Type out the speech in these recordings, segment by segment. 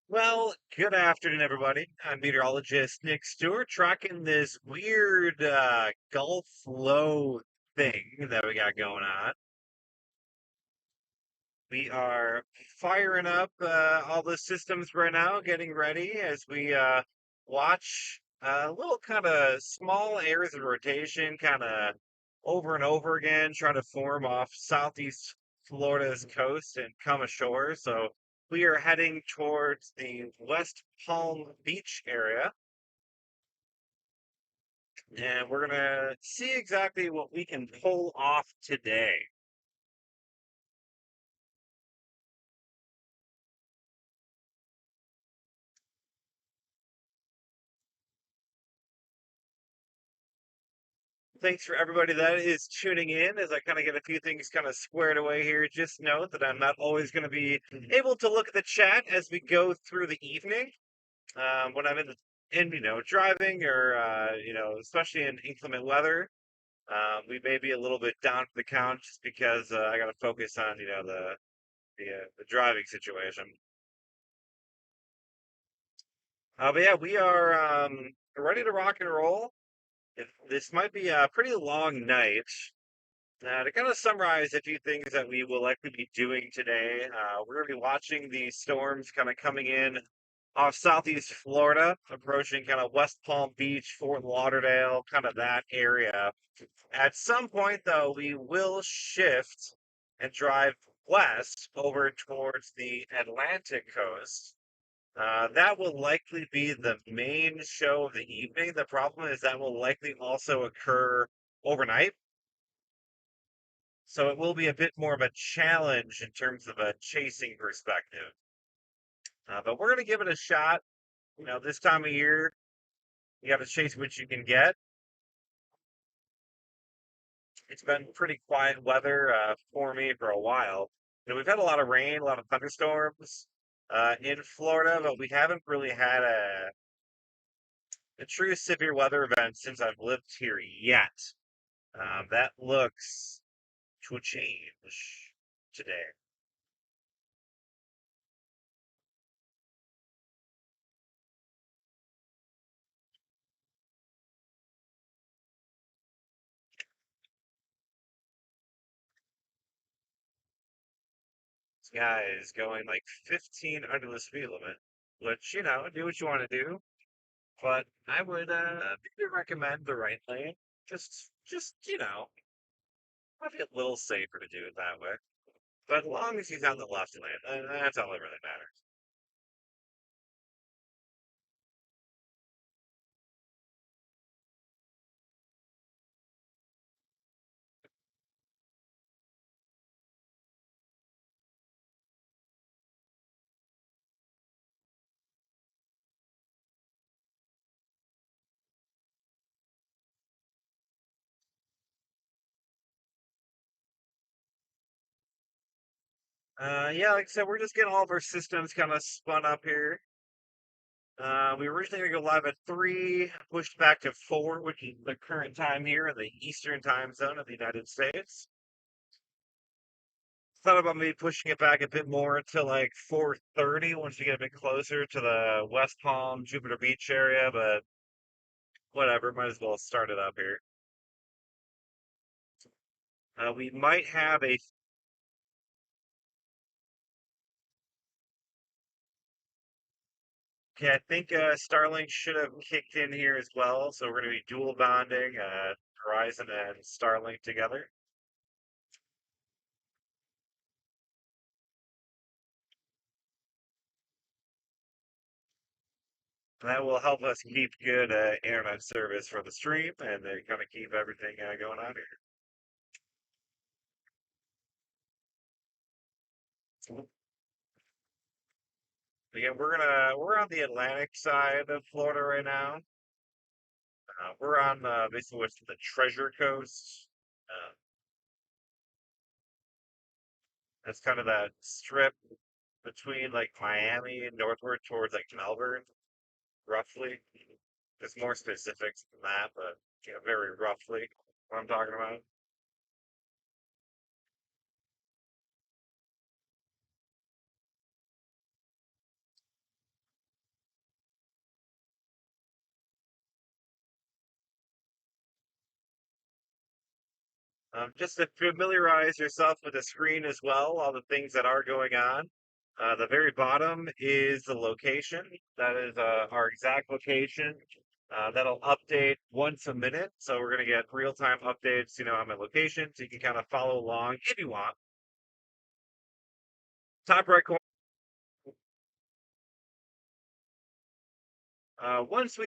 Well, good afternoon, everybody. I'm meteorologist Nick Stewart, tracking this weird Gulf low thing that we got going on. We are firing up all the systems right now, getting ready as we watch little kind of small areas of rotation, kind of over and over again, trying to form off southeast Florida's coast and come ashore. So we are heading towards the West Palm Beach area, and we're gonna see exactly what we can pull off today. Thanks for everybody that is tuning in as I kind of get a few things kind of squared away here. Just note that I'm not always going to be able to look at the chat as we go through the evening. When I'm driving or, especially in inclement weather, we may be a little bit down for the count just because I got to focus on, the driving situation. But yeah, we are ready to rock and roll. This might be a pretty long night. To kind of summarize a few things that we will likely be doing today, we're going to be watching the storms kind of coming in off southeast Florida, approaching kind of West Palm Beach, Fort Lauderdale, kind of that area. At some point, though, we will shift and drive west over towards the Atlantic coast. That will likely be the main show of the evening. The problem is that will likely also occur overnight. So it will be a bit more of a challenge in terms of a chasing perspective. But we're going to give it a shot. This time of year, you got to chase what you can get. It's been pretty quiet weather for me for a while. We've had a lot of rain, a lot of thunderstorms in Florida, but we haven't really had a true severe weather event since I've lived here yet. That looks to change today. This guy is going like 15 under the speed limit, which, do what you want to do. But I would maybe recommend the right lane. Might be a little safer to do it that way. But as long as he's on the left lane, that's all that really matters. Yeah, like I said, we're just getting all of our systems kind of spun up here. We were originally going to go live at 3, pushed back to 4, which is the current time here in the Eastern time zone of the United States. Thought about maybe pushing it back a bit more to like 4:30 once we get a bit closer to the West Palm, Jupiter Beach area, but whatever, might as well start it up here. We might have a Okay, I think Starlink should have kicked in here as well, so we're going to be dual bonding Verizon and Starlink together. That will help us keep good internet service for the stream and kind of keep everything going on here. Again, we're on the Atlantic side of Florida right now. We're on basically what's the Treasure Coast. Uh, that's kind of that strip between like Miami and northward towards like Melbourne, roughly. There's more specifics than that, but very roughly what I'm talking about. Just to familiarize yourself with the screen as well, all the things that are going on. The very bottom is the location. That is our exact location. That'll update once a minute. So we're going to get real-time updates, on my location. So you can kind of follow along if you want. Top right corner. Once we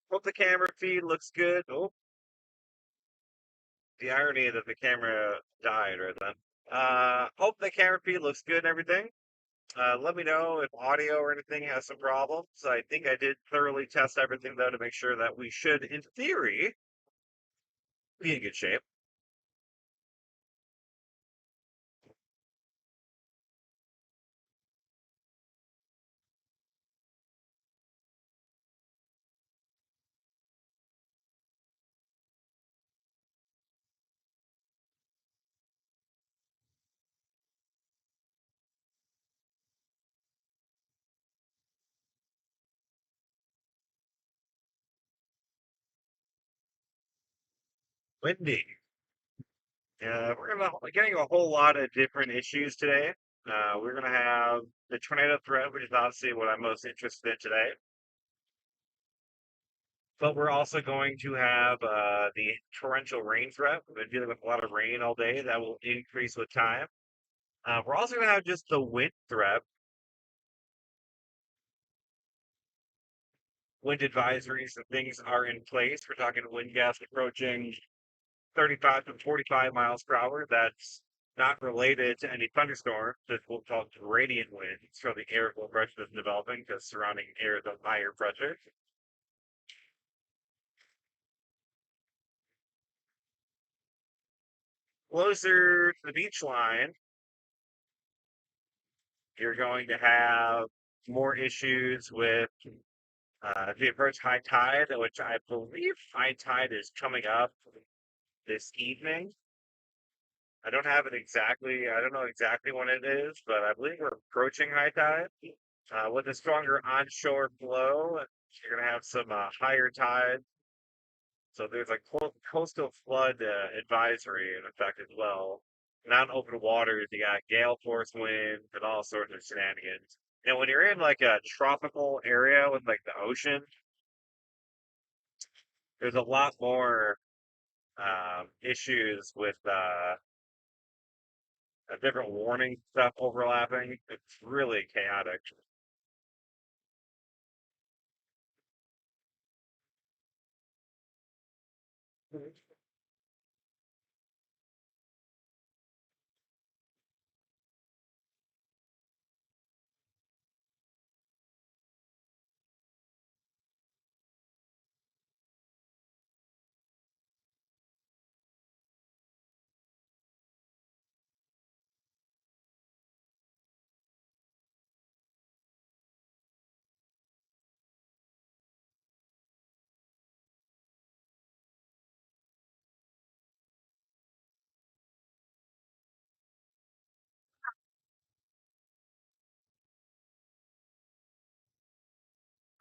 hope the camera feed looks good. Oh, the irony that the camera died right then. Hope the camera feed looks good and everything. Let me know if audio or anything has some problems. I think I did thoroughly test everything though to make sure that we should, in theory, be in good shape. Windy. We're gonna getting a whole lot of different issues today. We're gonna have the tornado threat, which is obviously what I'm most interested in today. But we're also going to have the torrential rain threat. We've been dealing with a lot of rain all day. That will increase with time. We're also going to have just the wind threat. Wind advisories and things are in place. We're talking wind gusts approaching 35 to 45 miles per hour. That's not related to any thunderstorm. That's what we call gradient winds. So the air flow pressure is developing because surrounding air is of higher pressure. Closer to the beach line, you're going to have more issues with if we approach high tide, which I believe high tide is coming up this evening. I don't know exactly when it is, but I believe we're approaching high tide. With a stronger onshore flow, you're going to have some higher tide. So there's a coastal flood advisory in effect as well. Not open waters, you got gale force winds and all sorts of shenanigans. And when you're in like a tropical area with like the ocean, there's a lot more issues with different warning stuff overlapping. It's really chaotic.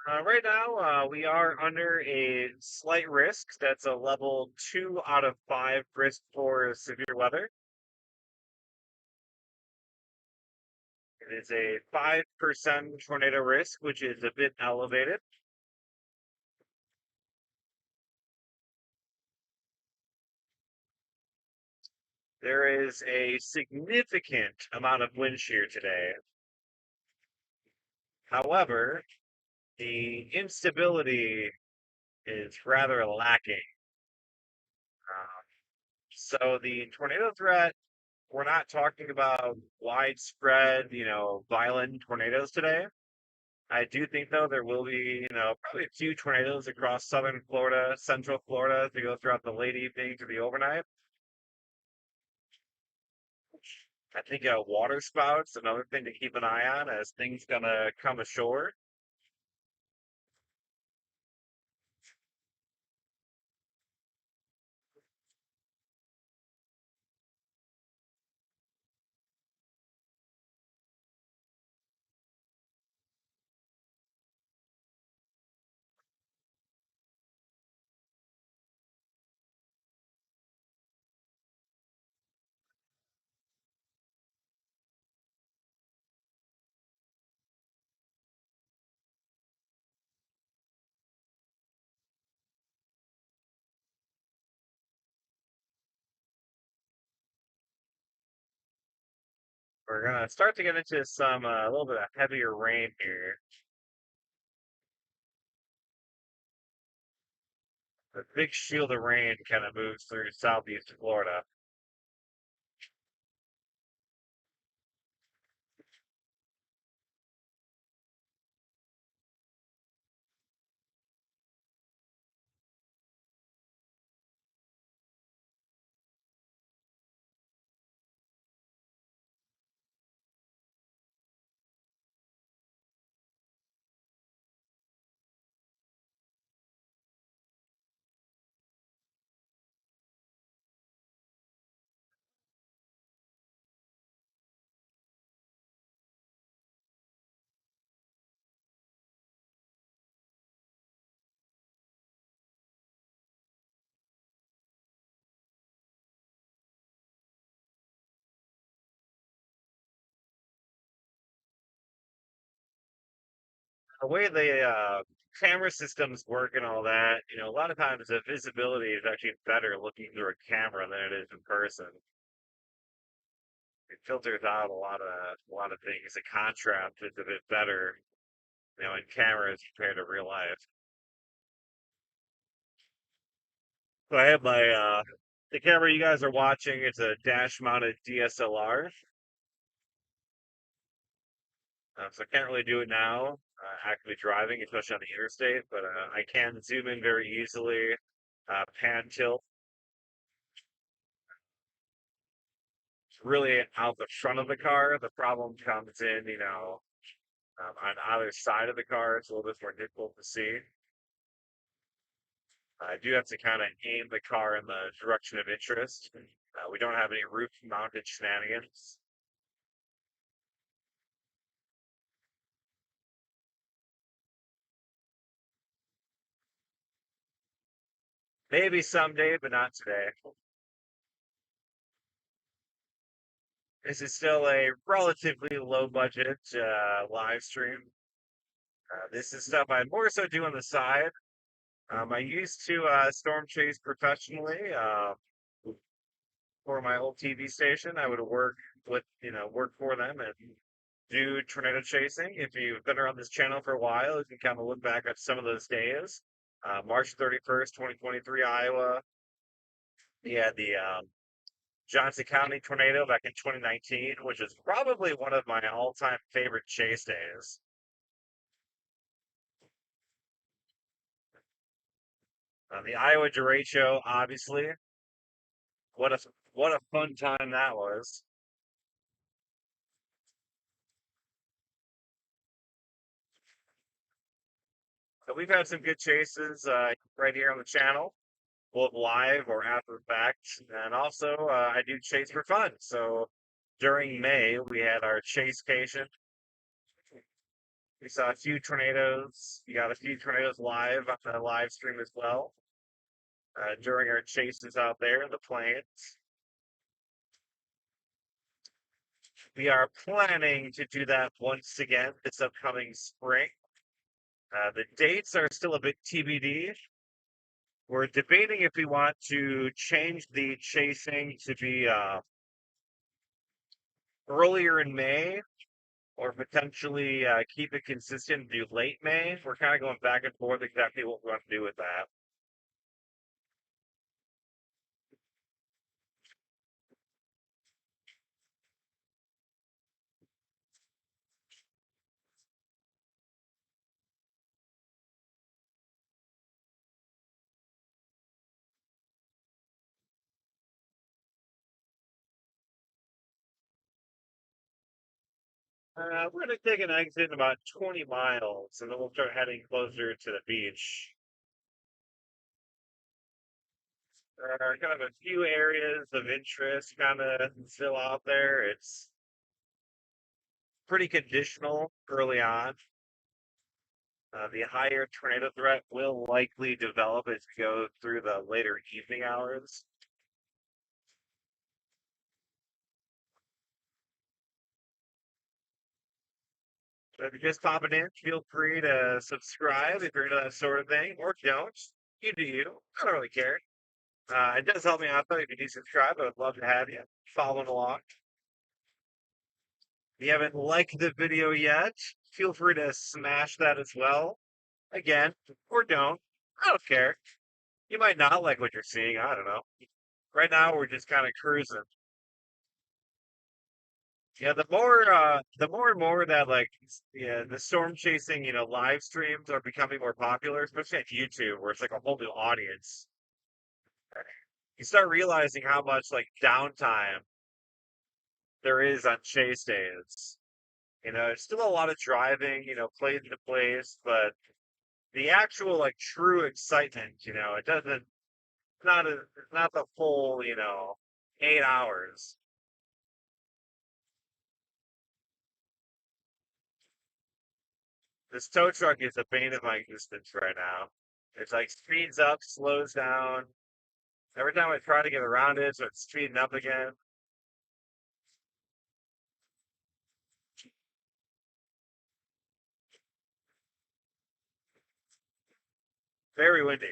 Right now, we are under a slight risk. That's a level 2 out of 5 risk for severe weather. It is a 5% tornado risk, which is a bit elevated. There is a significant amount of wind shear today. However, the instability is rather lacking. Uh, so the tornado threat, we're not talking about widespread, violent tornadoes today. I do think, though, there will be, probably a few tornadoes across southern Florida, central Florida to go throughout the late evening to the overnight. I think water spouts, another thing to keep an eye on as things gonna come ashore. We're gonna start to get into some a little bit of heavier rain here. The big shield of rain kind of moves through southeast Florida. The way the camera systems work and all that, a lot of times the visibility is actually better looking through a camera than it is in person. It filters out a lot of things. The contrast is a bit better, in cameras compared to real life. So I have my the camera you guys are watching. It's a dash mounted DSLR. So I can't really do it now, actively driving, especially on the interstate, but I can zoom in very easily, pan tilt really out the front of the car. The problem comes in, on either side of the car. It's a little bit more difficult to see. I do have to kind of aim the car in the direction of interest. We don't have any roof mounted shenanigans. Maybe someday, but not today. This is still a relatively low budget live stream. This is stuff I more so do on the side. I used to storm chase professionally for my old TV station. I would work for them and do tornado chasing. If you've been around this channel for a while, you can kind of look back at some of those days. March 31st, 2023, Iowa. We had the Johnson County tornado back in 2019, which is probably one of my all-time favorite chase days. The Iowa derecho, obviously. What a what a fun time that was. So we've had some good chases right here on the channel, both live or after the fact. And also, I do chase for fun. So during May, we had our chasecation. We saw a few tornadoes. We got a few tornadoes live on the live stream as well during our chases out there in the plains. We are planning to do that once again this upcoming spring. The dates are still a bit TBD. We're debating if we want to change the chasing to be earlier in May or potentially keep it consistent and do late May. We're kind of going back and forth exactly what we want to do with that. We're going to take an exit in about 20 miles, and then we'll start heading closer to the beach. There are kind of a few areas of interest kind of still out there. It's pretty conditional early on. The higher tornado threat will likely develop as we go through the later evening hours. So if you're just popping in, feel free to subscribe if you're into that sort of thing, or don't. You do you. I don't really care. It does help me out though if you do subscribe. I would love to have you following along. If you haven't liked the video yet, feel free to smash that as well. Again, or don't. I don't care. You might not like what you're seeing. I don't know. Right now, we're just kind of cruising. Yeah, the more and more that yeah, the storm chasing, live streams are becoming more popular, especially on YouTube, where it's like a whole new audience. You start realizing how much like downtime there is on chase days. It's still a lot of driving, place to place, but the actual like true excitement, it doesn't not a not the full, 8 hours. This tow truck is the bane of my existence right now. It's like speeds up, slows down. Every time I try to get around it, so it's speeding up again. Very windy.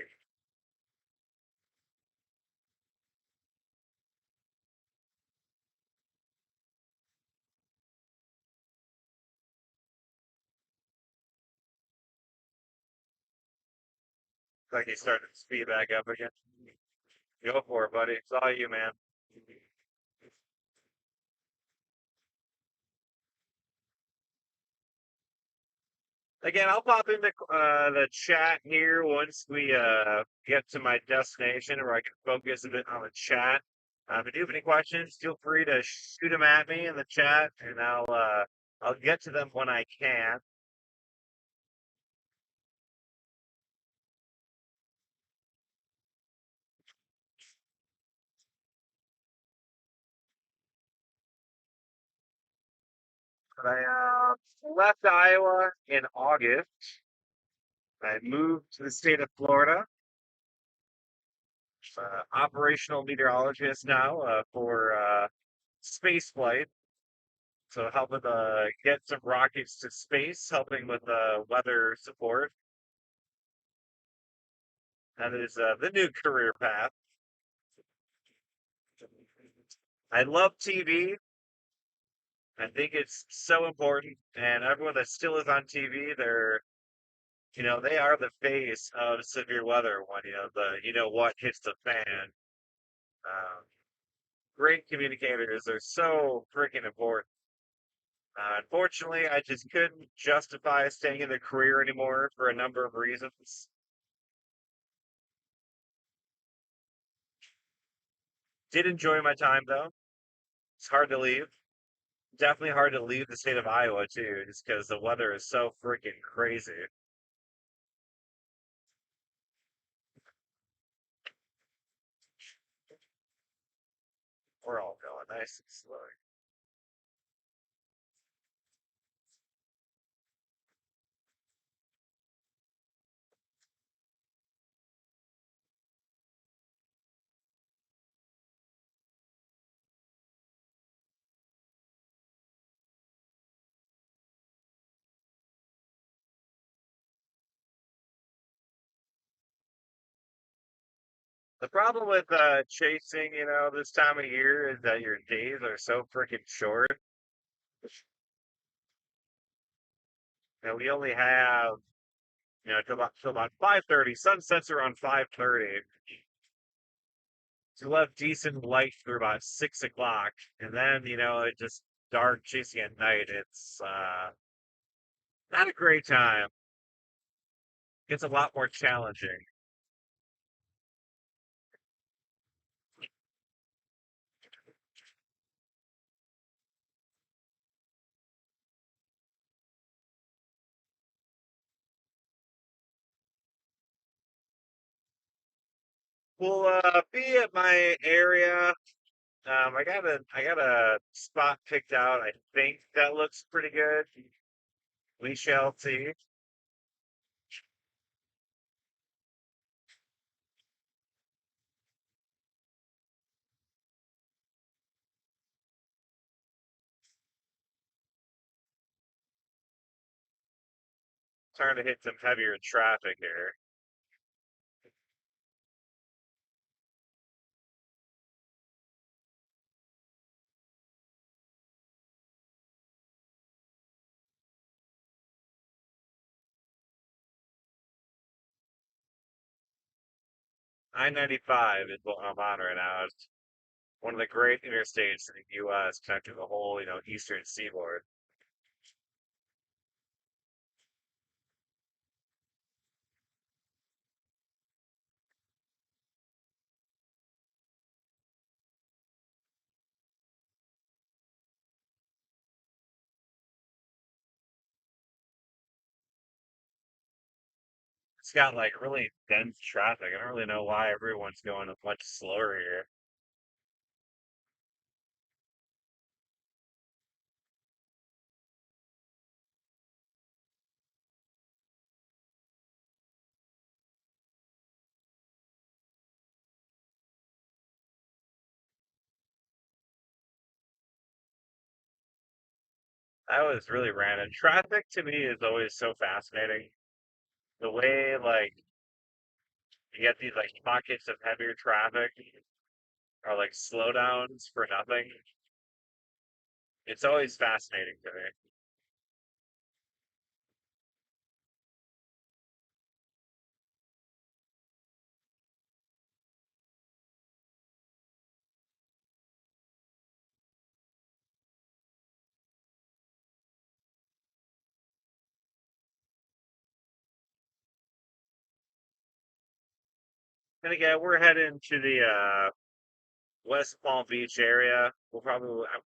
Like he's starting to speed back up again. Go for it, buddy. It's all you, man. Again, I'll pop in the chat here once we get to my destination where I can focus a bit on the chat. If you have any questions, feel free to shoot them at me in the chat, and I'll get to them when I can. But I left Iowa in August. I moved to the state of Florida. Operational meteorologist now for space flight. So helping get some rockets to space, helping with weather support. That is the new career path. I love TV. I think it's so important, and everyone that still is on TV, they are the face of severe weather when what hits the fan. Um, Great communicators are so freaking important. Unfortunately, I just couldn't justify staying in the career anymore for a number of reasons. Did enjoy my time though. It's hard to leave. Definitely hard to leave the state of Iowa too, just because the weather is so freaking crazy. We're all going nice and slow. The problem with chasing, this time of year is that your days are so freaking short. We only have, till about 5:30. Sunsets around 5:30. So we'll have decent light through about 6 o'clock, and then it just dark chasing at night. It's not a great time. It's a lot more challenging. We'll be at my area. I got a spot picked out. I think that looks pretty good. We shall see. Trying to hit some heavier traffic here. I-95 is what I'm on right now. It's one of the great interstates in the U.S. connecting the whole, eastern seaboard. It's got like really dense traffic. I don't really know why everyone's going much slower here. That was really random. Traffic to me is always so fascinating. The way like you get these like pockets of heavier traffic or like slowdowns for nothing. It's always fascinating to me. And again, we're heading to the West Palm Beach area. I'm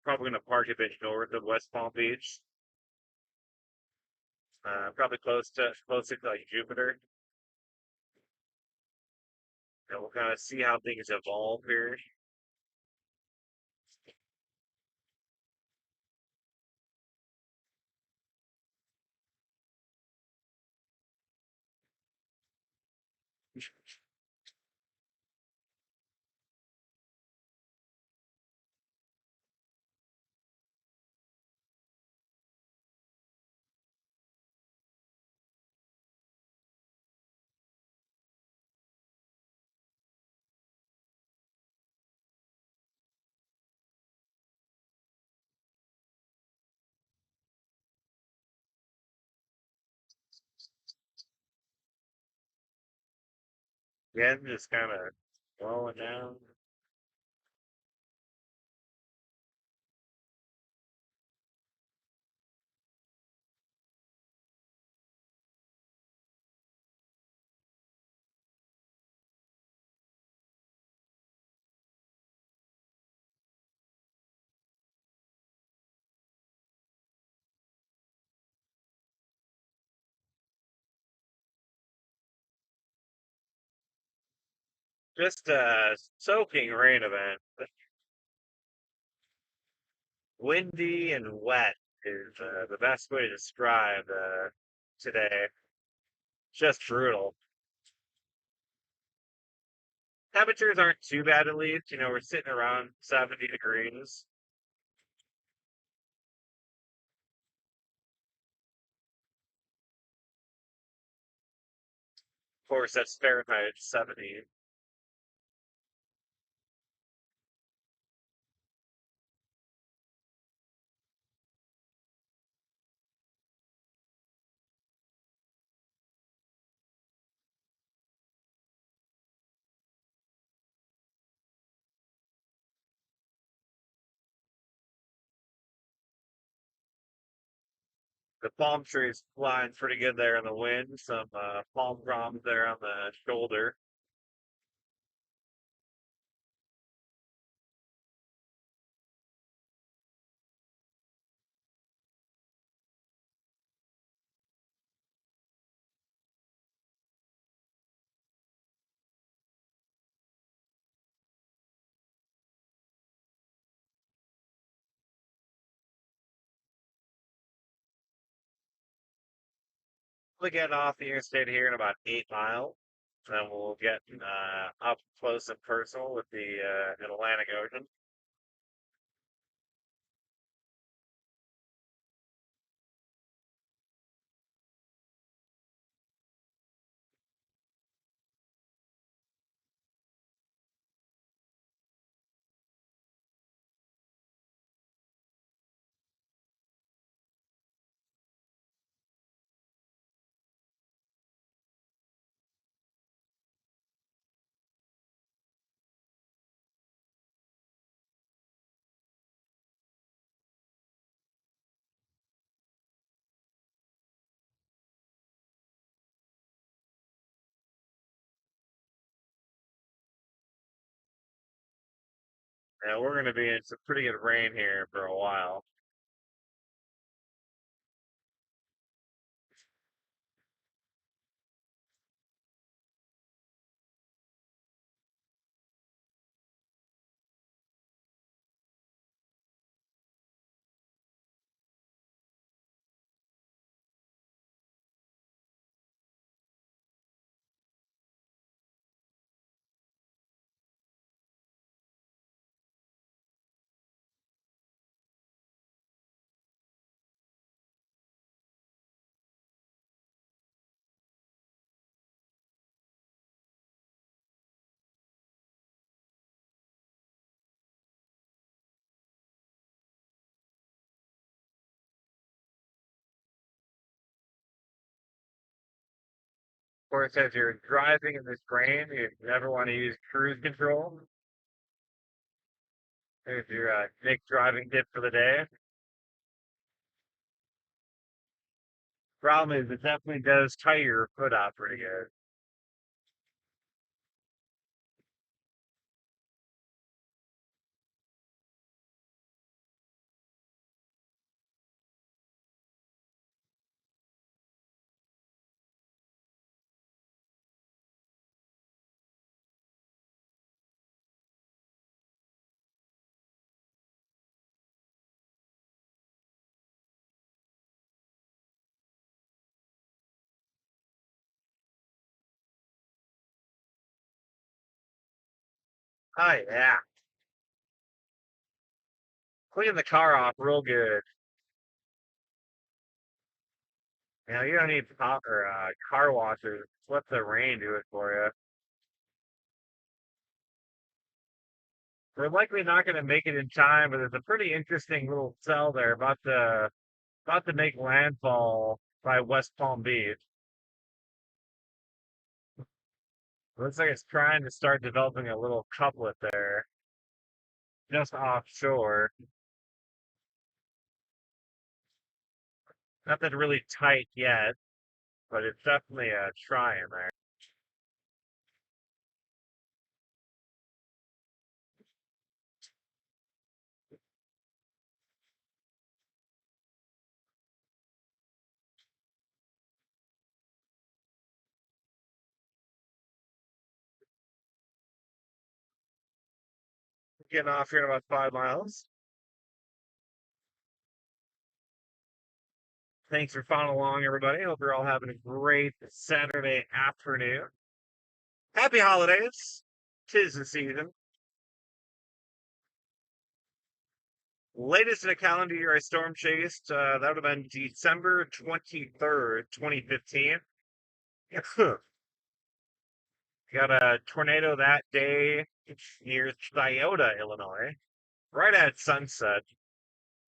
probably gonna park a bit north of West Palm Beach. Probably closer to like Jupiter. And we'll kind of see how things evolve here. Again, just kind of slowing down. Just a soaking rain event. Windy and wet is the best way to describe today. Just brutal. Temperatures aren't too bad at least. We're sitting around 70 degrees. Of course, that's Fahrenheit 70. The palm trees flying pretty good there in the wind. Some palm fronds there on the shoulder. We'll be getting off the interstate here in about 8 miles. And we'll get up close and personal with the Atlantic Ocean. And we're going to be in some pretty good rain here for a while. Of course, as you're driving in this rain, you never want to use cruise control. There's your Nick driving tip for the day. Problem is, it definitely does tie your foot out pretty good. Oh yeah, clean the car off real good. You know, you don't need car washers. Let the rain do it for you. We're likely not going to make it in time, but there's a pretty interesting little cell there about to make landfall by West Palm Beach. Looks like it's trying to start developing a little couplet there, just offshore. Nothing really tight yet, but it's definitely trying there. Getting off here in about 5 miles. Thanks for following along, everybody. Hope you're all having a great Saturday afternoon. Happy holidays. 'Tis the season. Latest in a calendar year I storm chased, that would have been December 23rd, 2015. Got a tornado that day near Scioto, Illinois, right at sunset.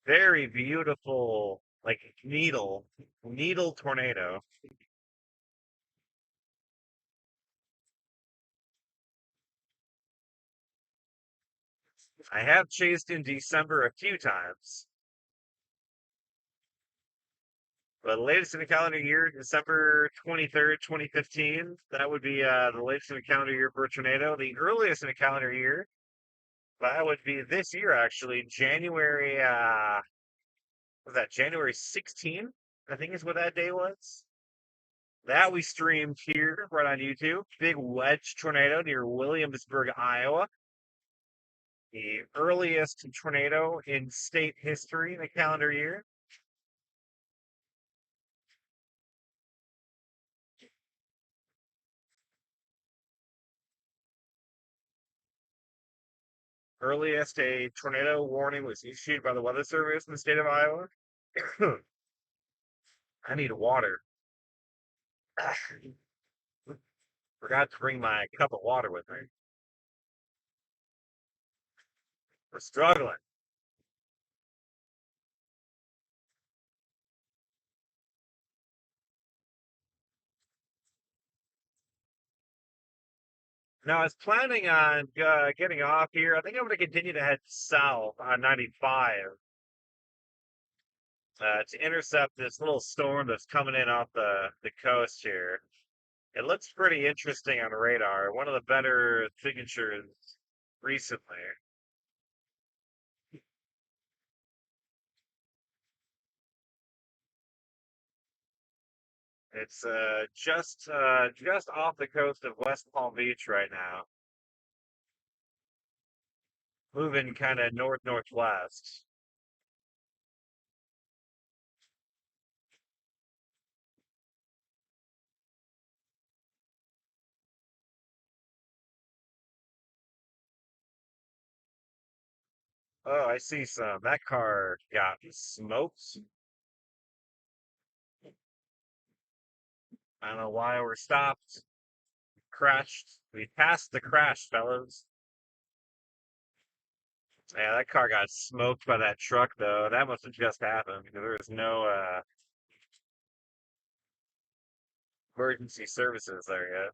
Very beautiful, like needle tornado. I have chased in December a few times, but the latest in the calendar year, December 23rd, 2015, that would be the latest in the calendar year for a tornado. The earliest in the calendar year, that would be this year, actually, January, was that January 16th? I think is what that day was. That we streamed here right on YouTube. Big wedge tornado near Williamsburg, Iowa. The earliest tornado in state history in the calendar year. earliest a tornado warning was issued by the Weather Service in the state of Iowa. I need water. Forgot to bring my cup of water with me. We're struggling. Now, I was planning on getting off here. I think I'm going to continue to head south on 95 to intercept this little storm that's coming in off the coast here. It looks pretty interesting on radar. One of the better signatures recently. It's just off the coast of West Palm Beach right now, moving kind of north northwest. Oh, I see some. That car got smoked. I don't know why we're stopped. Crashed. We passed the crash, fellas. Yeah, that car got smoked by that truck, though. That must have just happened because there was no emergency services there yet.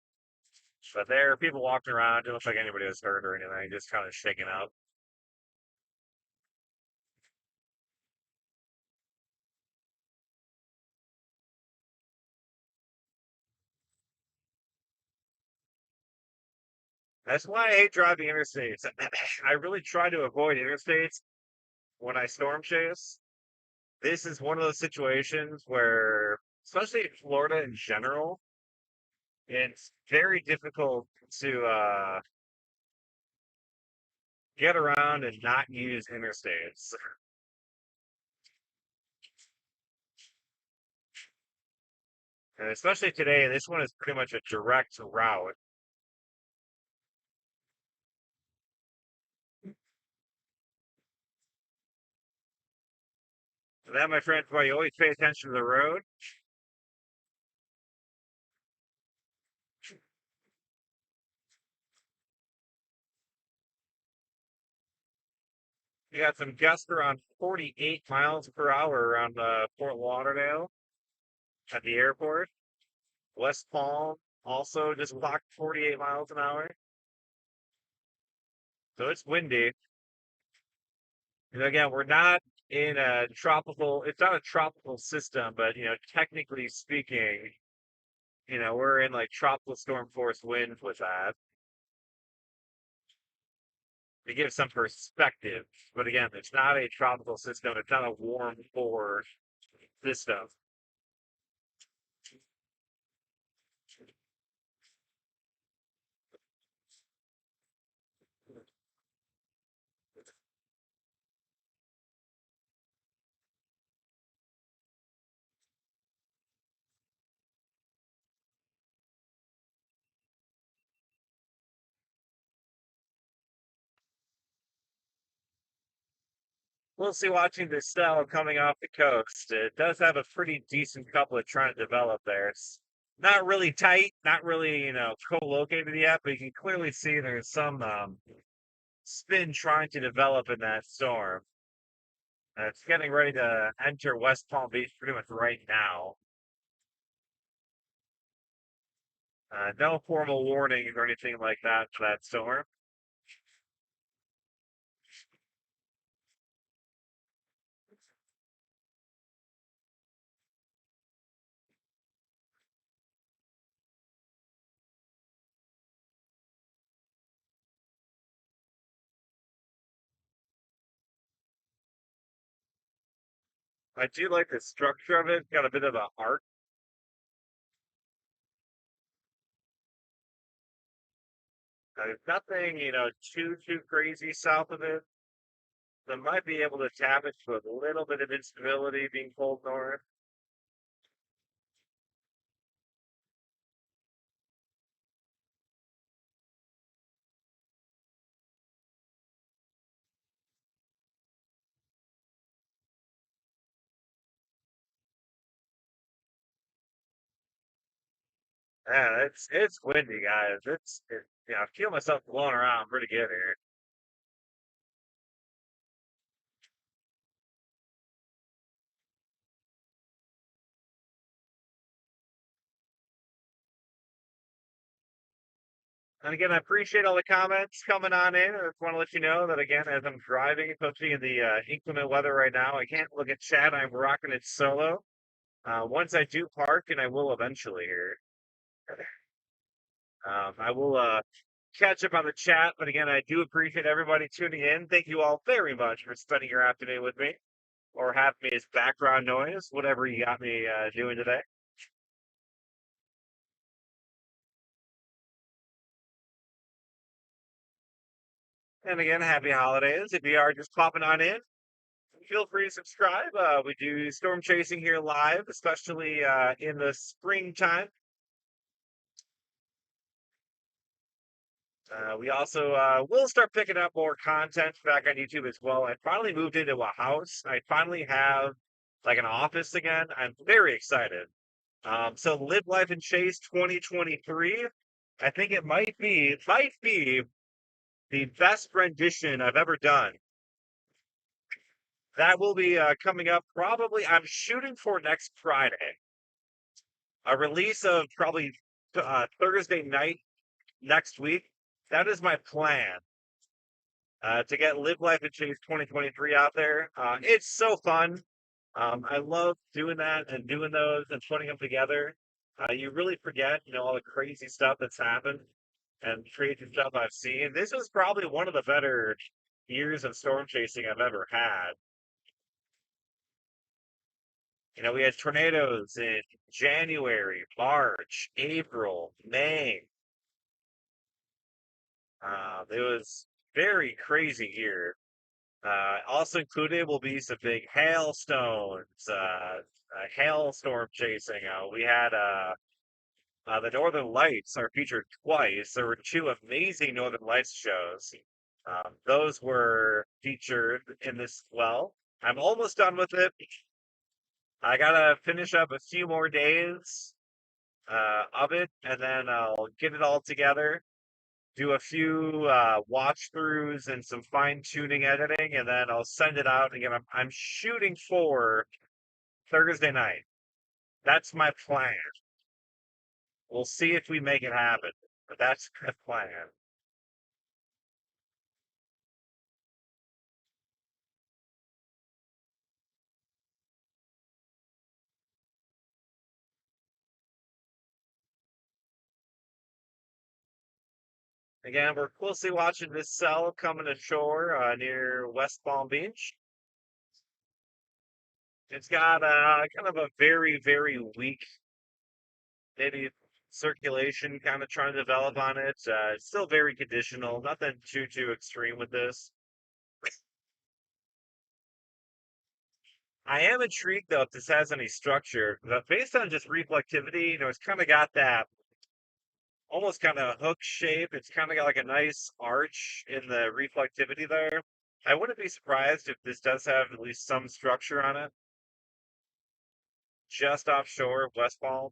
But there, people walking around. Didn't look like anybody was hurt or anything. Just kind of shaking up. That's why I hate driving interstates. I really try to avoid interstates when I storm chase. This is one of those situations where, especially in Florida in general, it's very difficult to get around and not use interstates. And especially today, this one is pretty much a direct route. So that, my friend, is why you always pay attention to the road. You got some gusts around 48 miles per hour around Fort Lauderdale at the airport. West Palm also just clocked 48 miles an hour. So it's windy. And again, we're not in a tropical, it's not a tropical system, but technically speaking, we're in like tropical storm force winds with that to give some perspective. But again, it's not a tropical system, it's not a warm core system. We'll see watching this cell coming off the coast. It does have a pretty decent couplet trying to develop there. It's not really tight, not really, co-located yet, but you can clearly see there's some spin trying to develop in that storm. It's getting ready to enter West Palm Beach pretty much right now. No formal warnings or anything like that for that storm. I do like the structure of it. Got a bit of a arc. There's nothing, too crazy south of it. That might be able to tap into a little bit of instability being pulled north. Yeah, it's windy, guys. I feel myself blowing around pretty good here. And again, I appreciate all the comments coming on in. I just want to let you know that again, as I'm driving, especially in the inclement weather right now, I can't look at chat. I'm rocking it solo. Once I do park, and I will eventually here, I will catch up on the chat. But again, I do appreciate everybody tuning in. Thank you all very much for spending your afternoon with me, or having me as background noise, whatever you got me doing today. And again, happy holidays. If you are just popping on in, feel free to subscribe. We do storm chasing here live, especially in the springtime. We also will start picking up more content back on YouTube as well. I finally moved into a house. I finally have like an office again. I'm very excited. So Live Life and Chase 2023. I think it might be the best rendition I've ever done. That will be coming up probably. I'm shooting for next Friday. A release of probably Thursday night next week. That is my plan to get Live Life and Chase 2023 out there. It's so fun. I love doing that and doing those and putting them together. You really forget, all the crazy stuff that's happened and crazy stuff I've seen. This was probably one of the better years of storm chasing I've ever had. We had tornadoes in January, March, April, May. It was very crazy here. Also included will be some big hailstones, hailstorm chasing. We had the Northern Lights are featured twice. There were two amazing Northern Lights shows. Those were featured in this. Well, I'm almost done with it. I gotta finish up a few more days of it, and then I'll get it all together, do a few watch throughs and some fine tuning editing, and then I'll send it out. Again, I'm shooting for Thursday night. That's my plan. We'll see if we make it happen, but that's the plan. Again, we're closely watching this cell coming ashore near West Palm Beach. It's got kind of a very, very weak, maybe circulation kind of trying to develop on it. It's still very conditional, nothing too extreme with this. I am intrigued though if this has any structure, but based on just reflectivity, it's kind of got that almost kind of hook shape. It's kind of got like a nice arch in the reflectivity there. I wouldn't be surprised if this does have at least some structure on it, just offshore of West Palm.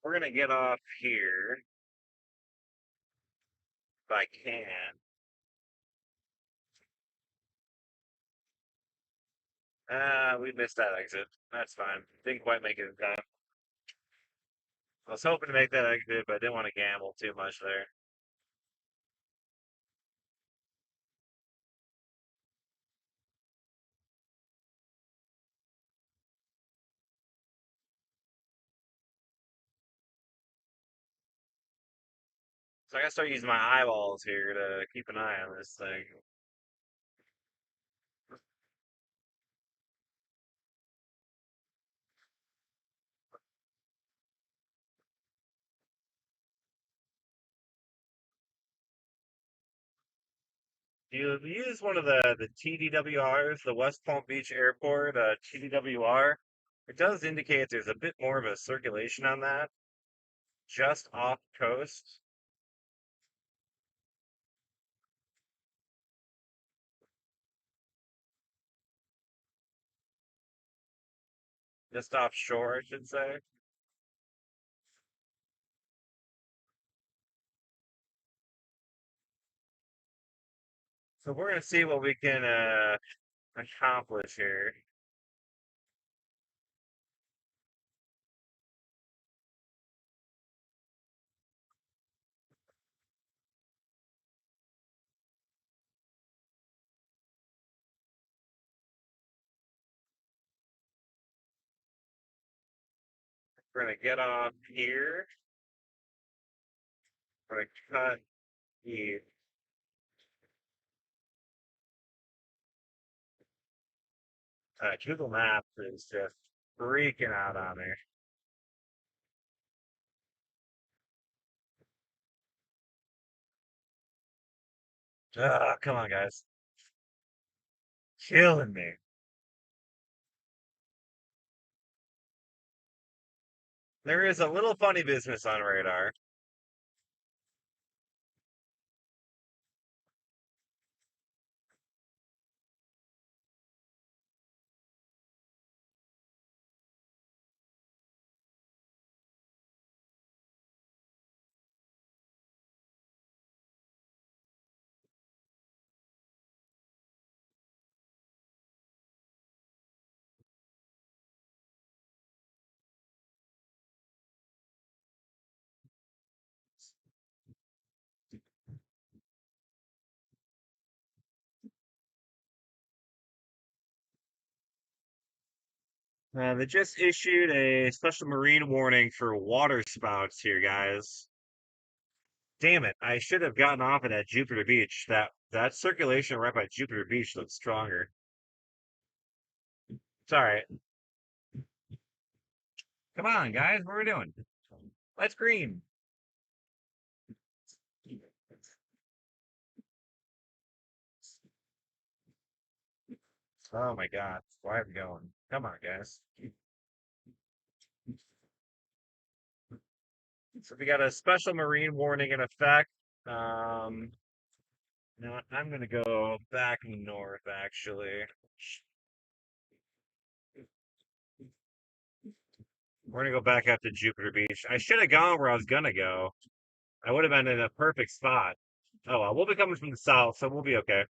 We're gonna get off here if I can. We missed that exit. That's fine. Didn't quite make it in time. I was hoping to make that exit, but I didn't want to gamble too much there. So I gotta start using my eyeballs here to keep an eye on this thing. You use one of the TDWRs, the West Palm Beach Airport TDWR. It does indicate there's a bit more of a circulation on that, just off coast, just offshore, I should say. So we're gonna see what we can accomplish here. We're gonna get off here. We're gonna cut the Google Maps is just freaking out on me. Come on, guys, killing me. There is a little funny business on radar. They just issued a special marine warning for water spouts here, guys. Damn it! I should have gotten off at Jupiter Beach. That circulation right by Jupiter Beach looks stronger. It's all right. Come on, guys. What are we doing? Let's green. Oh my God. Why are we going? Come on, guys. So we got a special marine warning in effect. Um, no, I'm gonna go back north actually. We're gonna go back up to Jupiter Beach. I should have gone where I was gonna go. I would have been in a perfect spot. Oh well, we'll be coming from the south, so we'll be okay.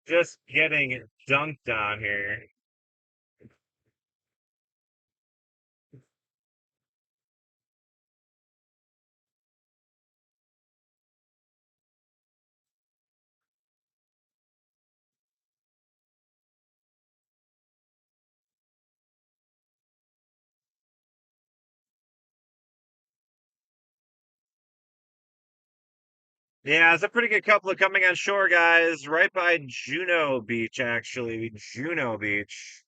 Just getting dunked on here. Yeah, it's a pretty good couple of coming on shore, guys. Right by Juno Beach, actually. Juno Beach.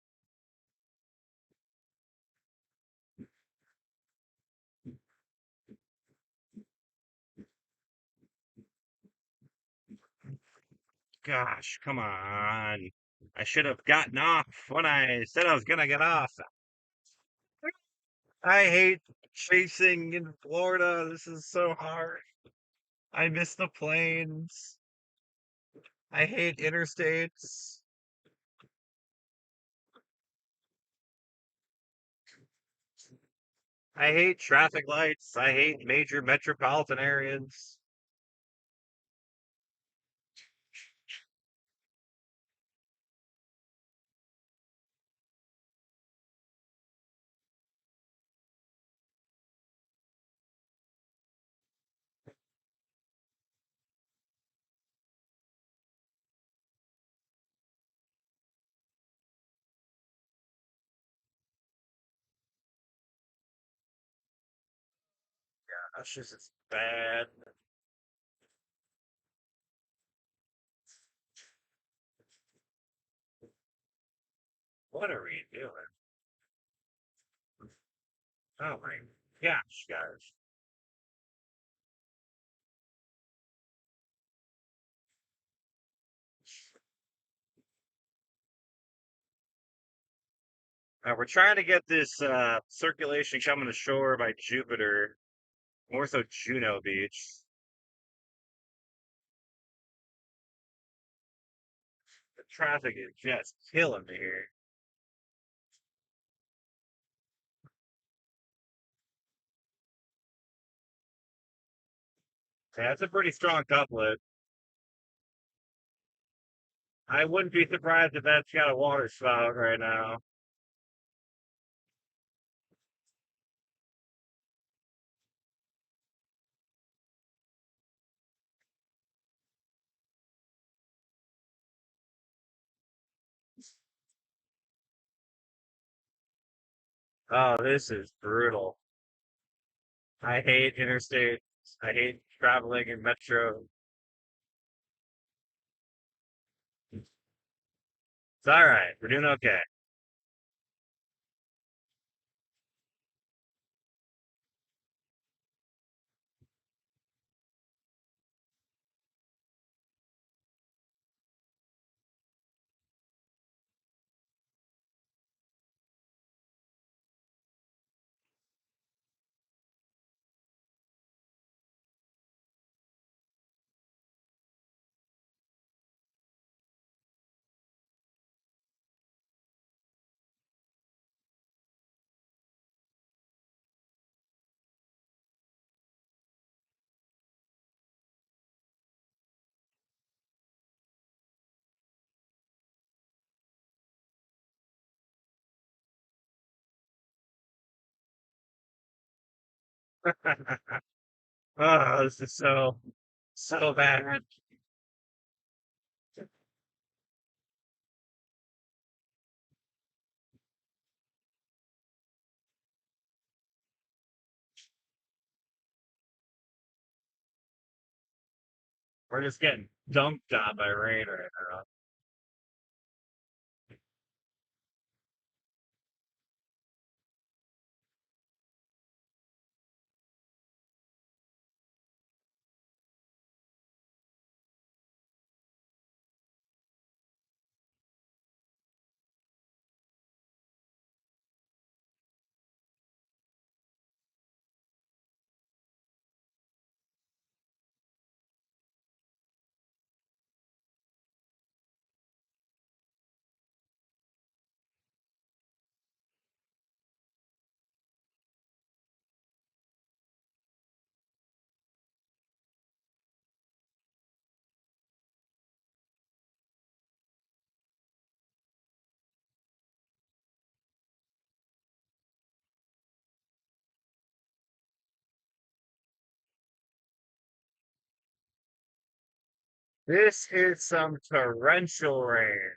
Gosh, come on. I should have gotten off when I said I was gonna get off. I hate chasing in Florida. This is so hard. I miss the planes. I hate interstates. I hate traffic lights. I hate major metropolitan areas. That's just it's bad. What are we doing? Oh my gosh, guys. We're trying to get this circulation coming ashore by Jupiter, more so Juno Beach. The traffic is just killing me here. Yeah, it's a pretty strong couplet. I wouldn't be surprised if that's got a water spout right now. Oh, this is brutal. I hate interstate. I hate traveling in metro. It's all right. We're doing okay. Oh, this is so bad. We're just getting dunked on by rain right now. This is some torrential rain.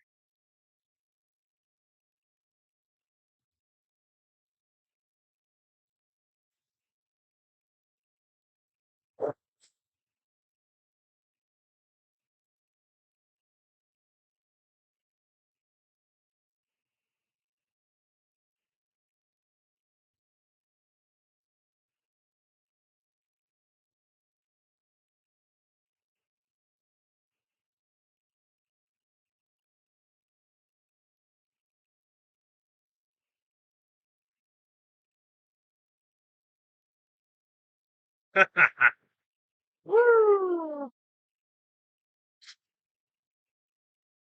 Woo!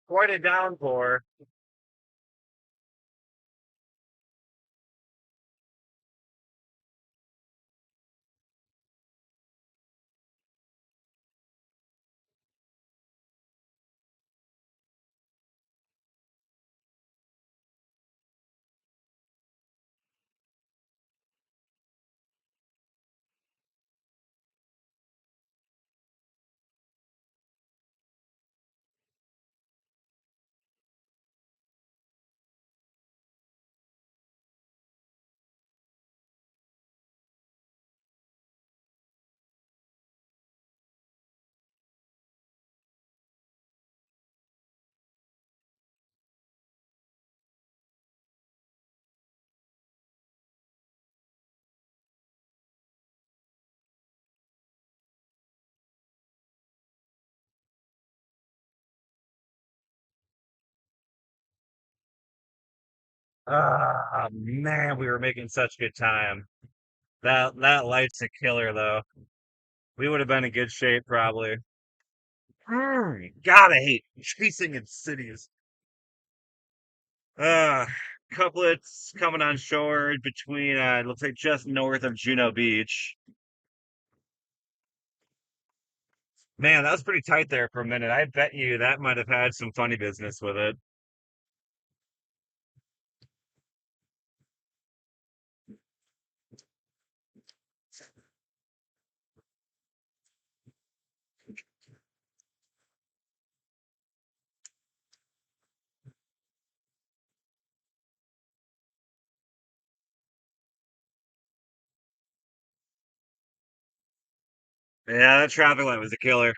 Quite a downpour. Ah, man, we were making such good time. That light's a killer, though. We would have been in good shape, probably. God, I hate chasing in cities. Uh, couplets coming on shore between, it looks like just north of Juno Beach. Man, that was pretty tight there for a minute. I bet you that might have had some funny business with it. Yeah, that traffic light was a killer.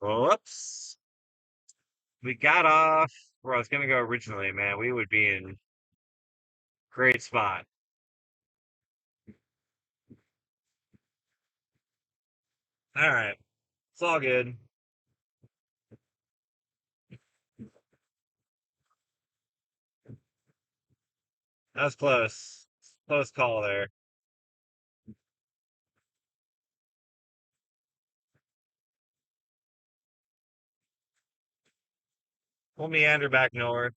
Whoops. We got off where I was gonna go originally, man. We would be in great spot. All right. It's all good. That was close. Close call there. We'll meander back north.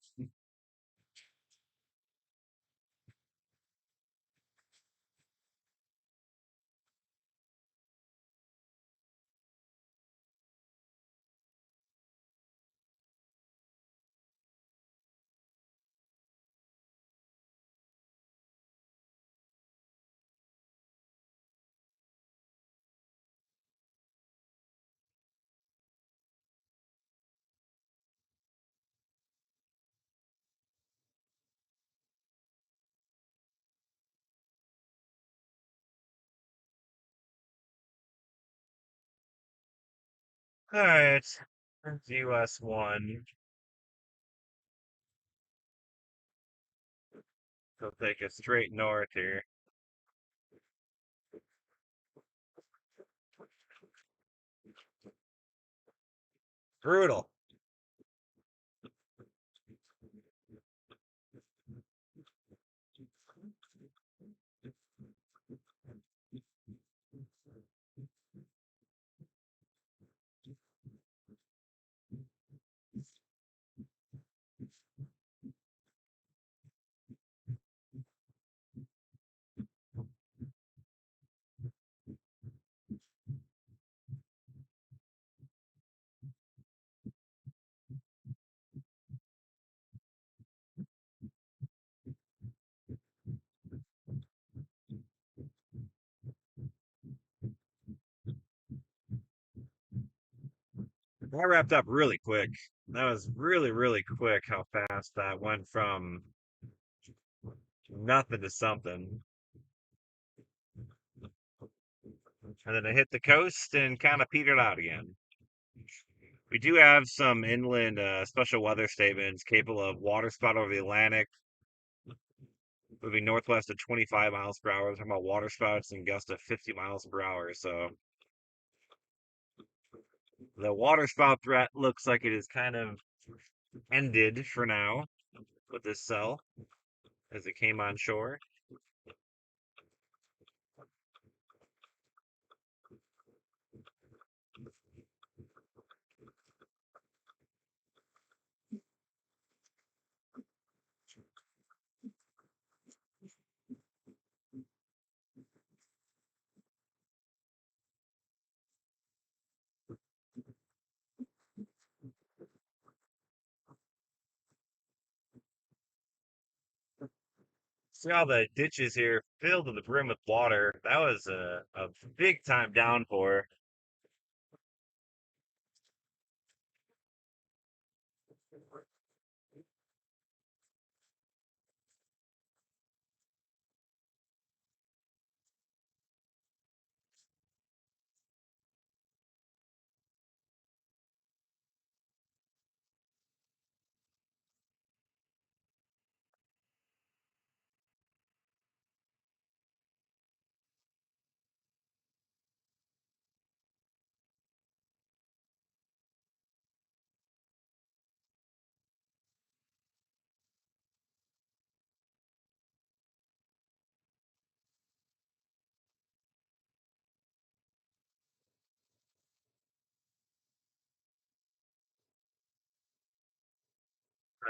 All right. US 1. He'll take us straight north here. Brutal. That wrapped up really quick. That was really, really quick how fast that went from nothing to something. And then it hit the coast and kind of petered out again. We do have some inland special weather statements capable of water spout over the Atlantic, moving northwest at 25 miles per hour. We're talking about water spouts and gusts of 50 miles per hour. So the water spout threat looks like it is kind of ended for now with this cell as it came on shore. See all the ditches here filled to the brim with water. That was a big time downpour.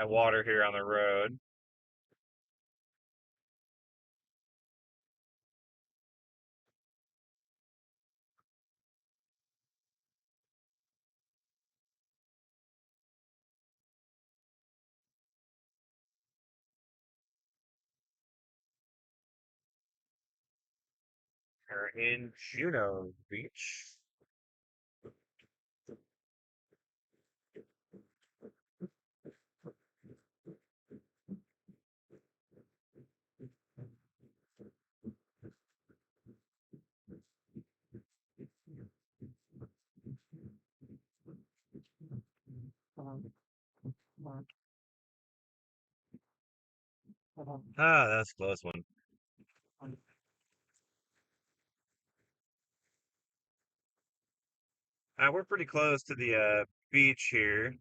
water here on the road. We're in Juneau Beach. Ah, that's a close one. We're pretty close to the beach here.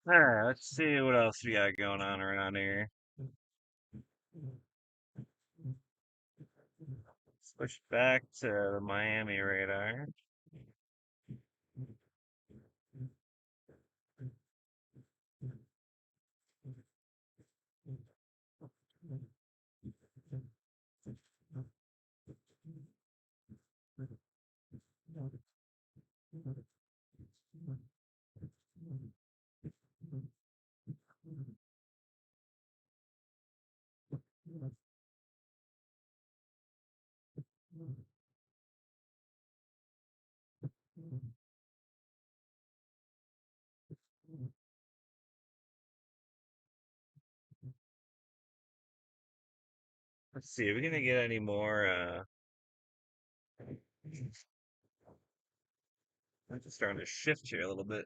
All right, let's see what else we got going on around here. Switch back to the Miami radar. Let's see, are we gonna get any more? I'm just starting to shift here a little bit.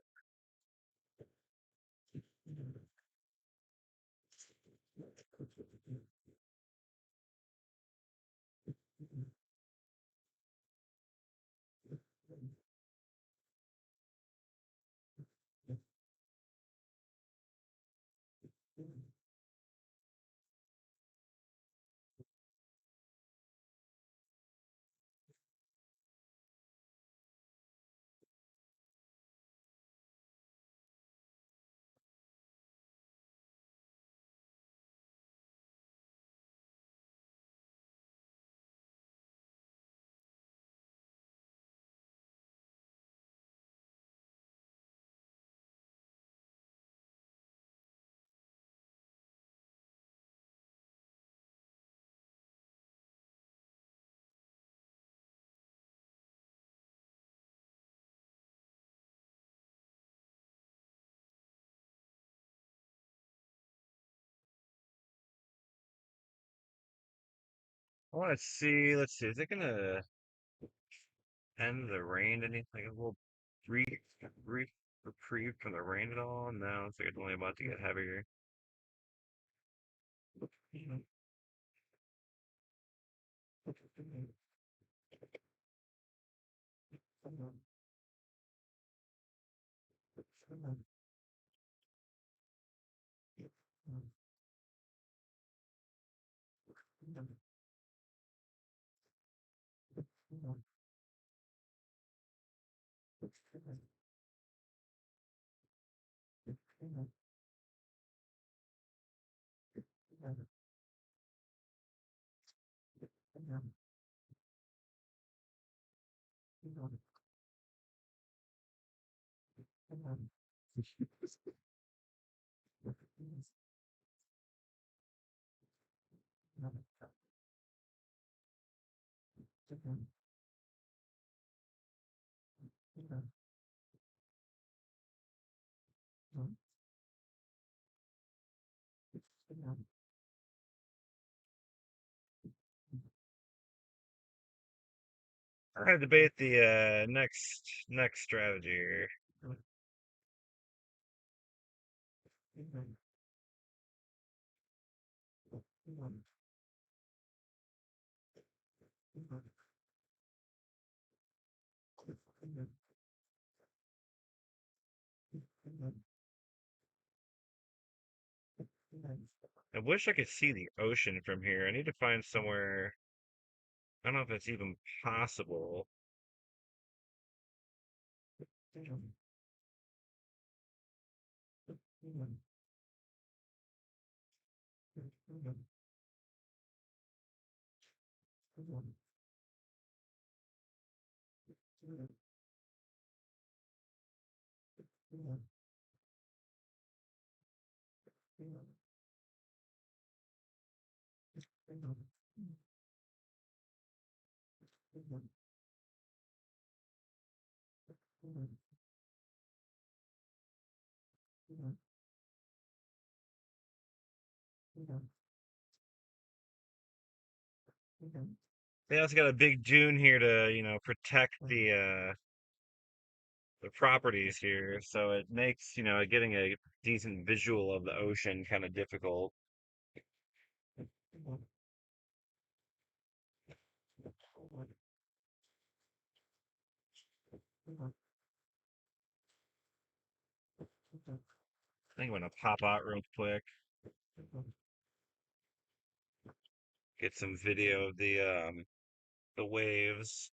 I want to see. Let's see. Is it gonna end the rain? Any like a little brief, brief reprieve from the rain at all? No, it's like it's only about to get heavier. I had to debate the next strategy here. I wish I could see the ocean from here. I need to find somewhere. I don't know if it's even possible. They also got a big dune here to, protect the properties here, so it makes, getting a decent visual of the ocean kind of difficult. think I'm gonna pop out real quick, get some video of the waves.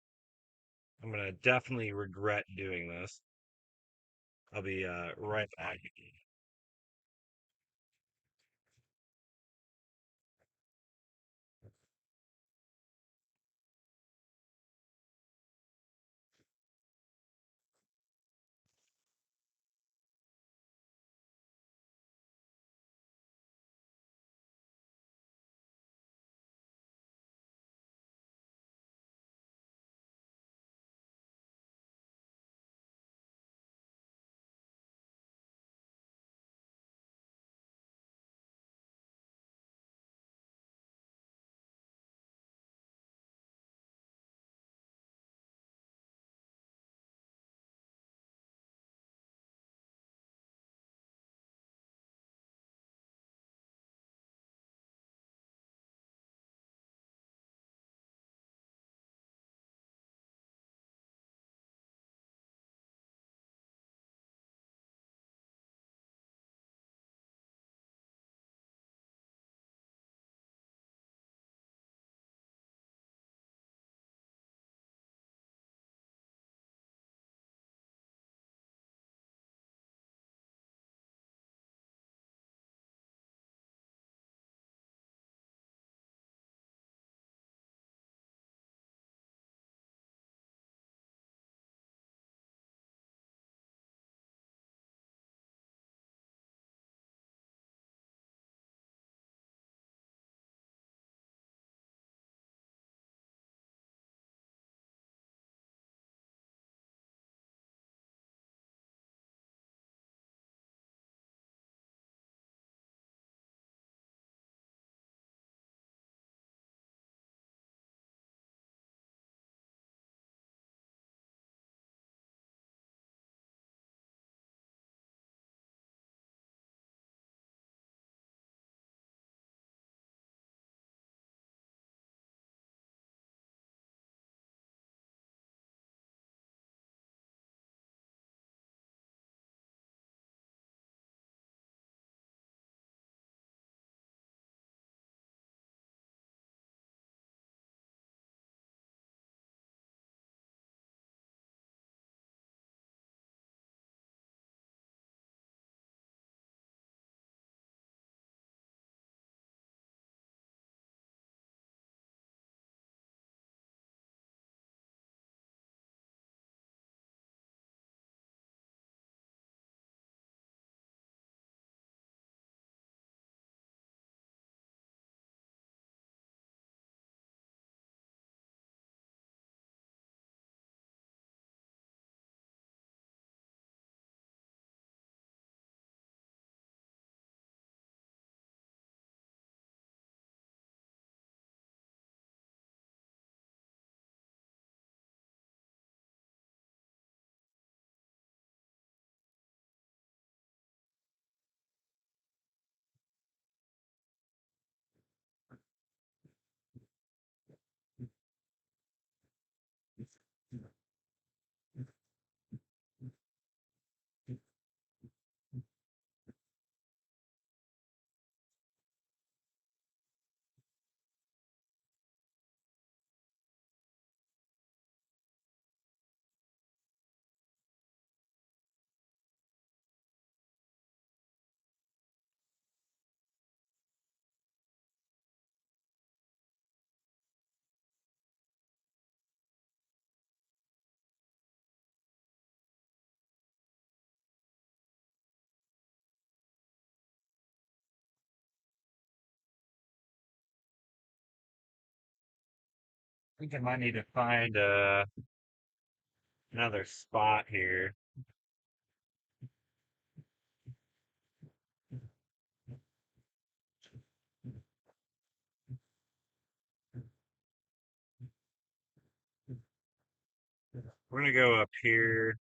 I'm gonna definitely regret doing this. I'll be right back. I think I might need to find another spot here. We're gonna go up here.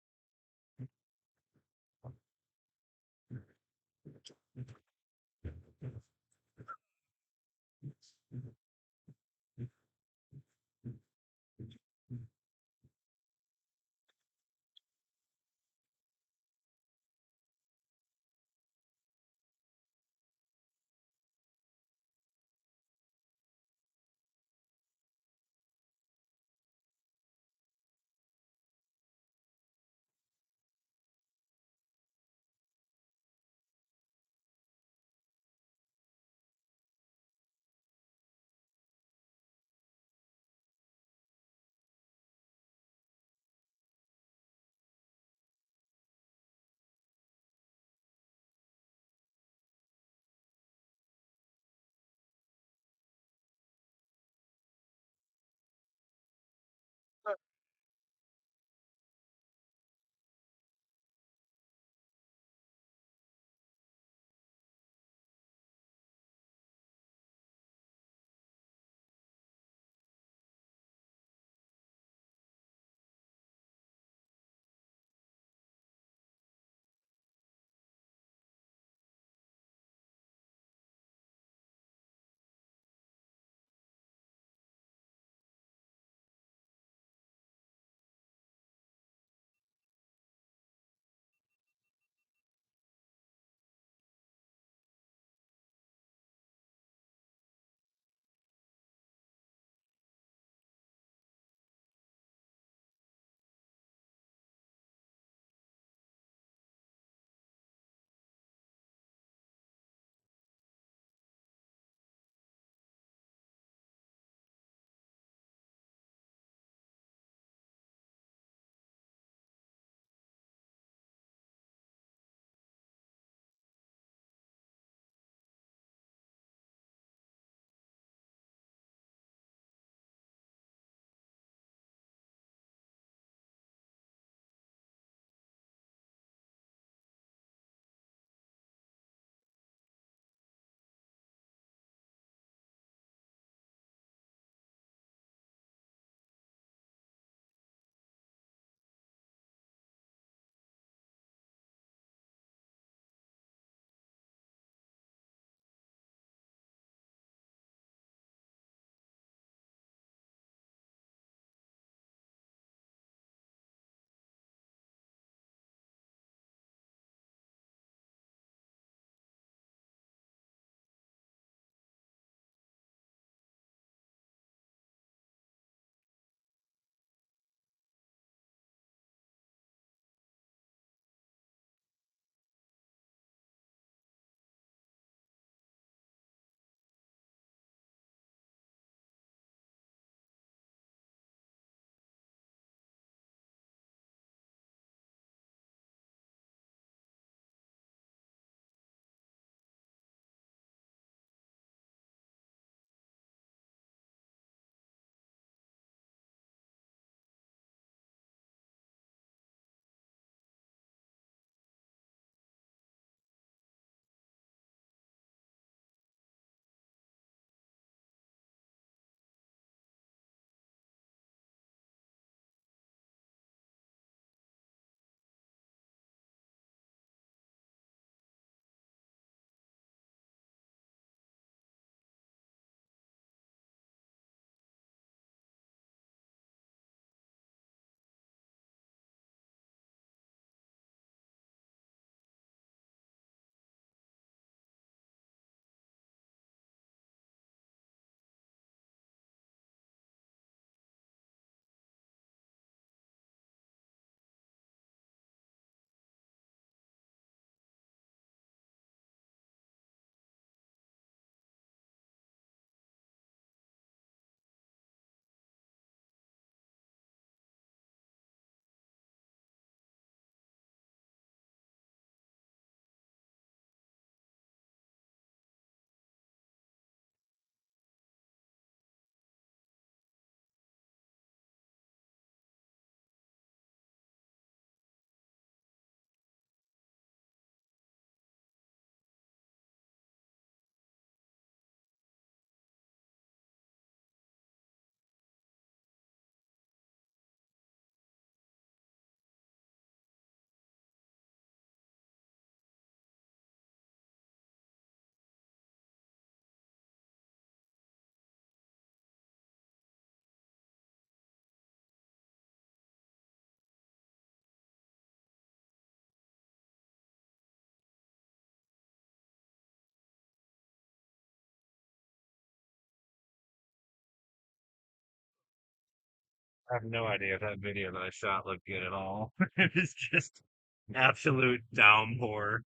I have no idea if that video that I shot looked good at all. It was just absolute downpour.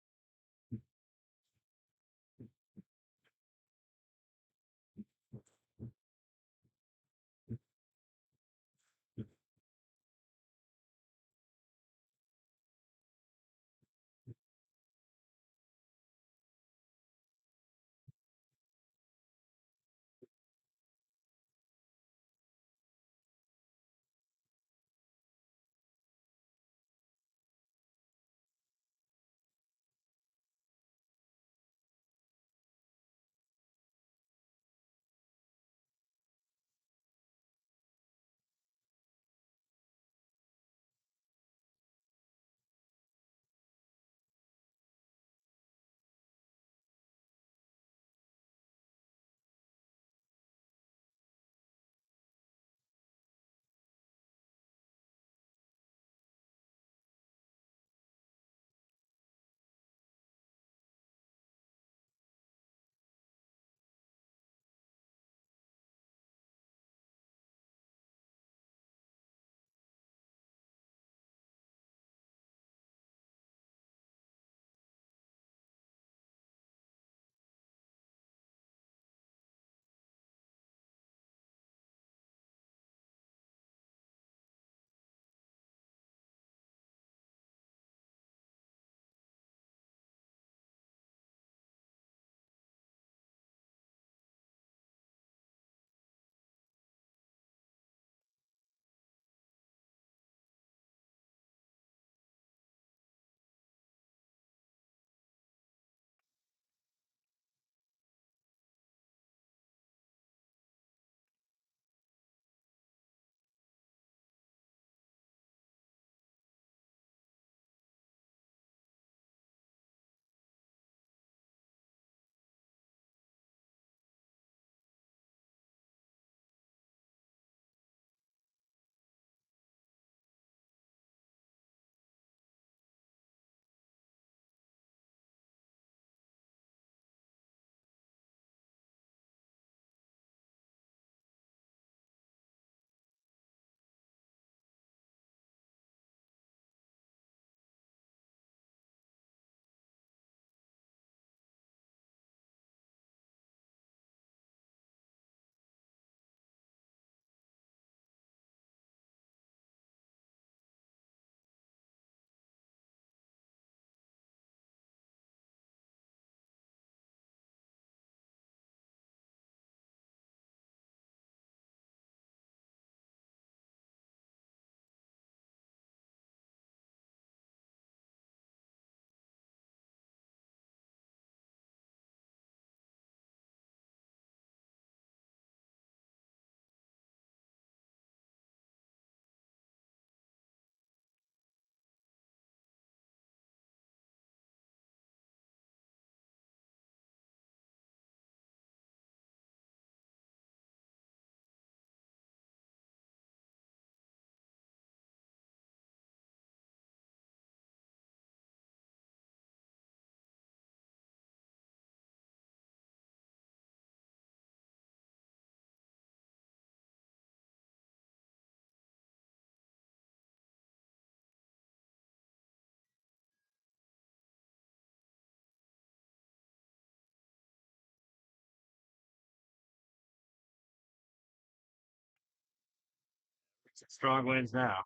Strong winds now.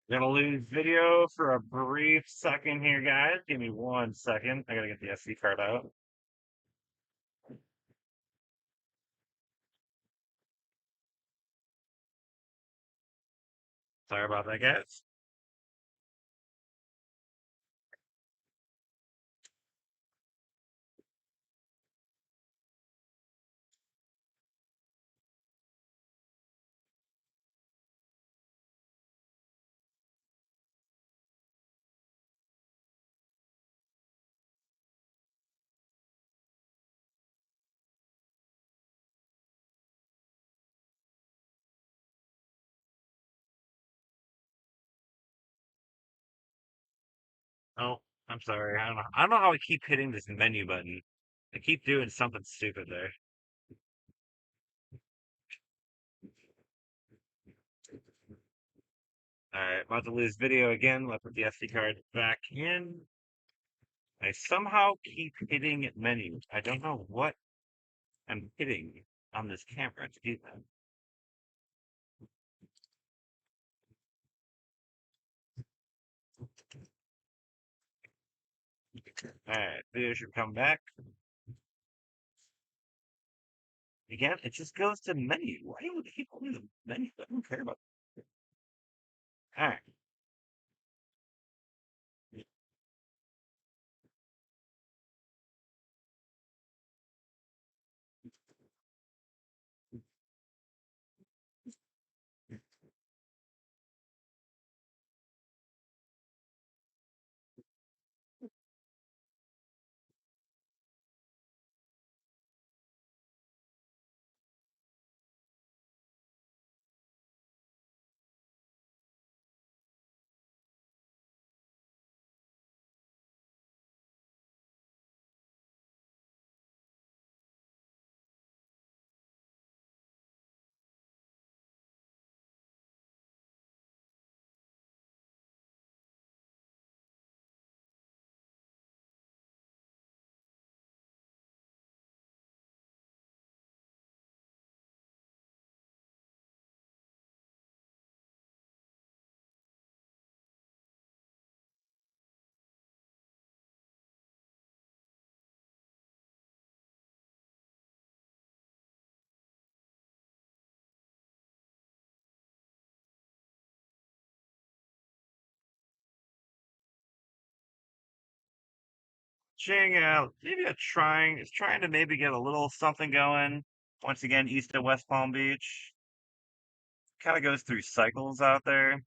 Gonna lose video for a brief second here, guys. Give me 1 second. I gotta get the SD card out. Sorry about that, guys. Oh, I'm sorry. I don't know. I don't know how I keep hitting this menu button. I keep doing something stupid there. All right, about to lose video again. Let's put the SD card back in. I somehow keep hitting menu. I don't know what I'm hitting on this camera to do that. All right, video should come back. Again, it just goes to menu. Why do you keep holding the menu? I don't care about it. All right. Ching, maybe it's trying to maybe get a little something going. Once again, east of West Palm Beach. Kind of goes through cycles out there.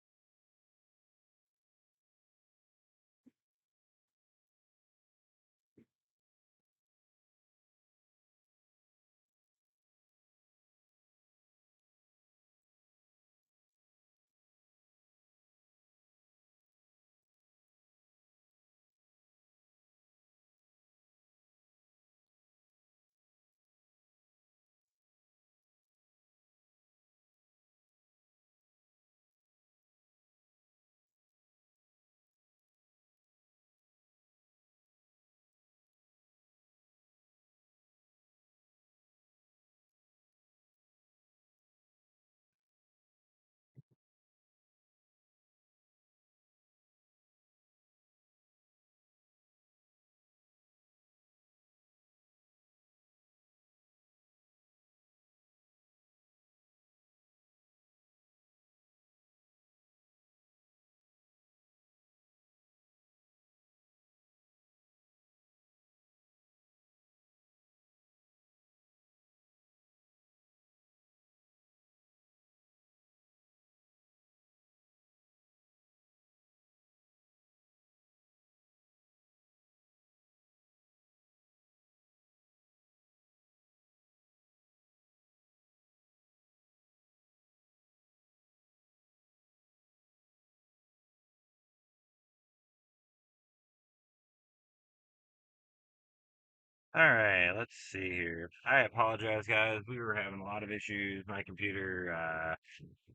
All right, let's see here. I apologize, guys. We were having a lot of issues. My computer, I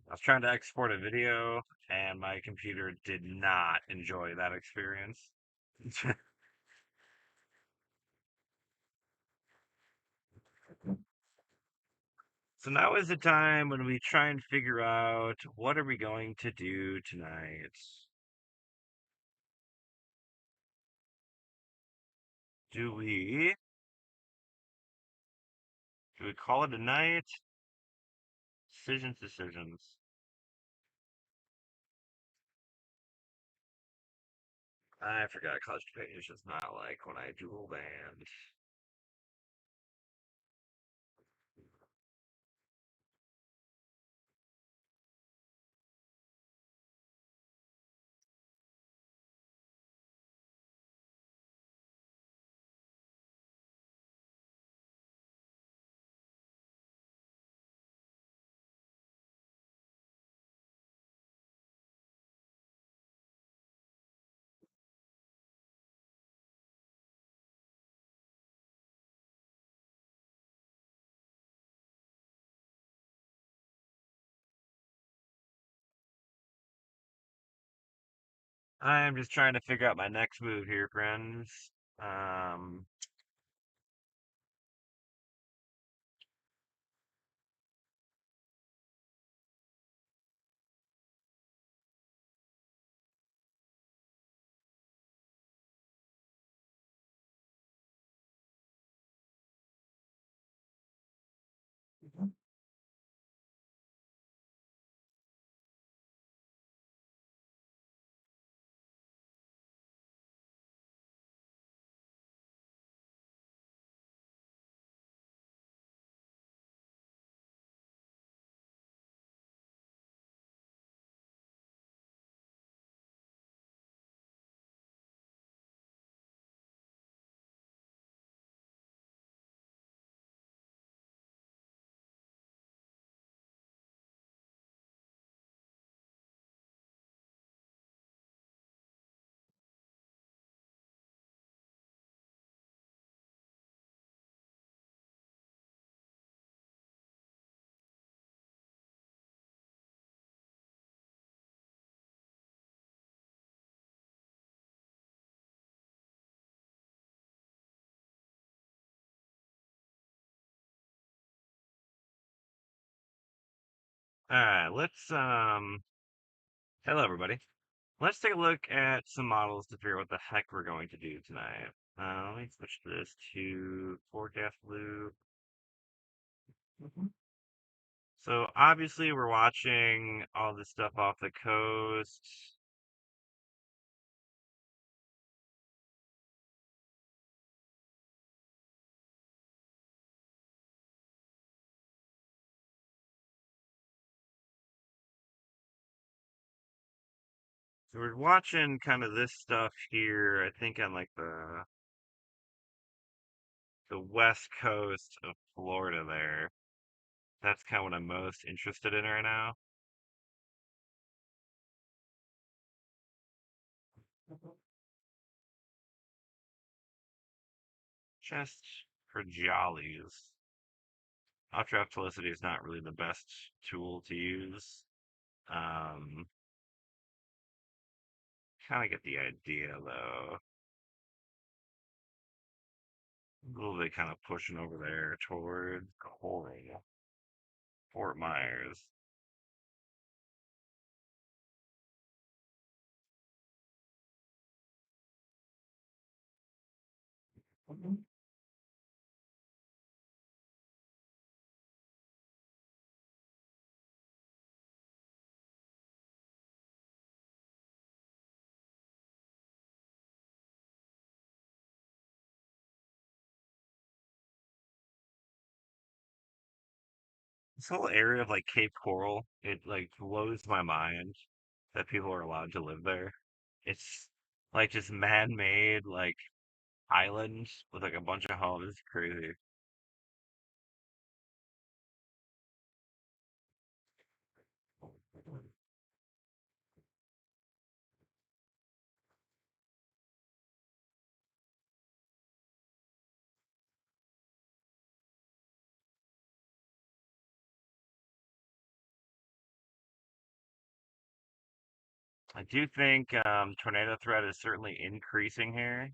was trying to export a video, and my computer did not enjoy that experience. So now is the time when we try and figure out what are we going to do tonight. Do we do we call it a night? Decisions, decisions. I forgot College Companion is just not like when I dual band. I'm just trying to figure out my next move here, friends. Um, all right, hello everybody. Let's take a look at some models to figure out what the heck we're going to do tonight. Let me switch this to forecast loop. So obviously we're watching all this stuff off the coast. So we're watching kind of this stuff here, I think on like the west coast of Florida there. That's kind of what I'm most interested in right now. Just for jollies. Updraft Felicity is not really the best tool to use. Um, kind of get the idea though. A little bit kind of pushing over there toward Corey, Fort Myers. This whole area of like Cape Coral, it like blows my mind that people are allowed to live there. It's like just man-made like islands with like a bunch of homes. It's crazy. I do think tornado threat is certainly increasing here.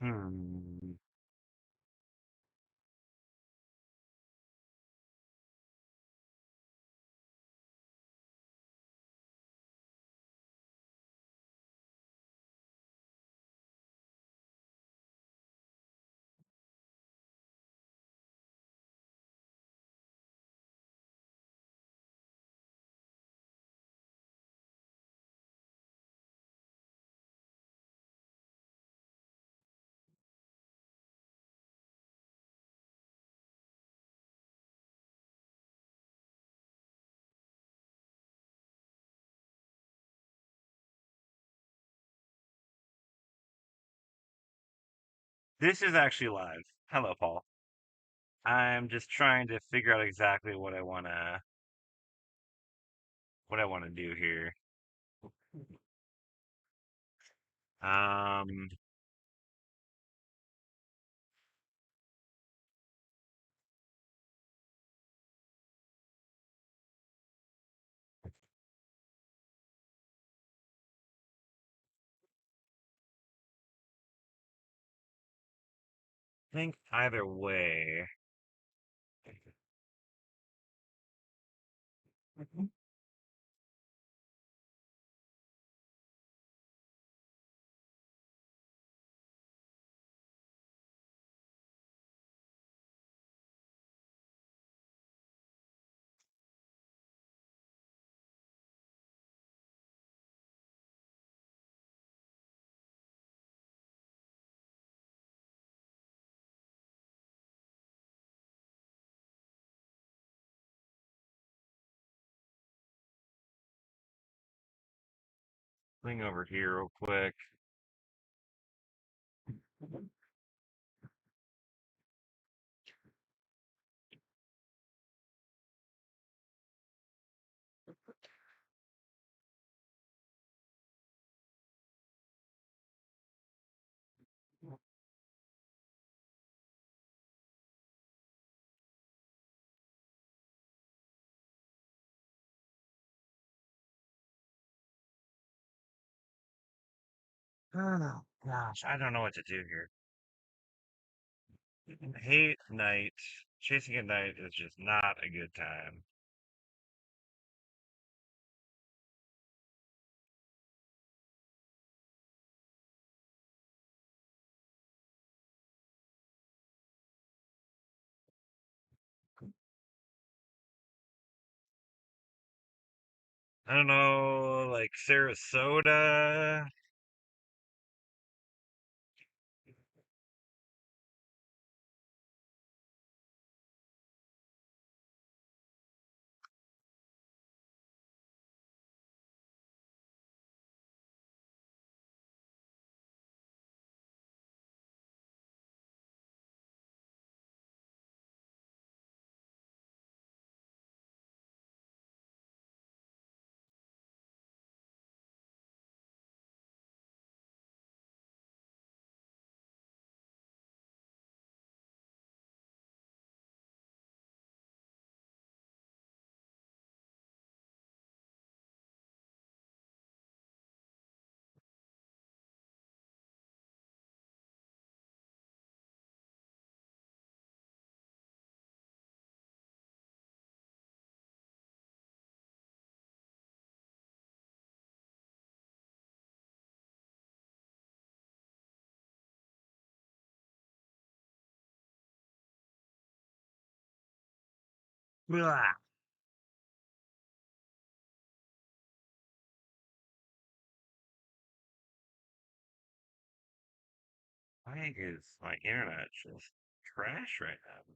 Hmm. This is actually live. Hello, Paul. I'm just trying to figure out exactly what I wanna do here. Um, think either way. Swing over here real quick. Oh gosh, I don't know what to do here. I hate night. Chasing at night is just not a good time. I don't know, like Sarasota. Blah. Why is my internet just trash right now?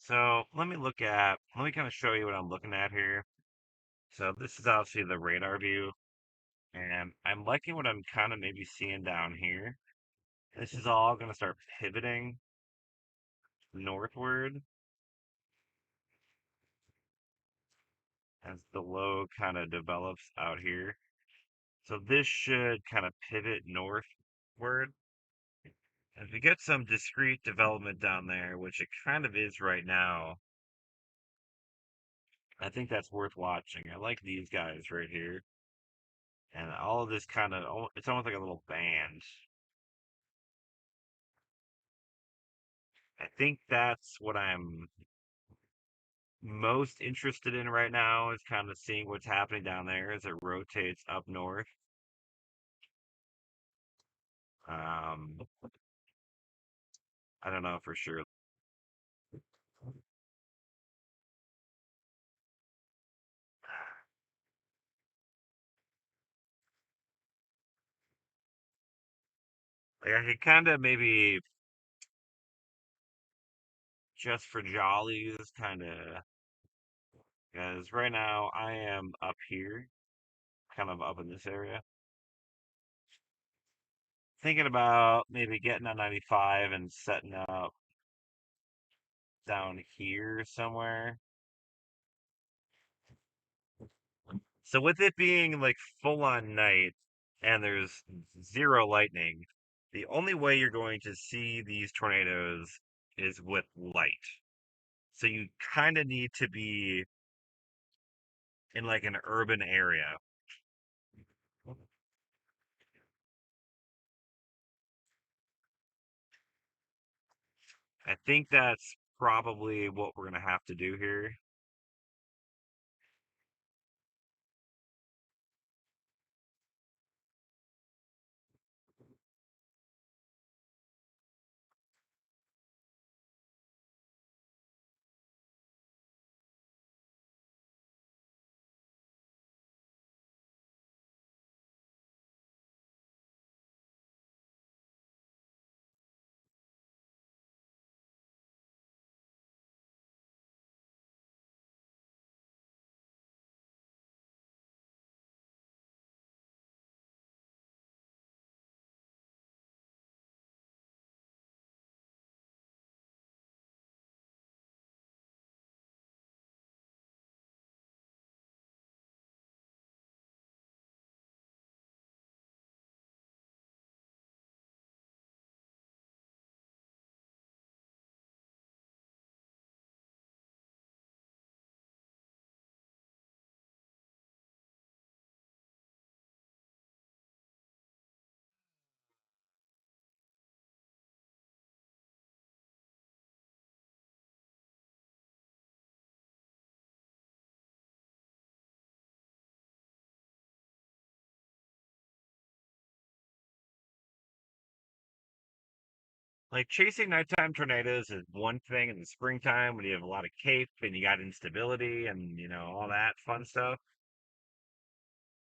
So let me kind of show you what I'm looking at here. So this is obviously the radar view, and I'm liking what I'm kind of maybe seeing down here. This is all going to start pivoting northward as the low kind of develops out here. So this should kind of pivot northward. If we get some discrete development down there, which it kind of is right now, I think that's worth watching. I like these guys right here. And all of this kind of, it's almost like a little band. I think that's what I'm most interested in right now is kind of seeing what's happening down there as it rotates up north. Um, I don't know for sure. Like I could kind of maybe just for jollies, kind of, because right now I am up here, kind of up in this area. Thinking about maybe getting on 95 and setting up down here somewhere. So with it being like full on night and there's zero lightning, the only way you're going to see these tornadoes is with light. So you kind of need to be in like an urban area. I think that's probably what we're going to have to do here. Like chasing nighttime tornadoes is one thing in the springtime when you have a lot of cape and you got instability and all that fun stuff.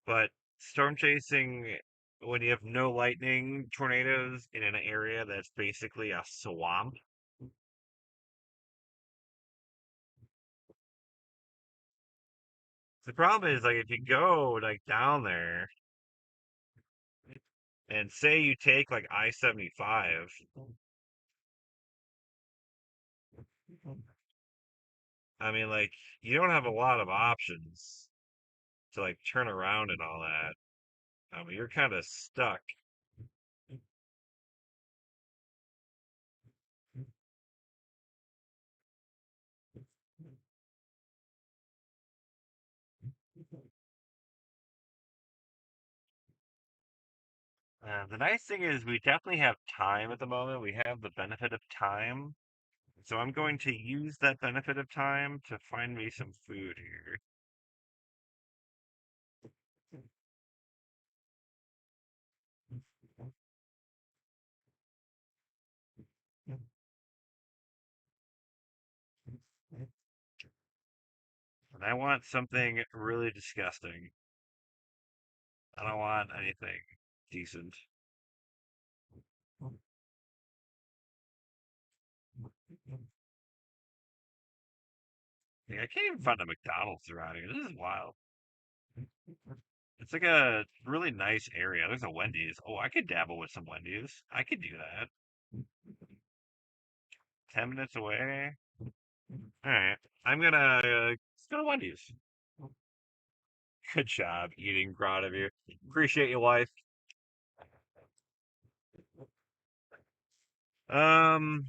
But storm chasing when you have no lightning, tornadoes in an area that's basically a swamp. The problem is like if you go like down there and say you take like I-75, I mean like you don't have a lot of options to like turn around and all that. I mean you're kind of stuck. The nice thing is we definitely have time at the moment. We have the benefit of time. So I'm going to use that benefit of time to find me some food here. And I want something really disgusting. I don't want anything decent. Yeah, I can't even find a McDonald's around here. This is wild. It's like a really nice area. There's a Wendy's. Oh, I could dabble with some Wendy's. I could do that. 10 minutes away. All right. I'm gonna let's go to Wendy's. Good job eating. Proud of you. Appreciate you, wife. Um,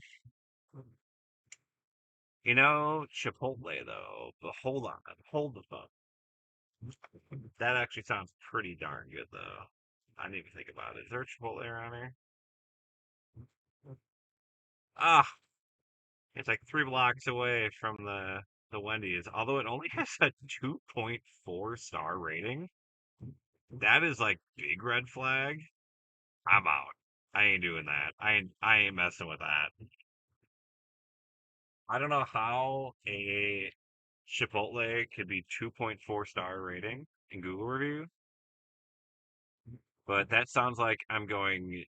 Chipotle though. But hold on. Hold the phone. That actually sounds pretty darn good though. I didn't even think about it. Is there a Chipotle around here? Ah, it's like 3 blocks away from the Wendy's. Although it only has a 2.4 star rating. That is like big red flag. I'm out. I ain't doing that. I ain't messing with that. I don't know how a Chipotle could be 2.4 star rating in Google review, but that sounds like I'm going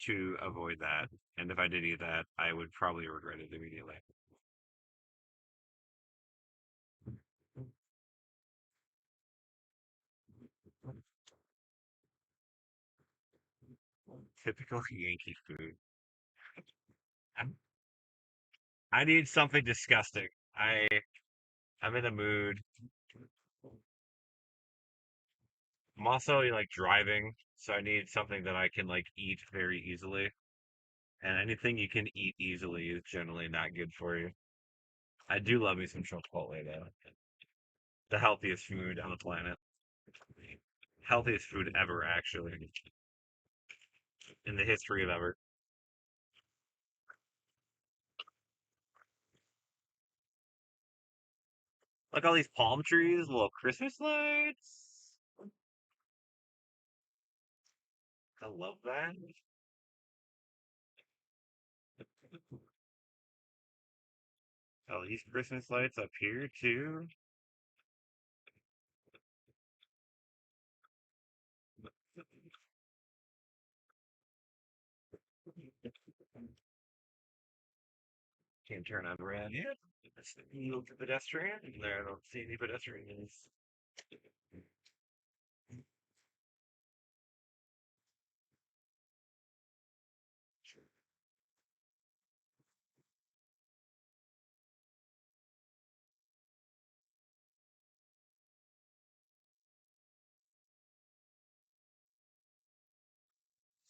to avoid that. And if I did eat that, I would probably regret it immediately. Typical Yankee food. I need something disgusting. I'm in a mood. I'm also like driving, so I need something that I can like eat very easily. And anything you can eat easily is generally not good for you. I do love me some Chipotle though. The healthiest food on the planet. Healthiest food ever, actually, in the history of ever. Look all these palm trees, little Christmas lights. I love that. Oh, these Christmas lights up here too. Can't turn on red yet. Let's look at pedestrian. There, I don't see any pedestrians.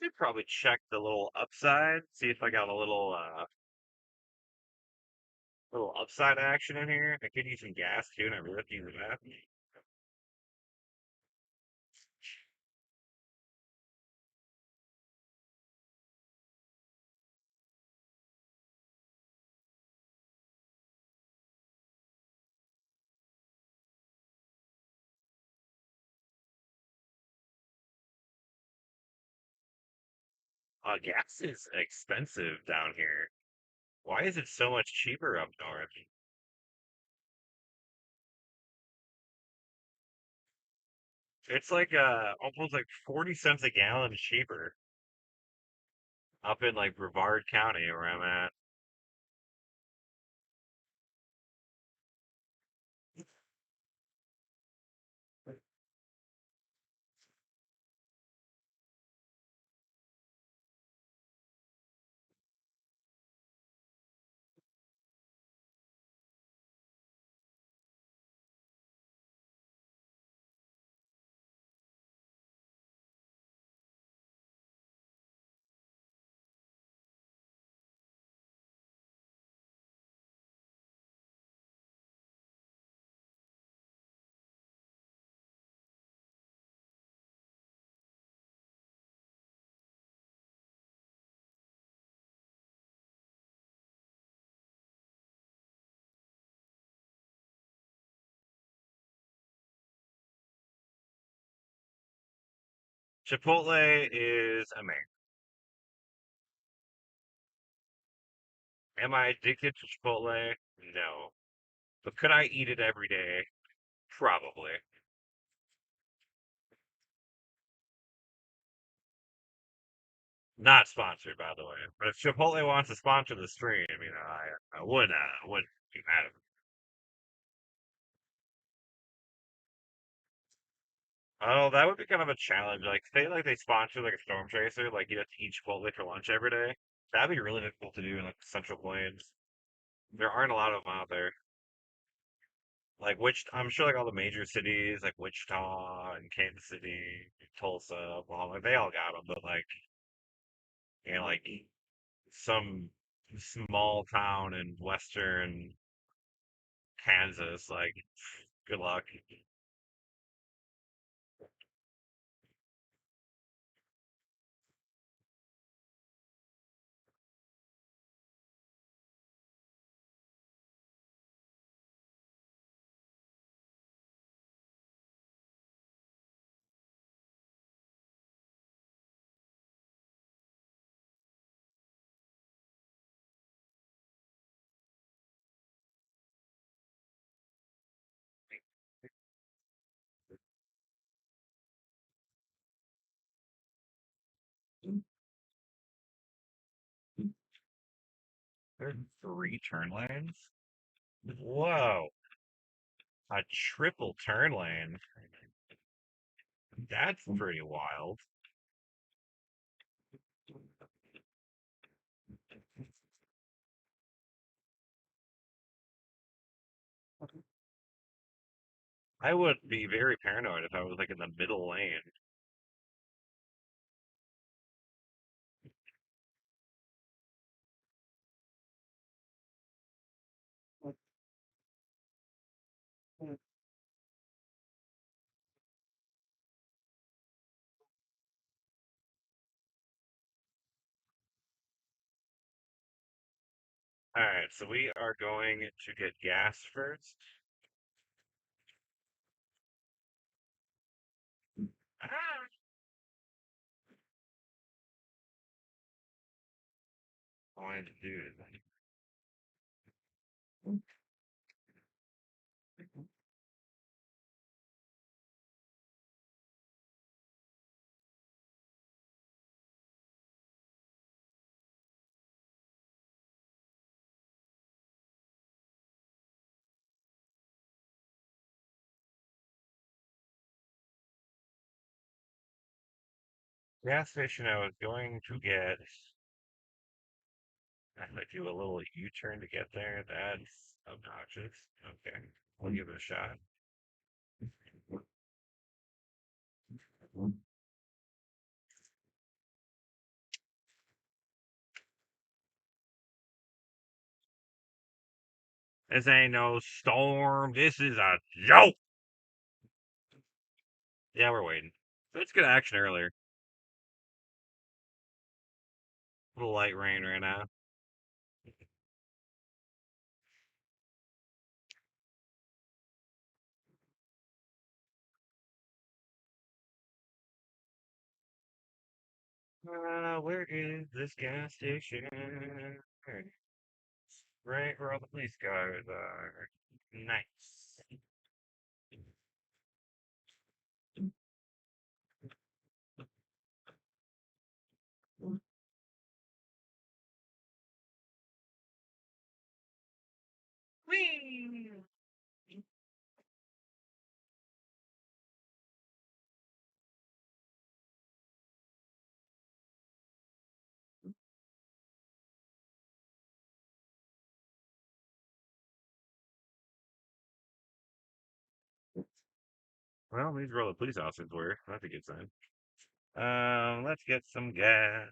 Should probably check the little upside, see if I got a little upside action in here. I could use some gas too, and I really could use that. Gas is expensive down here. Why is it so much cheaper up north? It's like almost like 40 cents a gallon cheaper up in like Brevard County where I'm at. Chipotle is amazing. Am I addicted to Chipotle? No. But could I eat it every day? Probably. Not sponsored, by the way. But if Chipotle wants to sponsor the stream, I would be mad at them. Oh, that would be kind of a challenge. Like, say, like they sponsor like a storm chaser, like you have to eat Chipotle for lunch every day. That'd be really difficult to do in like the Central Plains. There aren't a lot of them out there. Like which I'm sure like all the major cities like Wichita and Kansas City, Tulsa, Oklahoma, they all got them. But like like some small town in western Kansas, like good luck. There's three turn lanes. Whoa, a triple turn lane. That's pretty wild. I would be very paranoid if I was like in the middle lane. All right, so we are going to get gas first. Ah, going to do it. Gas station I was going to get. I had to do a little U-turn to get there. That's obnoxious. Okay, we'll give it a shot. This ain't no storm. This is a joke. Yeah, we're waiting. Let's get action earlier. A little light rain right now. Where is this gas station? Right where all the police cars are. Nice. Whee! Well, these were all the police officers were. That's a good sign. Let's get some gas.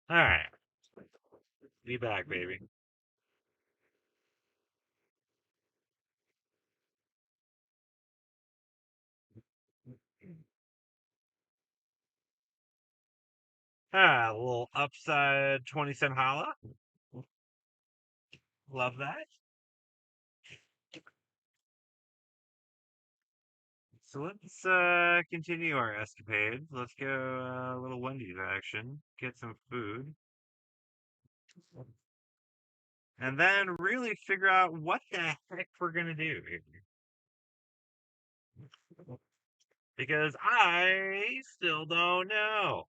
All right, be back, baby. Ah, a little upside 20-cent holla. Love that. So let's continue our escapades. Let's go a little Wendy's action, get some food, and then really figure out what the heck we're gonna do here. Because I still don't know.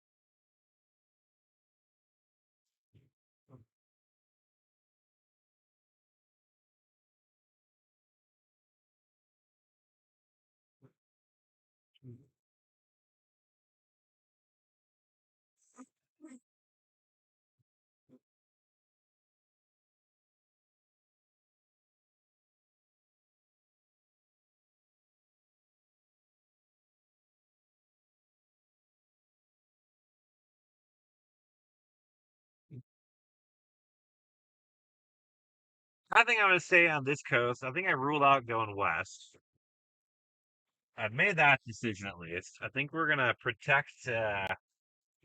I think I'm gonna stay on this coast. I think I ruled out going west. I've made that decision at least. I think we're gonna protect the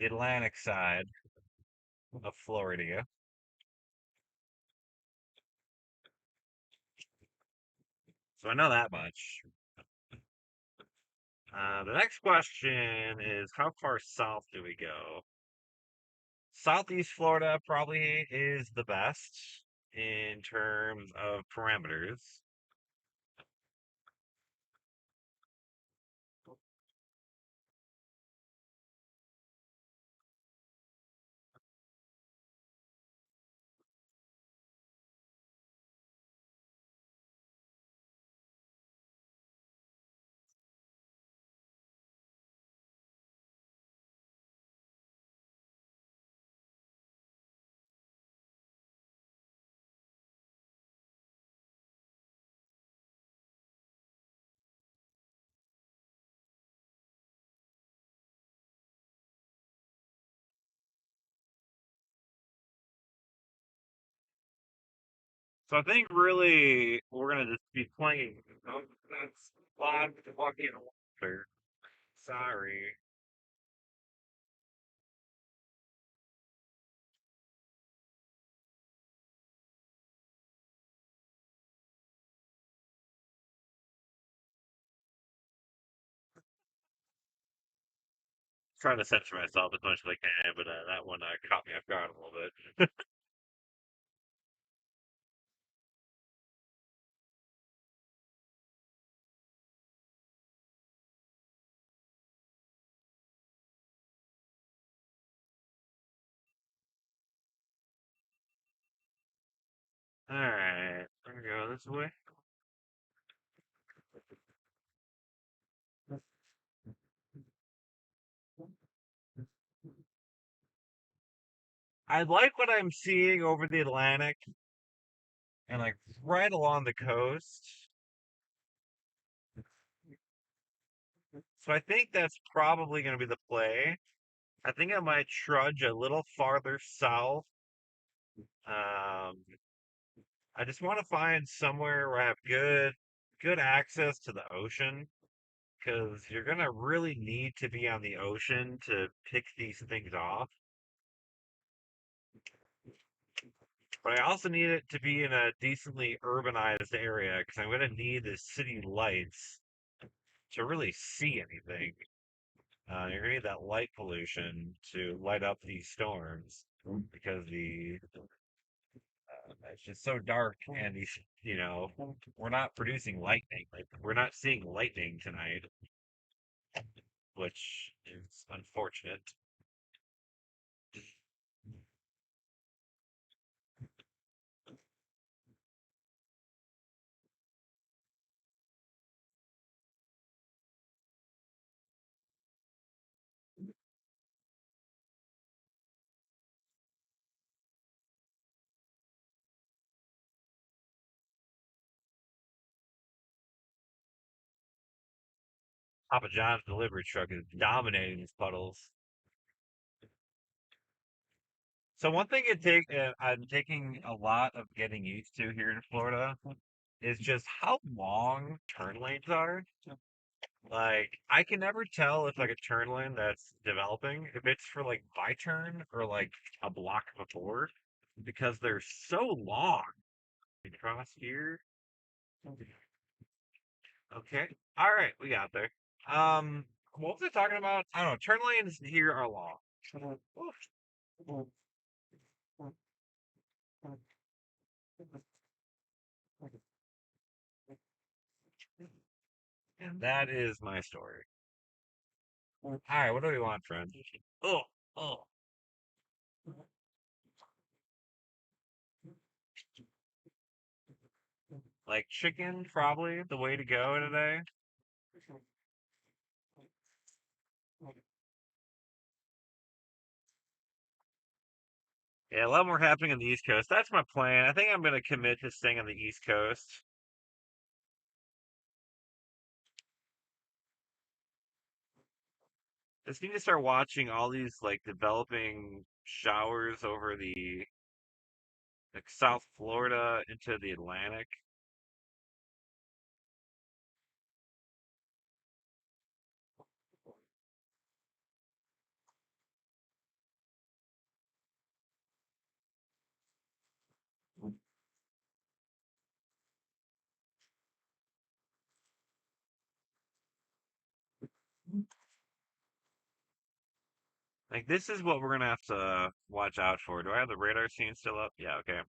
Atlantic side of Florida. So I know that much. The next question is how far south do we go? Southeast Florida probably is the best in terms of parameters. So I think really we're gonna just be playing. Oh, that's loud fucking water. Sorry. Trying to censor myself as much as I can, but that one caught me off guard a little bit. All right, I'm gonna go this way. I like what I'm seeing over the Atlantic and like right along the coast. So I think that's probably going to be the play. I think I might trudge a little farther south. Um, I just want to find somewhere where I have good access to the ocean because you're going to really need to be on the ocean to pick these things off. But I also need it to be in a decently urbanized area because I'm going to need the city lights to really see anything. You're going to need that light pollution to light up these storms because it's just so dark and these, we're not producing lightning. Like we're not seeing lightning tonight, which is unfortunate. Papa John's delivery truck is dominating these puddles. So one thing I'm taking a lot of getting used to here in Florida is just how long turn lanes are. Like I can never tell if like a turn lane that's developing, if it's for like my turn or like a block before, because they're so long. Across here. Okay. All right, we got there. What was I talking about? I don't know. Turn lanes here are long. And that is my story. All right, what do we want, friend? Oh, oh. Like chicken, probably the way to go today. Yeah, a lot more happening on the East Coast. That's my plan. I think I'm gonna commit to staying on the East Coast. Just need to start watching all these like developing showers over the like South Florida into the Atlantic. Like this is what we're gonna have to watch out for. Do I have the radar scene still up? Yeah, okay.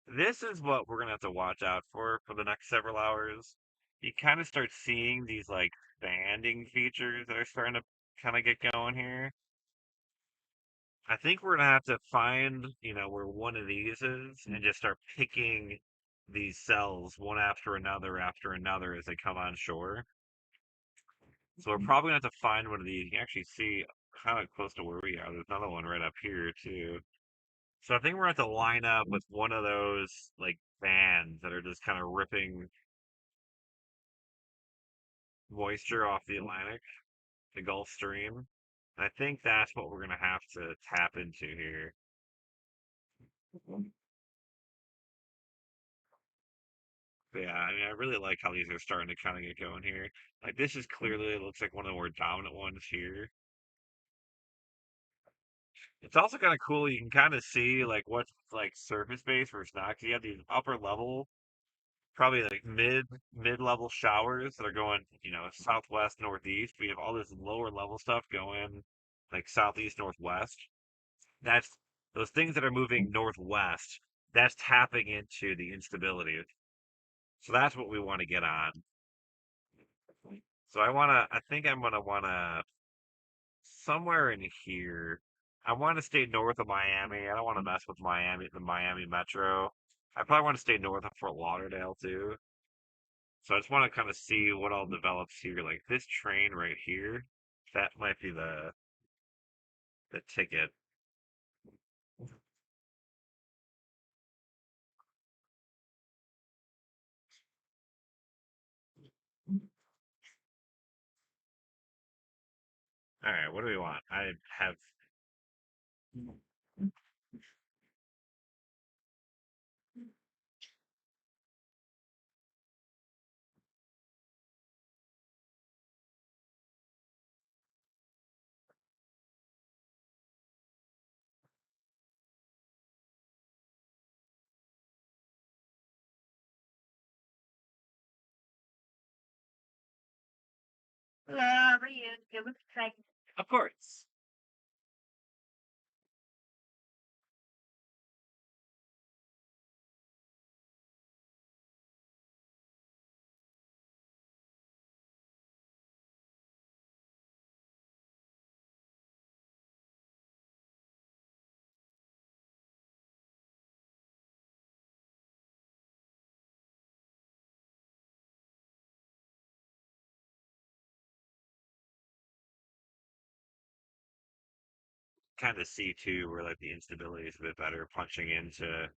This is what we're gonna have to watch out for the next several hours. You kind of start seeing these like banding features that are starting to kind of get going here. I think we're gonna have to find, where one of these is and just start picking these cells one after another as they come on shore. So we're probably gonna have to find one of these. You can actually see kind of close to where we are. There's another one right up here too. So I think we're gonna have to line up with one of those like fans that are just kind of ripping moisture off the Atlantic, the Gulf Stream. And I think that's what we're gonna have to tap into here. But yeah, I mean, I really like how these are starting to kind of get going here. Like this is clearly it looks like one of the more dominant ones here. It's also kind of cool. You can kind of see like what's like surface base versus not. 'Cause you have these upper level, probably like mid level showers that are going, southwest, northeast. We have all this lower level stuff going like southeast, northwest. That's those things that are moving northwest. That's tapping into the instability. So that's what we want to get on. So I think I'm gonna wanna somewhere in here. I want to stay north of Miami. I don't want to mess with the Miami Metro. I probably want to stay north of Fort Lauderdale too. So I just want to kind of see what all develops here. Like this train right here, that might be the ticket. All right, what do we want? I have. Of course. Kind of see too where like the instability is a bit better punching into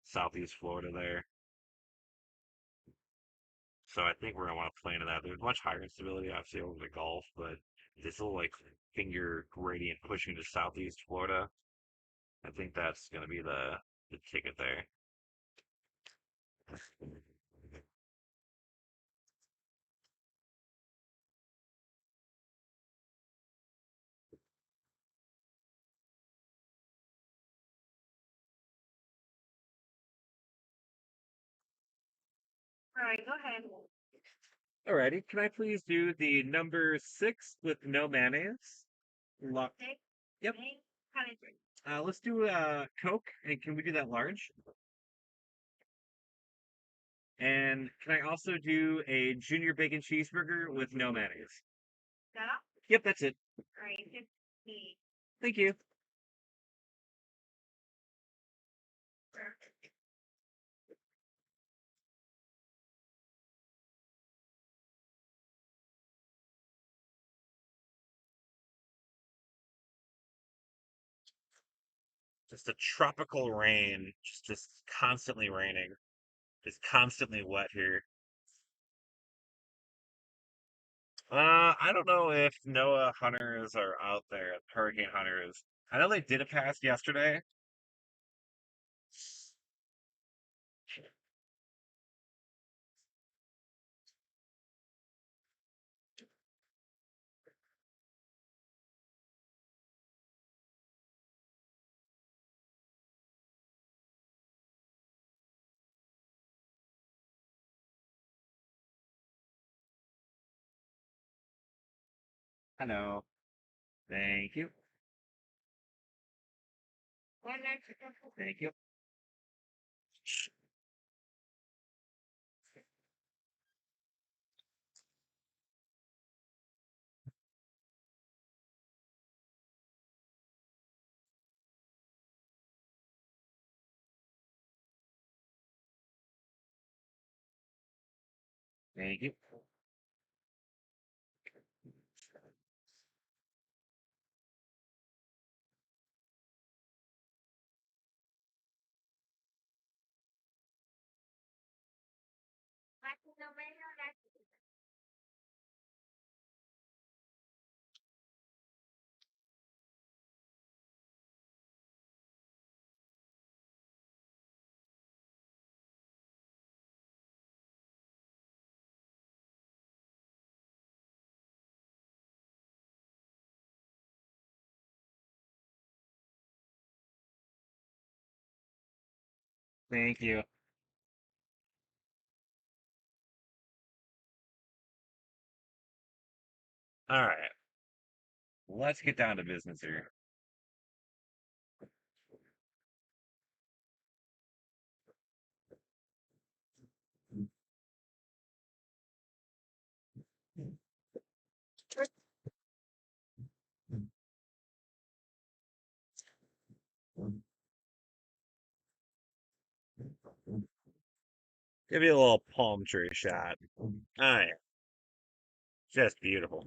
southeast Florida there. So I think we're gonna want to play into that. There's much higher instability obviously over the Gulf, but this little like finger gradient pushing to southeast Florida. I think that's gonna be the ticket there. All right, go ahead. Alrighty, can I please do the number six with no mayonnaise? Lo- Six, yep. eight, kind of drink. Let's do Coke, and can we do that large? And can I also do a junior bacon cheeseburger with no mayonnaise? That all? Yep, that's it. All right, 50. Thank you. Just a tropical rain, just constantly raining, just constantly wet here. I don't know if NOAA hunters are out there, hurricane hunters. I know they did a pass yesterday. I know. Thank you. One extra. Thank you. Thank you. Thank you. All right. Let's get down to business here. Give you a little palm tree shot. All right. Just beautiful.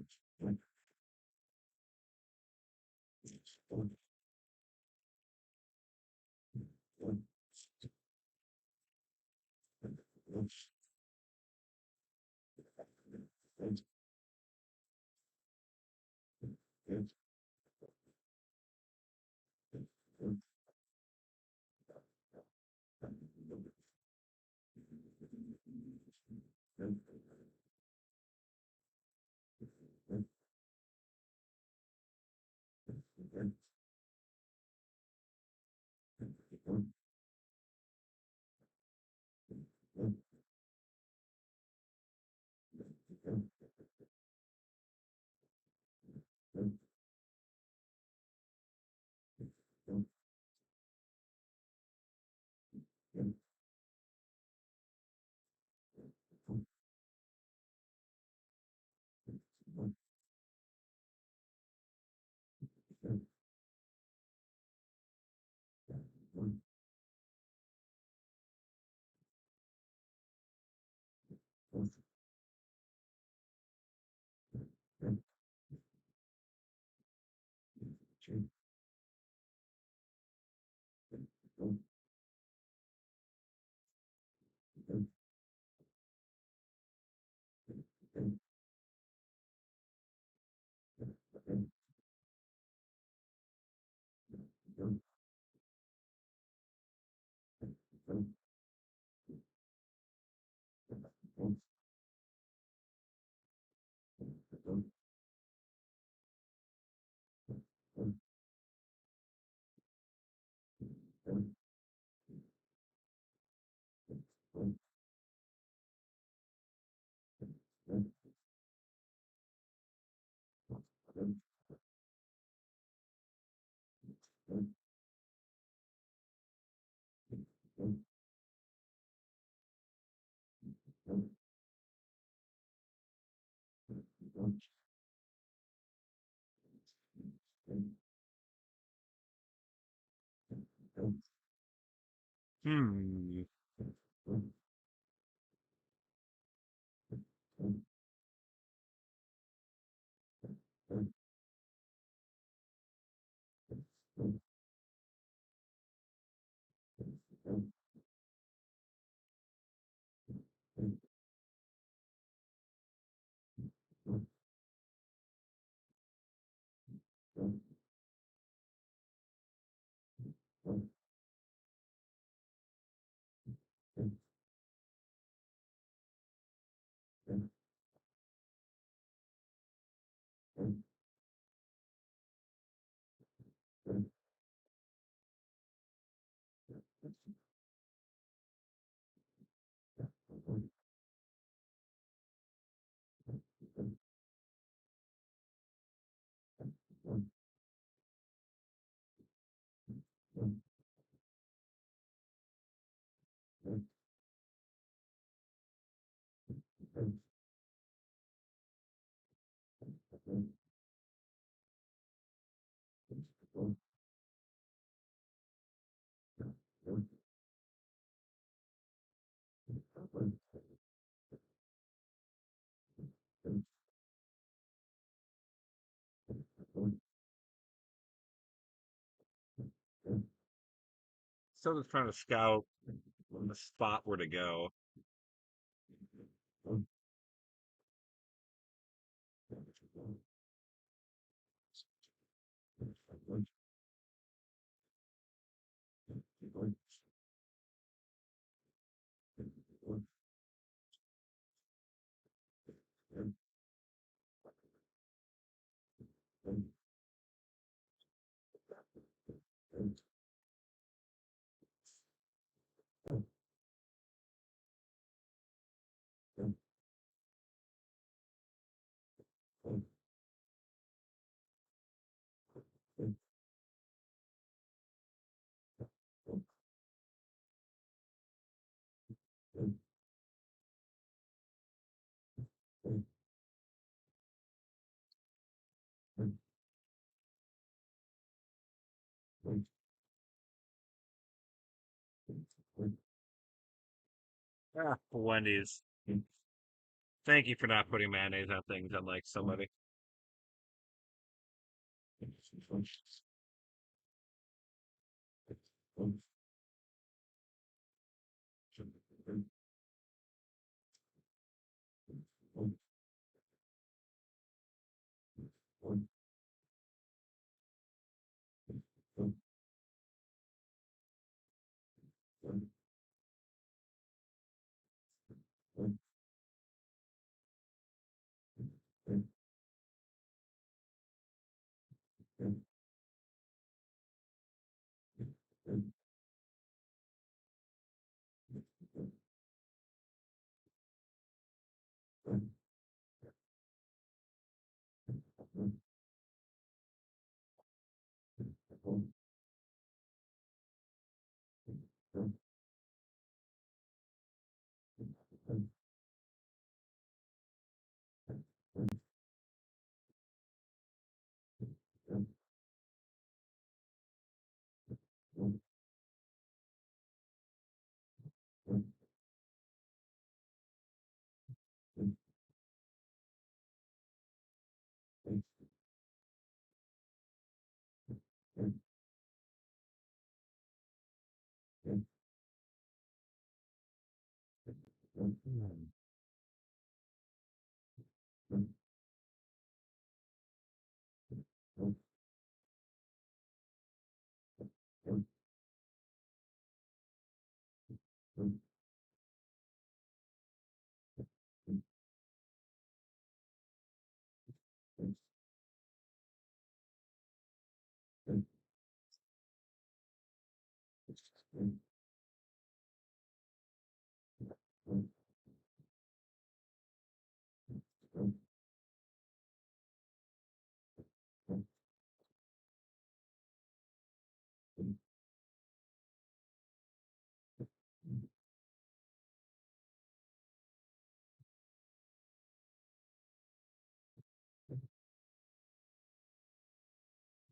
Hmm. Still just trying to scout the spot where to go. Ah, Wendy's. Thank you for not putting mayonnaise on things unlike somebody.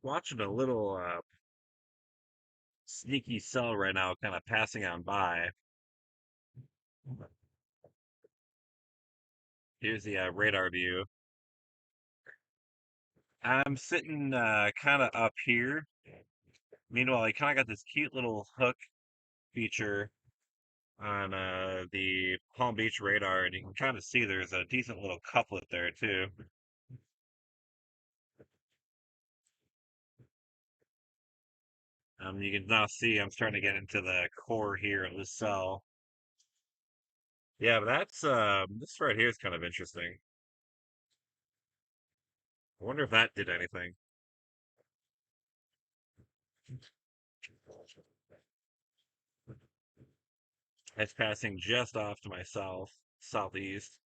Watching a little sneaky cell right now, kind of passing on by. Here's the radar view. I'm sitting kind of up here. Meanwhile, I kind of got this cute little hook feature on the Palm Beach radar, and you can kind of see there's a decent little couplet there too. You can now see I'm starting to get into the core here of the cell. Yeah, but that's this right here is kind of interesting. I wonder if that did anything. It's passing just off to my southeast.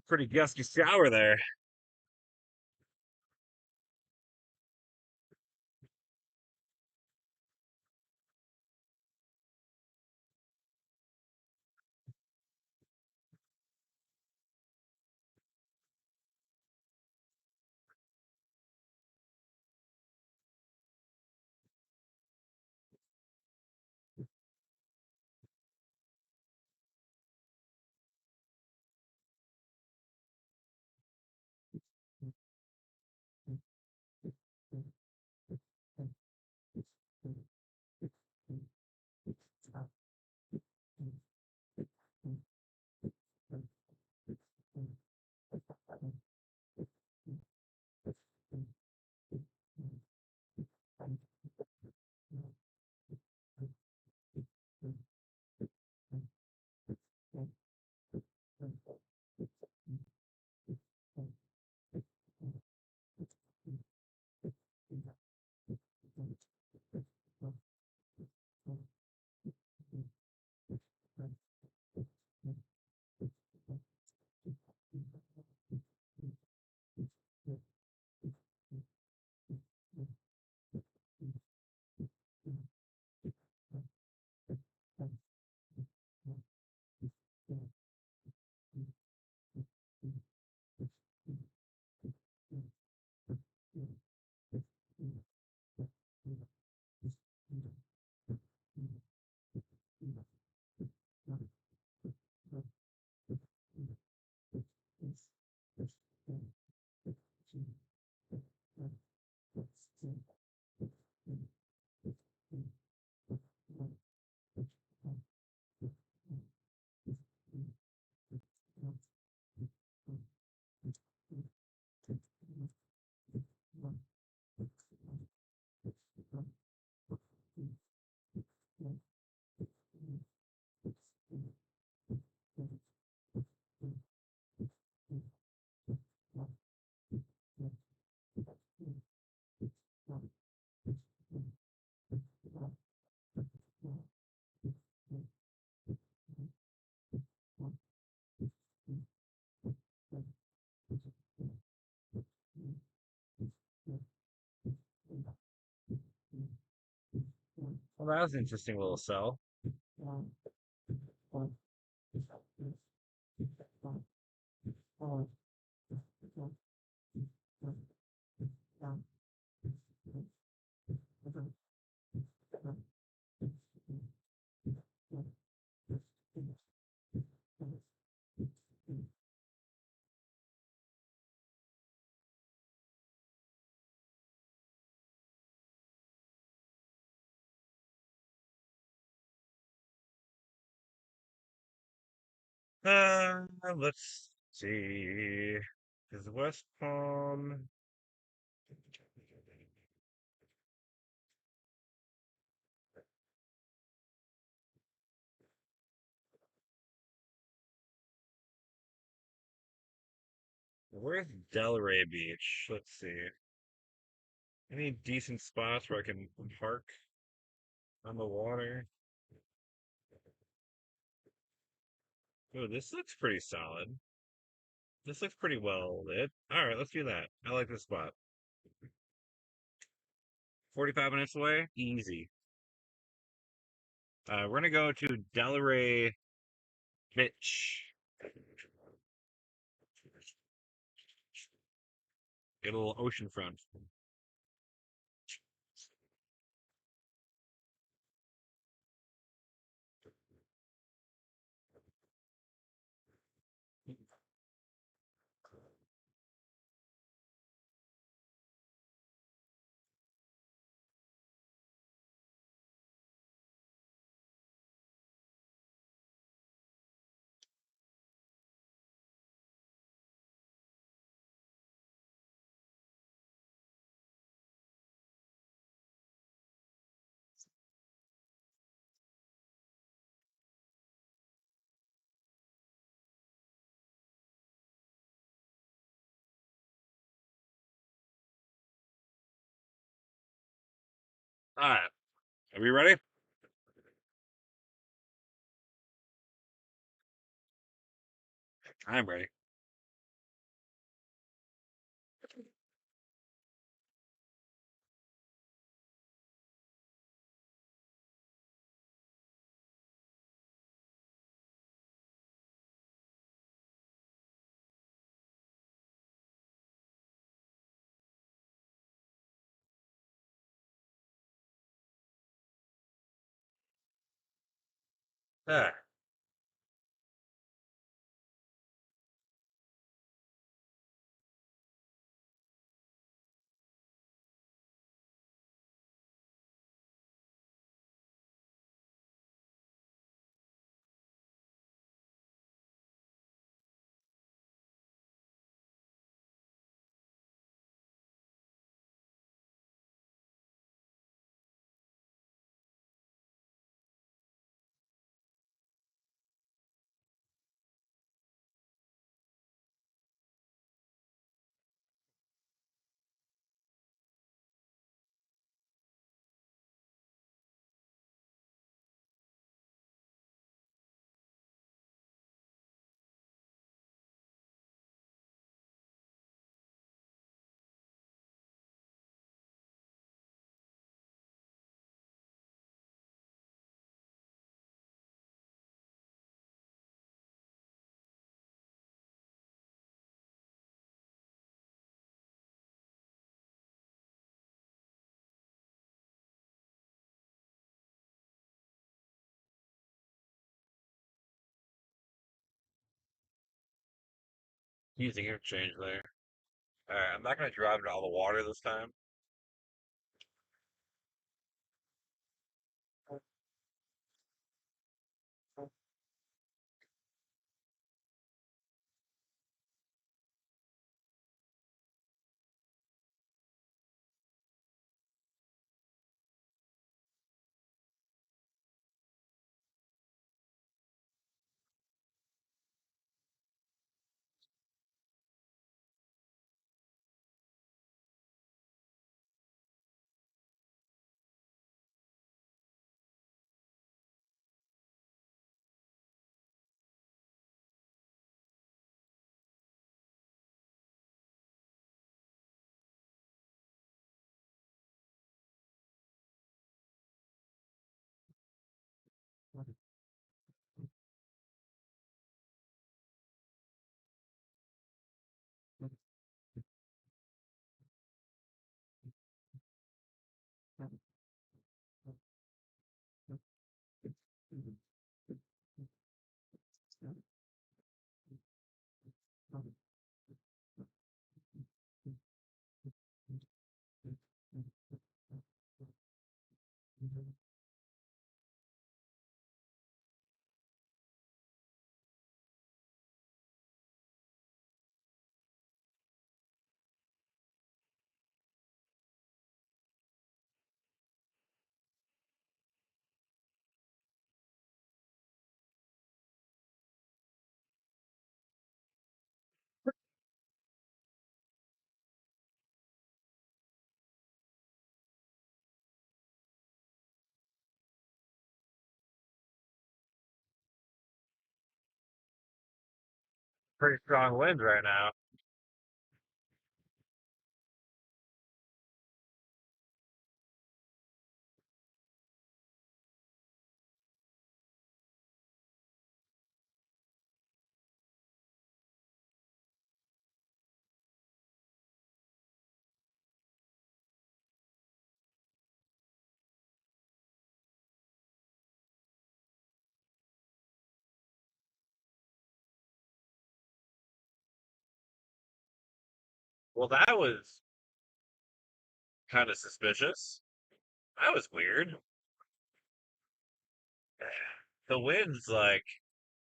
Pretty gusty shower there. Well, that was an interesting little cell. Let's see. Is West Palm? Where's Delray Beach? Let's see. Any decent spots where I can park on the water? Oh, this looks pretty solid. This looks pretty well lit. All right, let's do that. I like this spot. 45 minutes away? Easy. We're gonna go to Delray Beach. Get a little oceanfront. All right, are we ready? I'm ready. Ah, using interchange there. All right, I'm not gonna drive into all the water this time. Pretty strong winds right now. Well, that was kind of suspicious. That was weird. The wind's like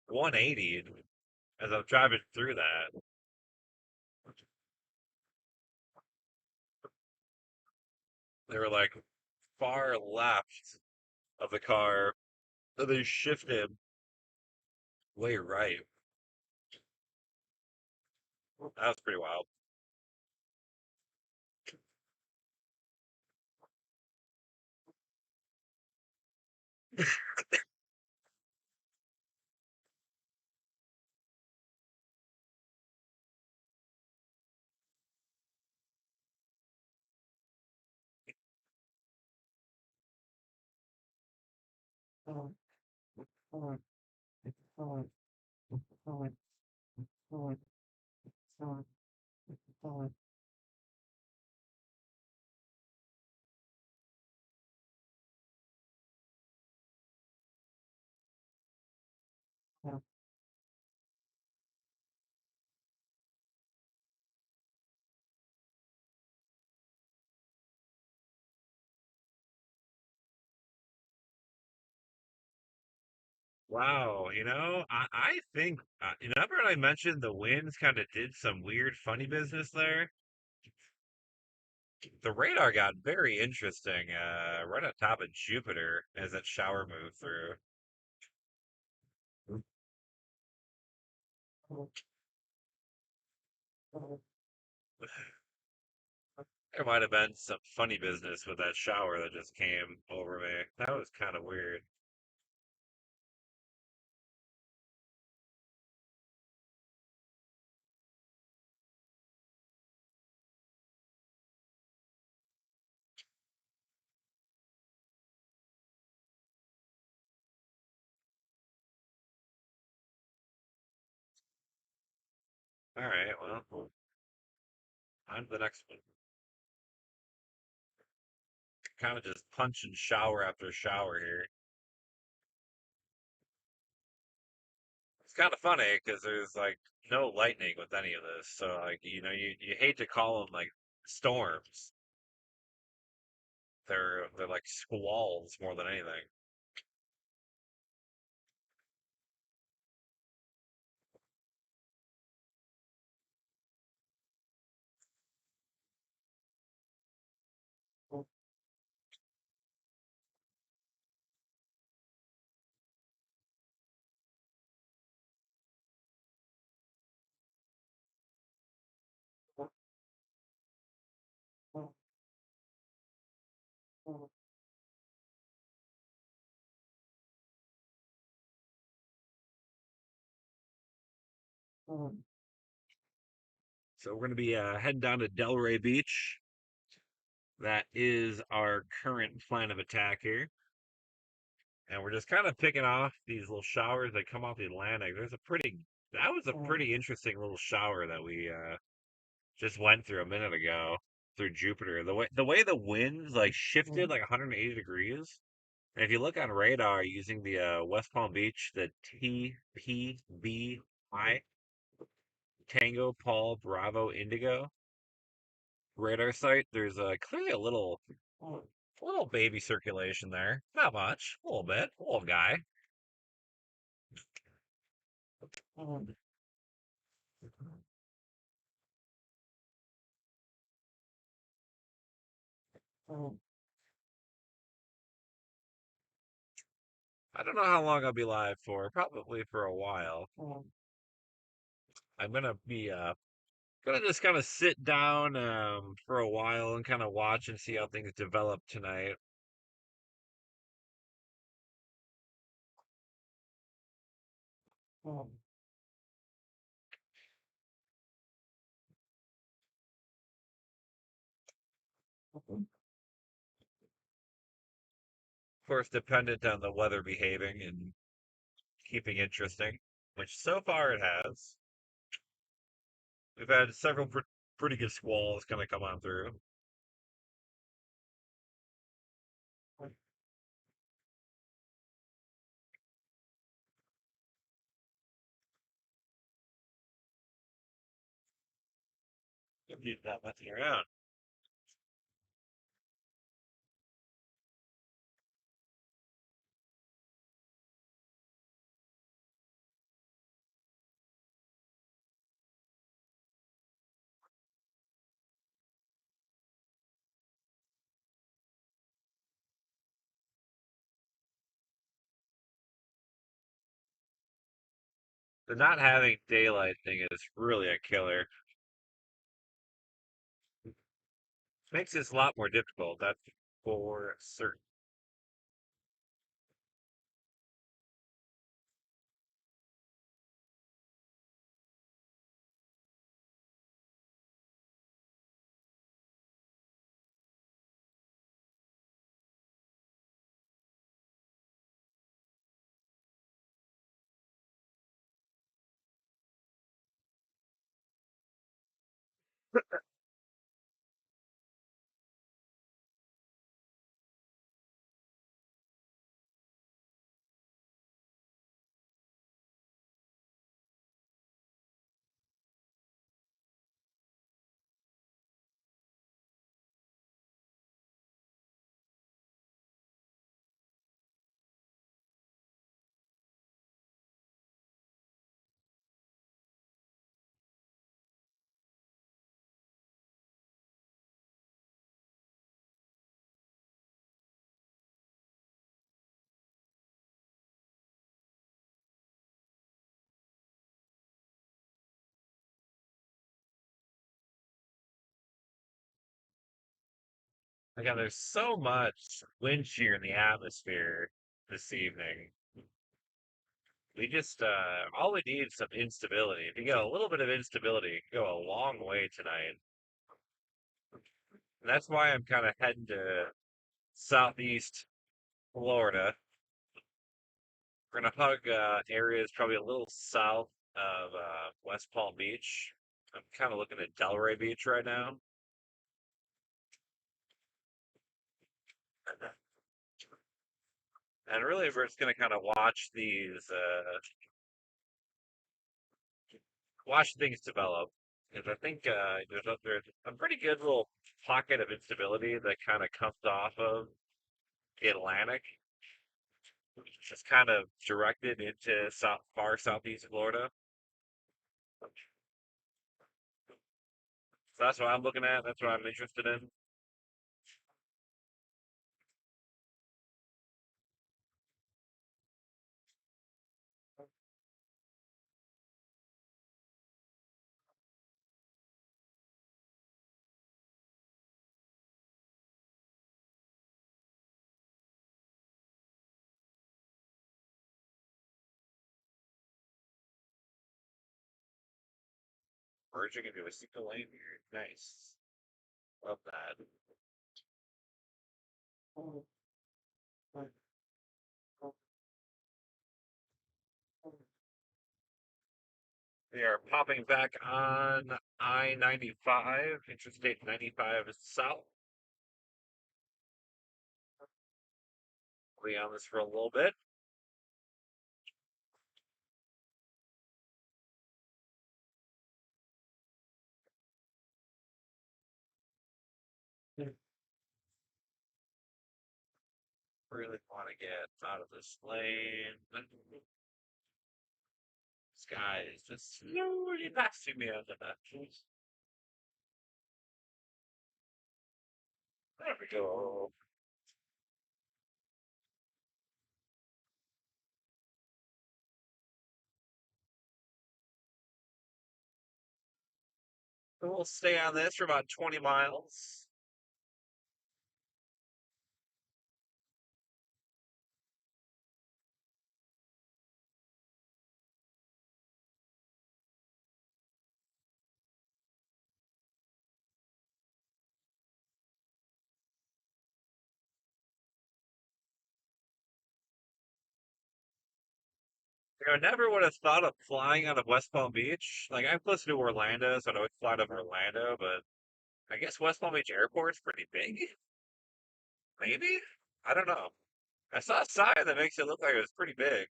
180 as I'm driving through that. They were like far left of the car. So they shifted way right. That was pretty wild. Wow, I think, remember when I mentioned the winds kind of did some weird, funny business there? The radar got very interesting, right on top of Jupiter as that shower moved through. There might have been some funny business with that shower that just came over me. That was kind of weird. All right, well, on to the next one. Kind of just punching shower after shower here. It's kind of funny because there's like no lightning with any of this, so like you hate to call them like storms. They're like squalls more than anything. So we're gonna be heading down to Delray Beach. That is our current plan of attack here. And we're just kind of picking off these little showers that come off the Atlantic. That was a pretty interesting little shower that we just went through a minute ago through Jupiter. The way the winds like shifted like 180 degrees. And if you look on radar using the West Palm Beach, the TPBI, Tango Paul Bravo Indigo radar site, there's clearly a little baby circulation there. Not much, a little bit, a little guy. I don't know how long I'll be live for. Probably for a while. I'm gonna be gonna just kind of sit down for a while and kind of watch and see how things develop tonight. Of course, dependent on the weather behaving and keeping interesting, which so far it has. We've had several pretty good squalls kind of come on through. You're not messing around. The not having daylight thing is really a killer. Makes this a lot more difficult, that's for certain. Again, there's so much wind shear in the atmosphere this evening. We just all we need is some instability. If you get a little bit of instability, it can go a long way tonight. And that's why I'm kind of heading to southeast Florida. We're gonna hug areas probably a little south of West Palm Beach. I'm kind of looking at Delray Beach right now. And really, we're just gonna kind of watch these, watch things develop. Because I think there's a pretty good little pocket of instability that kind of comes off of the Atlantic, just kind of directed into far southeast Florida. So that's what I'm looking at. That's what I'm interested in. Merging into a single lane here. Nice. Love that. We are popping back on I-95, Interstate 95 South. We'll be on this for a little bit. Really want to get out of this lane. This guy is just slowly passing me on the map. There we go. So we'll stay on this for about 20 miles. Never would have thought of flying out of West Palm Beach. Like, I'm close to Orlando, so I would fly to Orlando, but I guess West Palm Beach Airport's pretty big. Maybe? I don't know. I saw a sign that makes it look like it was pretty big.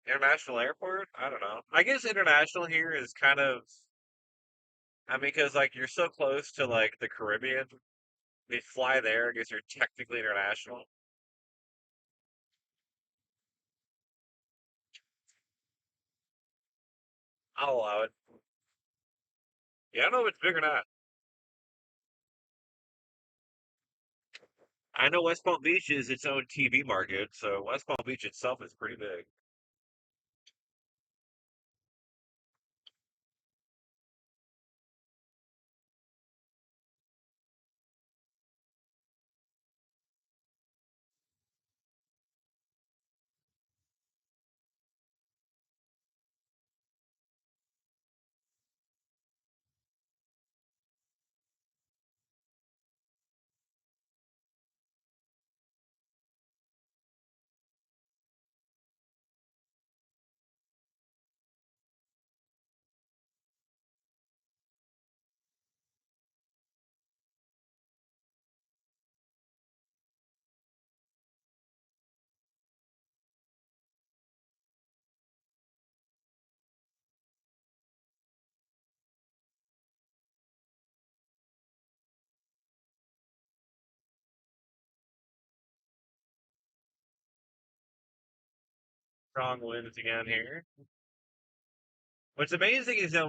International airport? I don't know. I guess international here is kind of, I mean, because like you're so close to like the Caribbean, they fly there. I guess you're technically international. I'll allow it. Yeah, I don't know if it's big or not. I know West Palm Beach is its own TV market, so West Palm Beach itself is pretty big. Strong winds again here. What's amazing is that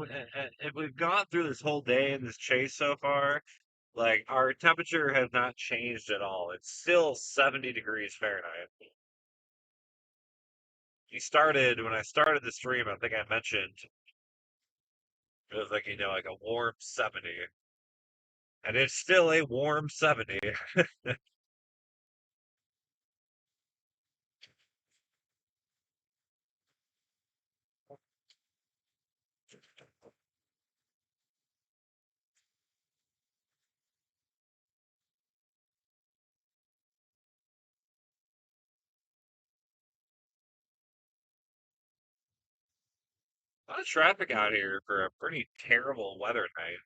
if we've gone through this whole day in this chase so far, like our temperature has not changed at all. It's still 70 degrees Fahrenheit. When I started the stream, I think I mentioned it was like, like a warm 70. And it's still a warm 70. A lot of traffic out here for a pretty terrible weather night.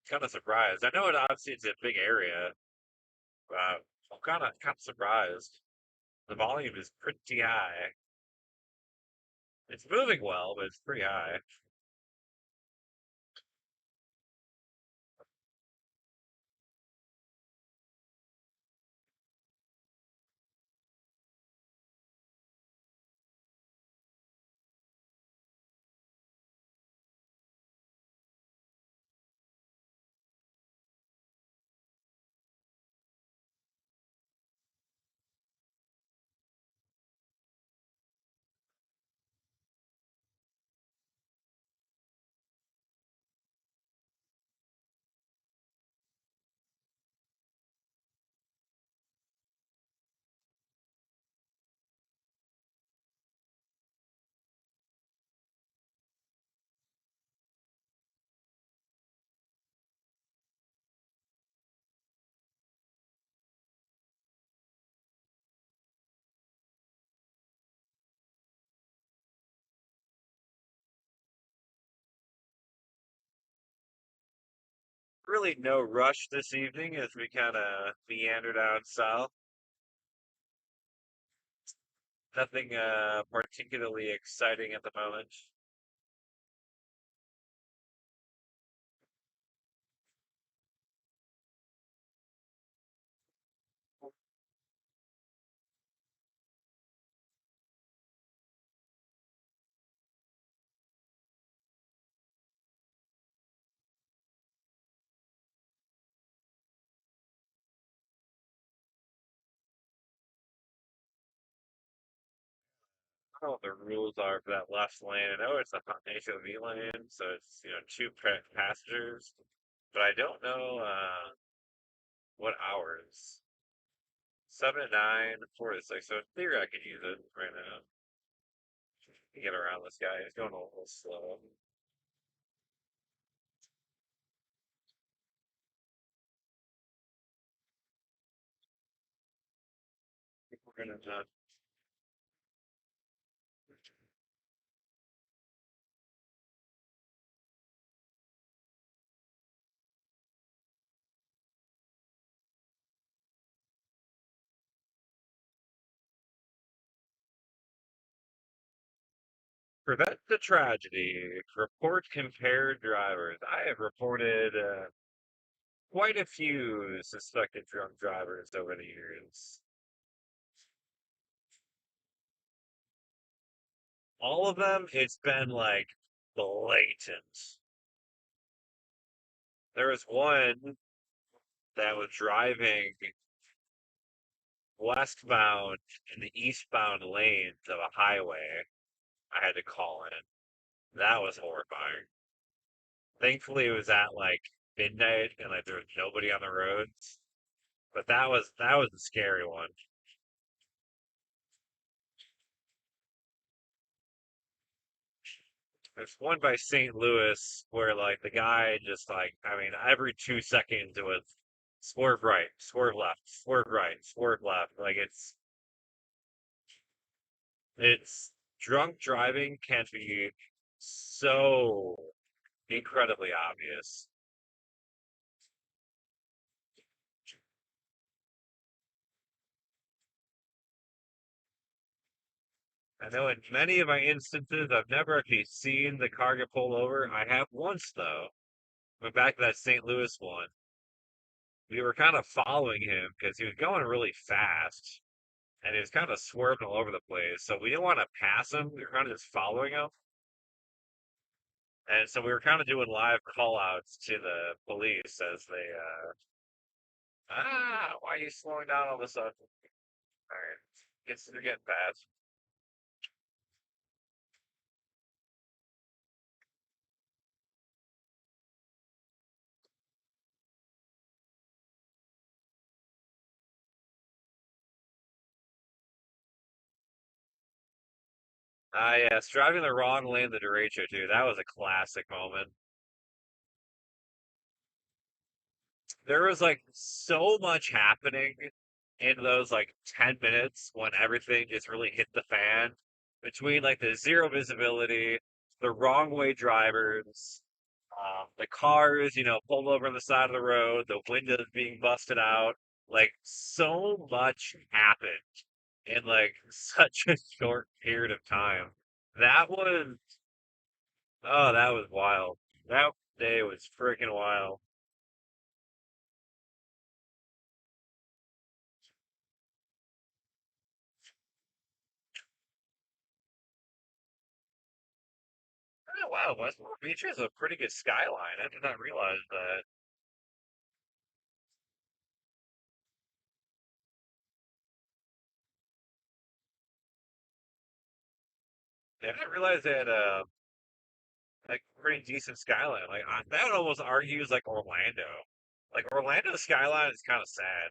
Kind of surprised. I know it obviously it's a big area, but I'm kind of surprised. The volume is pretty high. It's moving well, but it's pretty high. Really no rush this evening as we kind of meander down south. Nothing particularly exciting at the moment. I don't know what the rules are for that left lane. I know it's a HOV lane, so it's two passengers, but I don't know what hours. 7 to 9, 4 to 6. So in theory, I could use it right now to get around this guy. He's going a little slow. We're gonna Prevent the tragedy. Report impaired drivers. I have reported quite a few suspected drunk drivers over the years. All of them, it's been like blatant. There was one that was driving westbound in the eastbound lanes of a highway. I had to call in. That was horrifying. Thankfully, it was at like midnight and like there was nobody on the roads. But that was a scary one. There's one by St. Louis where like the guy just like I mean every 2 seconds it was swerve right, swerve left, swerve right, swerve left. Like it's drunk driving can be so incredibly obvious. I know in many of my instances I've never actually seen the car get pulled over. I have once though. Went back to that St. Louis one. We were kind of following him because he was going really fast and he was kind of swerving all over the place. So we didn't want to pass him. We were kind of just following him. And so we were kind of doing live call outs to the police as they, why are you slowing down all of a sudden? All right, they're getting fast. Ah, yes, driving the wrong lane the derecho too. That was a classic moment. There was like so much happening in those like 10 minutes when everything just really hit the fan between like the zero visibility, the wrong way drivers, the cars, pulled over on the side of the road, the windows being busted out. Like so much happened in like such a short period of time. That was, oh, that was wild. That day was freaking wild. Oh, wow, West Palm Beach has a pretty good skyline. I did not realize that. Yeah, I didn't realize they had a like pretty decent skyline. Like that almost argues like Orlando. Like Orlando's skyline is kind of sad.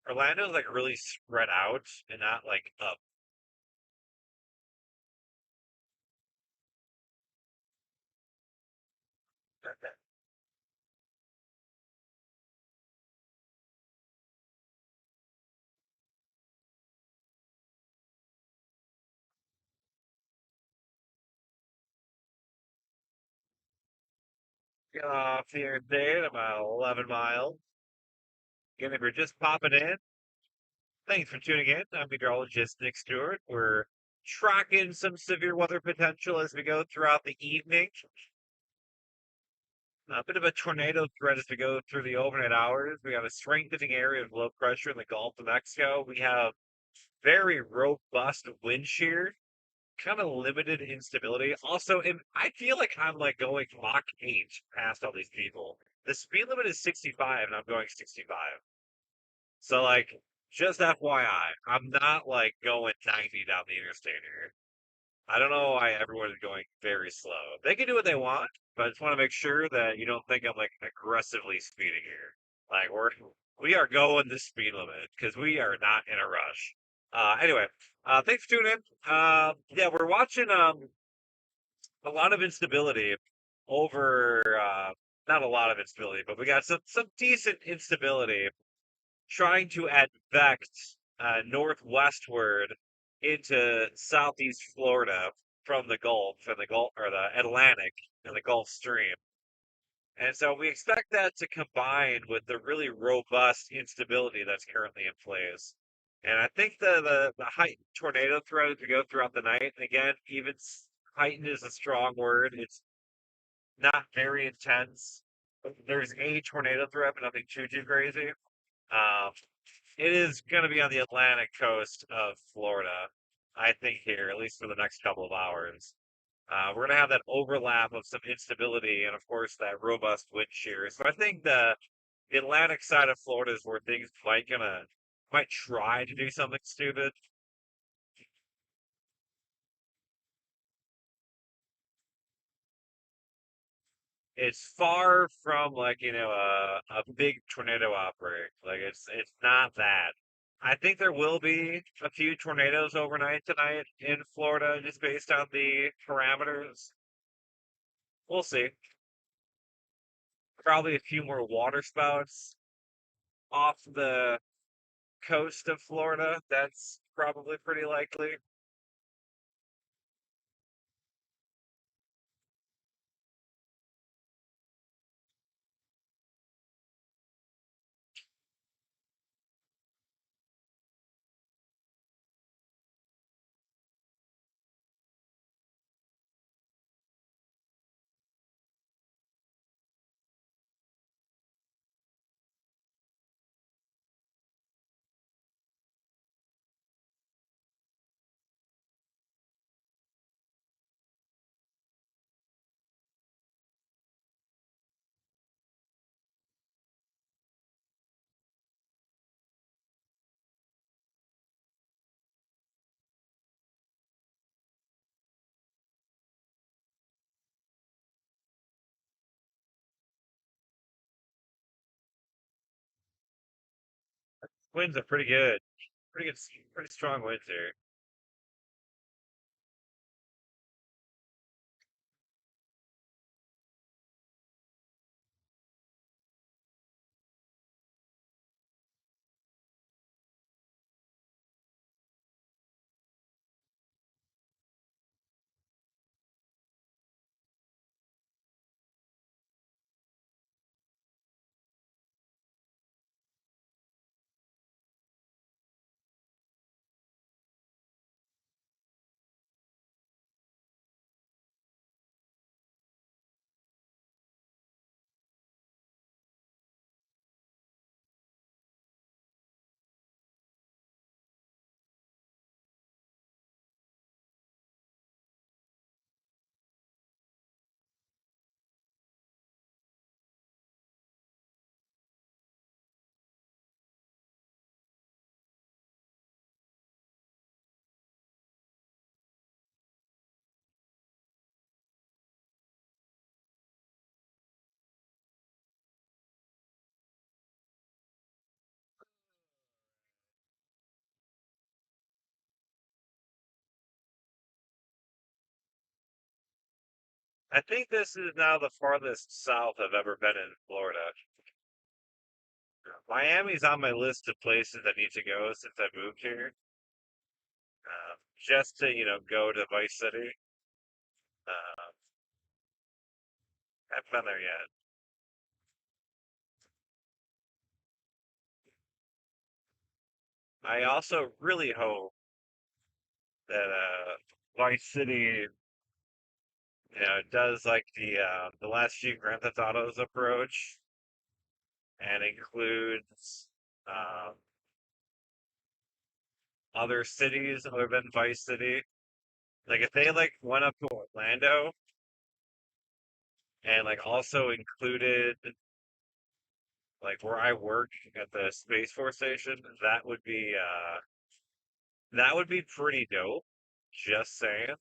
Orlando's like really spread out and not like up. Get off the interstate about 11 miles. Again, if you're just popping in, thanks for tuning in. I'm meteorologist Nick Stewart. We're tracking some severe weather potential as we go throughout the evening. A bit of a tornado threat as we go through the overnight hours. We have a strengthening area of low pressure in the Gulf of Mexico. We have very robust wind shear, kind of limited instability. Also, I feel like I'm like going Mach 8 past all these people. The speed limit is 65 and I'm going 65. So like, just FYI, I'm not like going 90 down the interstate here. I don't know why everyone is going very slow. They can do what they want, but I just want to make sure that you don't think I'm like aggressively speeding here. Like we are going the speed limit because we are not in a rush. Anyway, thanks for tuning in. Yeah, we're watching a lot of instability over not a lot of instability, but we got some decent instability trying to advect northwestward into southeast Florida from the Gulf and the Gulf or the Atlantic and the Gulf Stream. And so we expect that to combine with the really robust instability that's currently in place. And I think the height tornado threat to go throughout the night. Again, even heightened is a strong word. It's not very intense. There's a tornado threat, but nothing too crazy. Um, it is going to be on the Atlantic coast of Florida, I think here, at least for the next couple of hours. We're going to have that overlap of some instability and, of course, that robust wind shear. So I think the Atlantic side of Florida is where things might try to do something stupid. It's far from like a big tornado outbreak. Like it's not that. I think there will be a few tornadoes overnight tonight in Florida, just based on the parameters. We'll see. Probably a few more water spouts off the coast of Florida. That's probably pretty likely. Winds are pretty good. Pretty good, pretty strong winds here. I think this is now the farthest south I've ever been in Florida. Miami's on my list of places I need to go since I moved here, just to go to Vice City. Uh, I haven't been there yet. I also really hope that Vice City, does like the last few Grand Theft Autos approach and includes other cities other than Vice City. Like if they like went up to Orlando and like also included like where I work at the Space Force Station, that would be pretty dope. Just saying.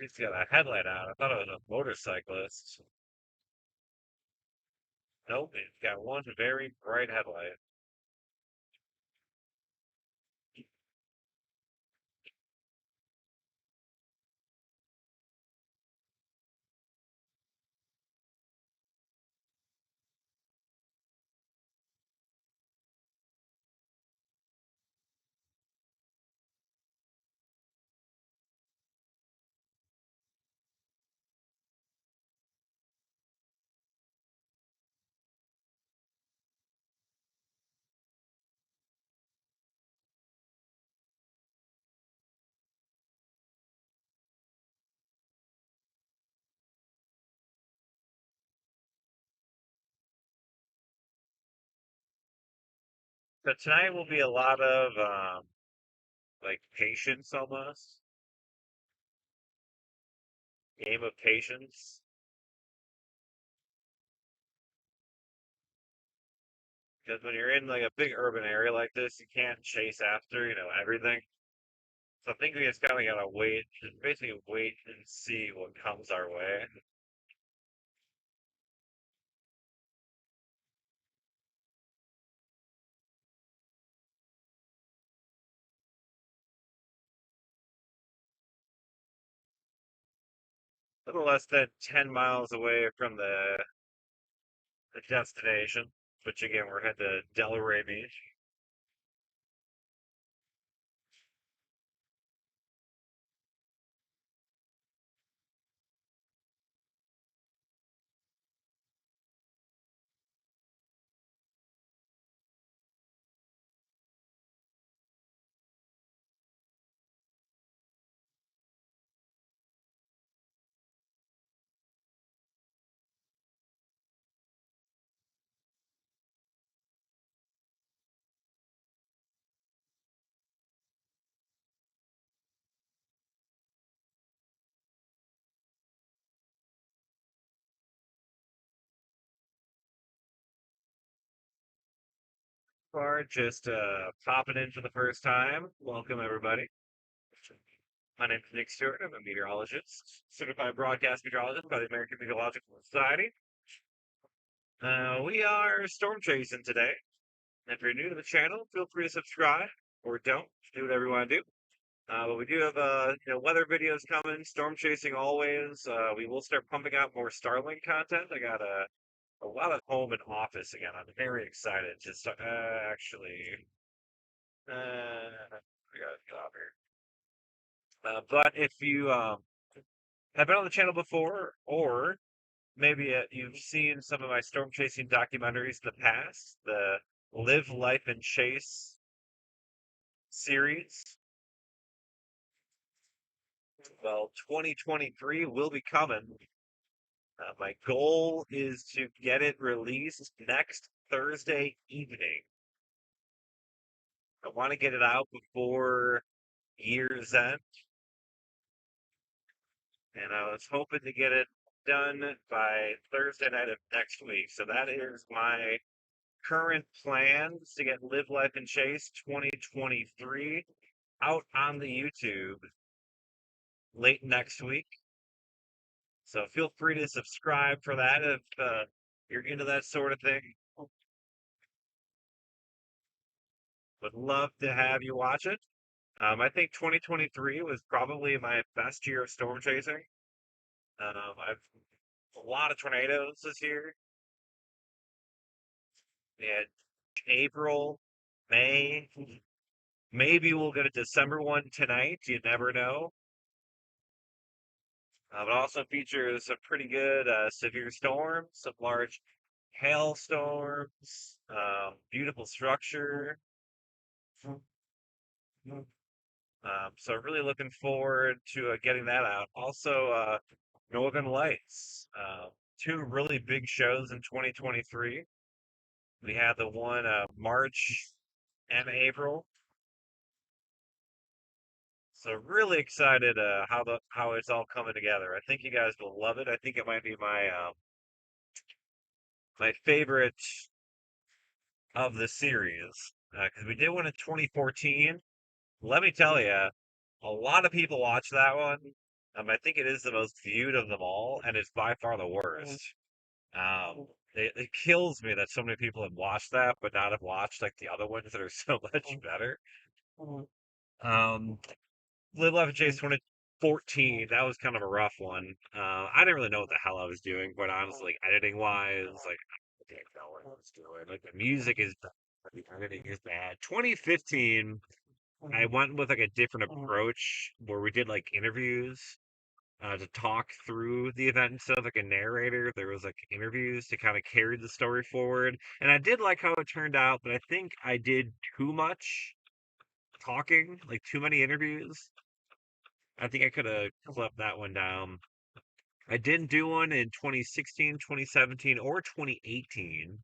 He's got a headlight out. I thought it was a motorcyclist. Nope, it's got one very bright headlight. So tonight will be a lot of like patience almost. Game of patience. Because when you're in like a big urban area like this, you can't chase after, everything. So I think we just kind of gotta wait, just basically wait and see what comes our way. A little less than 10 miles away from the destination, which again, we're headed to Delray Beach. Car just popping in for the first time. Welcome, everybody. My name is Nick Stewart. I'm a meteorologist, certified broadcast meteorologist by the American Meteorological Society. We are storm chasing today. If you're new to the channel, feel free to subscribe or don't. Do whatever you want to do. But we do have weather videos coming, storm chasing always. We will start pumping out more Starlink content. I got a lot of home and office again. I'm very excited to start. Actually, we gotta get off here. But if you have been on the channel before, or maybe you've seen some of my storm chasing documentaries in the past, the Live, Life, and Chase series. Well, 2023 will be coming. My goal is to get it released next Thursday evening. I want to get it out before year's end, and I was hoping to get it done by Thursday night of next week. So that is my current plans to get Live Life and Chase 2023 out on the YouTube late next week. So feel free to subscribe for that if you're into that sort of thing. Would love to have you watch it. I think 2023 was probably my best year of storm chasing. I've a lot of tornadoes this year. We had April, May. Maybe we'll get a December one tonight. You never know. It also features some pretty good severe storms, some large hailstorms, beautiful structure. So really looking forward to getting that out. Also, Northern Lights, two really big shows in 2023. We had the one March and April. So really excited how it's all coming together. I think you guys will love it. I think it might be my favorite of the series because we did one in 2014. Let me tell you, a lot of people watch that one. I think it is the most viewed of them all, and it's by far the worst. It kills me that so many people have watched that, but not have watched like the other ones that are so much better. Um, Live Life and Chase 2014, that was kind of a rough one. I didn't really know what the hell I was doing, quite honestly, like editing wise, like I didn't know what I was doing. Like the music is bad, the editing is bad. 2015, I went with like a different approach where we did like interviews to talk through the event instead of like a narrator. There was like interviews to kind of carry the story forward, and I did like how it turned out, but I think I did too much talking, like too many interviews. I think I could have clipped that one down. I didn't do one in 2016, 2017, or 2018.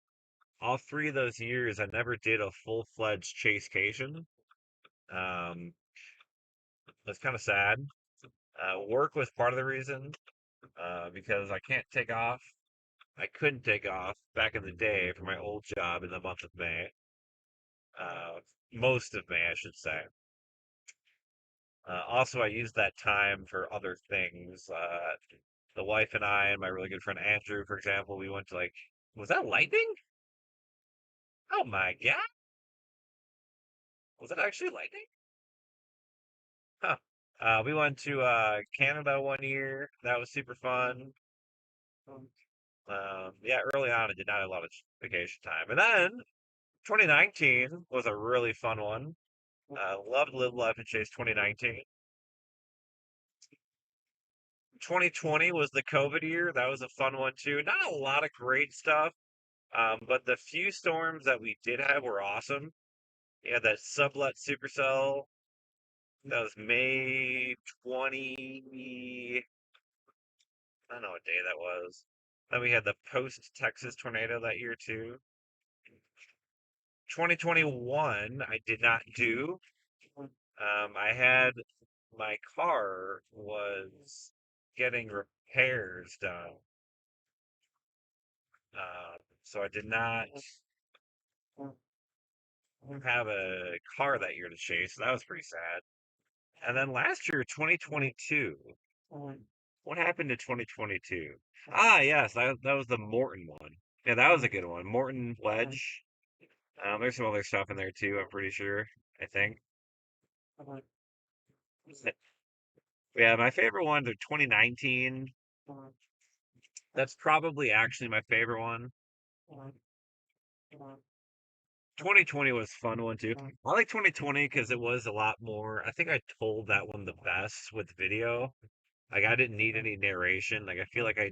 all 3 of those years, I never did a full-fledged chasecation. That's kind of sad. Work was part of the reason, because I can't take off. I couldn't take off back in the day for my old job in the month of May. Uh, most of May, I should say. Also, I used that time for other things. The wife and I and my really good friend Andrew, for example, we went to like, was that lightning? Oh my God. Was it actually lightning? Huh. We went to Canada one year. That was super fun. Yeah, early on, I did not have a lot of vacation time. And then 2019 was a really fun one. Loved Live Life and Chase 2019. 2020 was the COVID year. That was a fun one too. Not a lot of great stuff, but the few storms that we did have were awesome. Yeah, that sublet supercell. That was May 20. I don't know what day that was. Then we had the post Texas tornado that year too. 2021, I did not do. I had my car was getting repairs done. So I did not have a car that year to chase. So that was pretty sad. And then last year, 2022. What happened to 2022? Ah, yes, that was the Morton one. Yeah, that was a good one. Morton Ledge. There's some other stuff in there too, I'm pretty sure. I think. Yeah, my favorite ones are 2019. That's probably actually my favorite one. 2020 was a fun one too. I like 2020 because it was a lot more. I think I told that one the best with video. Like I didn't need any narration. Like I feel like I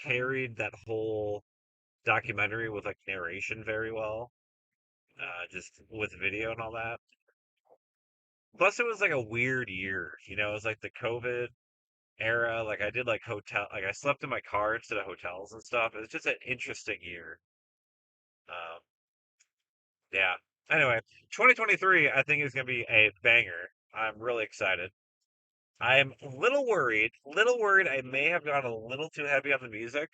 carried that whole documentary with like narration very well. Just with video and all that. Plus, it was like a weird year. It was like the COVID era. Like I did like like I slept in my car instead of hotels and stuff. It was just an interesting year. Um, yeah. Anyway, 2023, I think is gonna be a banger. I'm really excited. I'm little worried I may have gone a little too heavy on the music,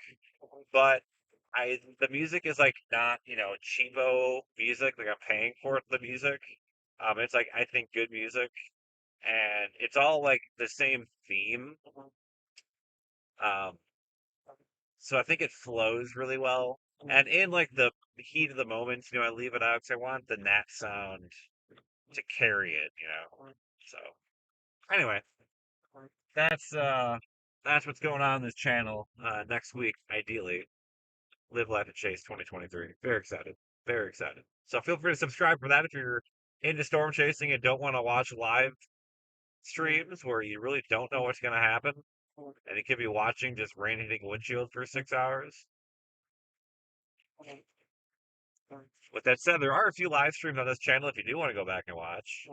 but the music is like not, cheapo music, like I'm paying for the music. It's like I think good music and it's all like the same theme. Um, so I think it flows really well. And in like the heat of the moment, I leave it out because I want the nat sound to carry it. So anyway, that's uh that's what's going on this channel next week, ideally. Live Life and Chase 2023. Very excited. Very excited. So feel free to subscribe for that if you're into storm chasing and don't want to watch live streams where you really don't know what's going to happen. And you could be watching just rain hitting windshield for 6 hours. With that said, there are a few live streams on this channel if you do want to go back and watch.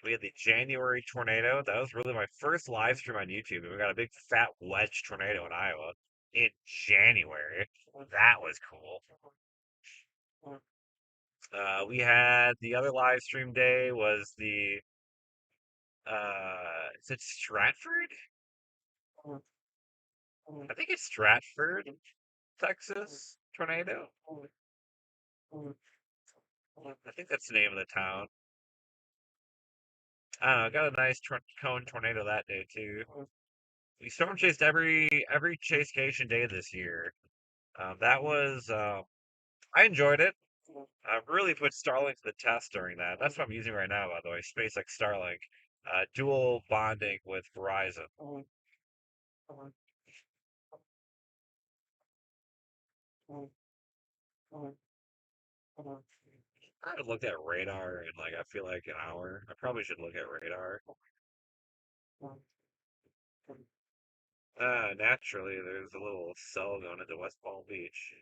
We had the January tornado. That was really my first live stream on YouTube. And we got a big fat wedge tornado in Iowa in January. That was cool. We had the other live stream day was the is it Stratford? I think it's Stratford, Texas tornado. I think that's the name of the town. I don't know. Got a nice cone tornado that day too. We storm chased every chasecation day this year. That was I enjoyed it. I really put Starlink to the test during that. That's what I'm using right now, by the way. SpaceX Starlink, dual bonding with Verizon. I haven't looked at radar in like I feel like an hour. I probably should look at radar. Naturally, there's a little cell going into West Palm Beach.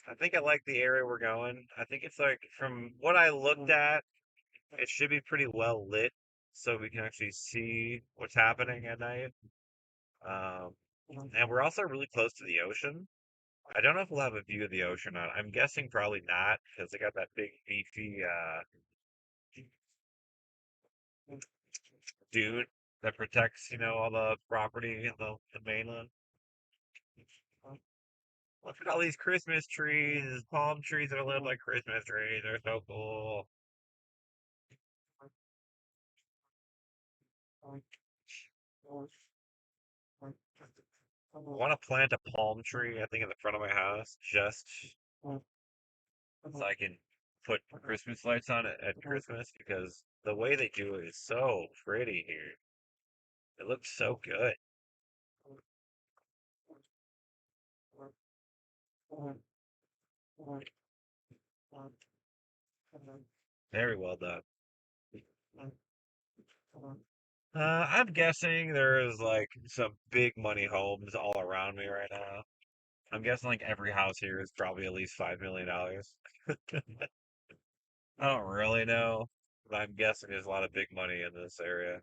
I think I like the area we're going. I think it's like from what I looked at, it should be pretty well lit, so we can actually see what's happening at night. Um, and we're also really close to the ocean. I don't know if we'll have a view of the ocean on. I'm guessing probably not because they got that big beefy dune that protects, all the property in the mainland. Look at all these Christmas trees, palm trees that live like Christmas trees. They're so cool. I want to plant a palm tree, I think, in the front of my house just so I can put Christmas lights on it at Christmas because the way they do it is so pretty here. It looks so good. Very well done. I'm guessing there's like some big money homes all around me right now. I'm guessing like every house here is probably at least $5 million. I don't really know, but I'm guessing there's a lot of big money in this area.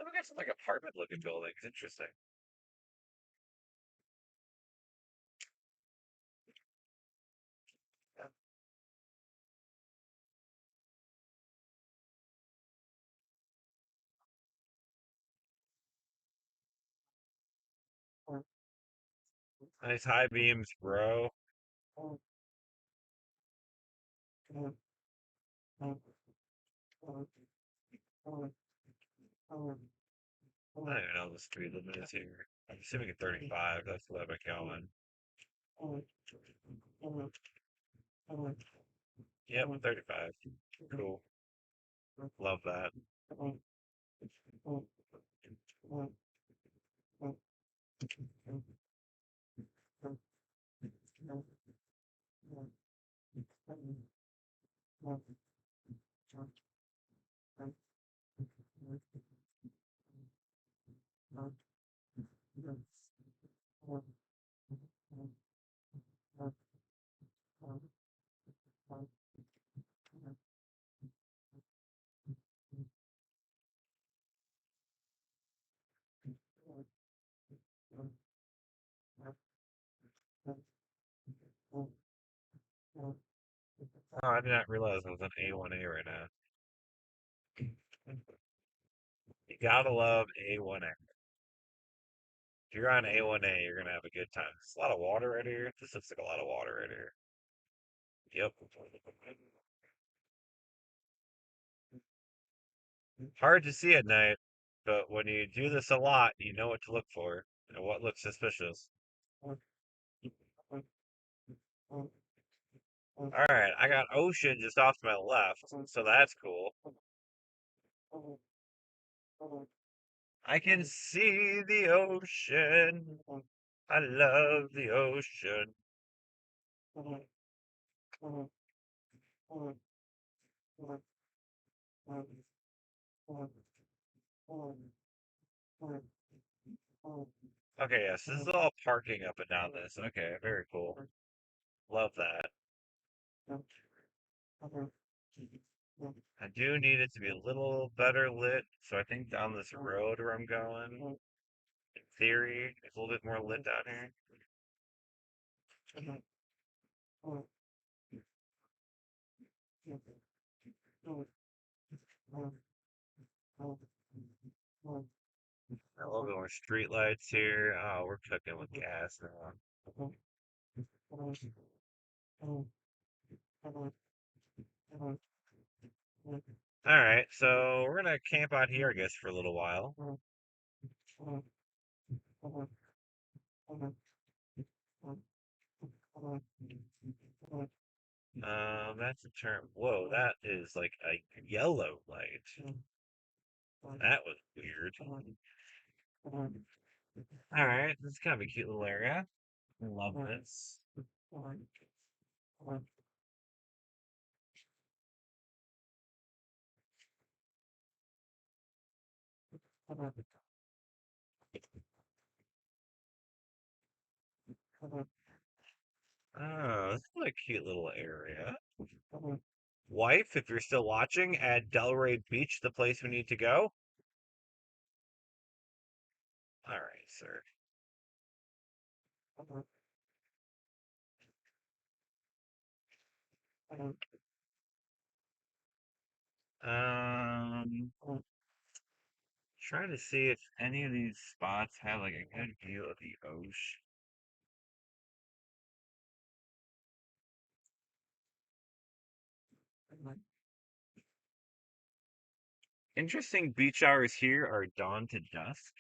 We got some like apartment looking buildings. Interesting. Nice high beams, bro. I don't even know what the speed limit is here. I'm assuming at 35. That's what I've been going. Yep, 35. Cool. Love that. Oh, I did not realize I was on A1A right now. You gotta love A1A. If you're on A1A, you're gonna have a good time. There's a lot of water right here. This looks like a lot of water right here. Yep. Hard to see at night, but when you do this a lot, you know what to look for and what looks suspicious. All right, I got ocean just off to my left, so that's cool. I can see the ocean. I love the ocean. Okay, yes, this is all parking up and down this. Okay, very cool. Love that. I do need it to be a little better lit, so I think down this road where I'm going, in theory, it's a little bit more lit down here. A little bit more street lights here. Oh, we're cooking with gas now. All right, so we're gonna camp out here, I guess, for a little while. That's a term. Whoa, that is like a yellow light. That was weird. All right, this is kind of a cute little area. I love this. Oh, this is a cute little area. Wife, if you're still watching, at Delray Beach, the place we need to go. All right, sir. Um, Trying to see if any of these spots have like a good view of the ocean. Interesting beach hours here are dawn to dusk.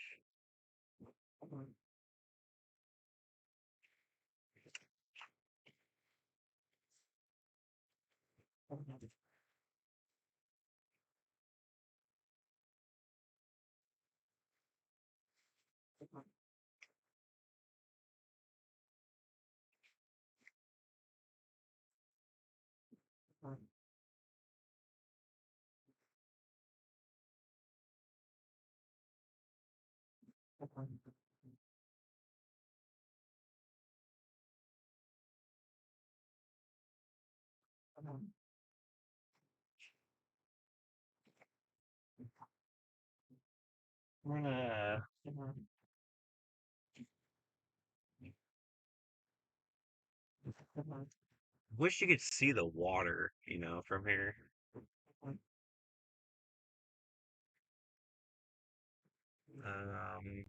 Uh, Wish you could see the water, from here. Um,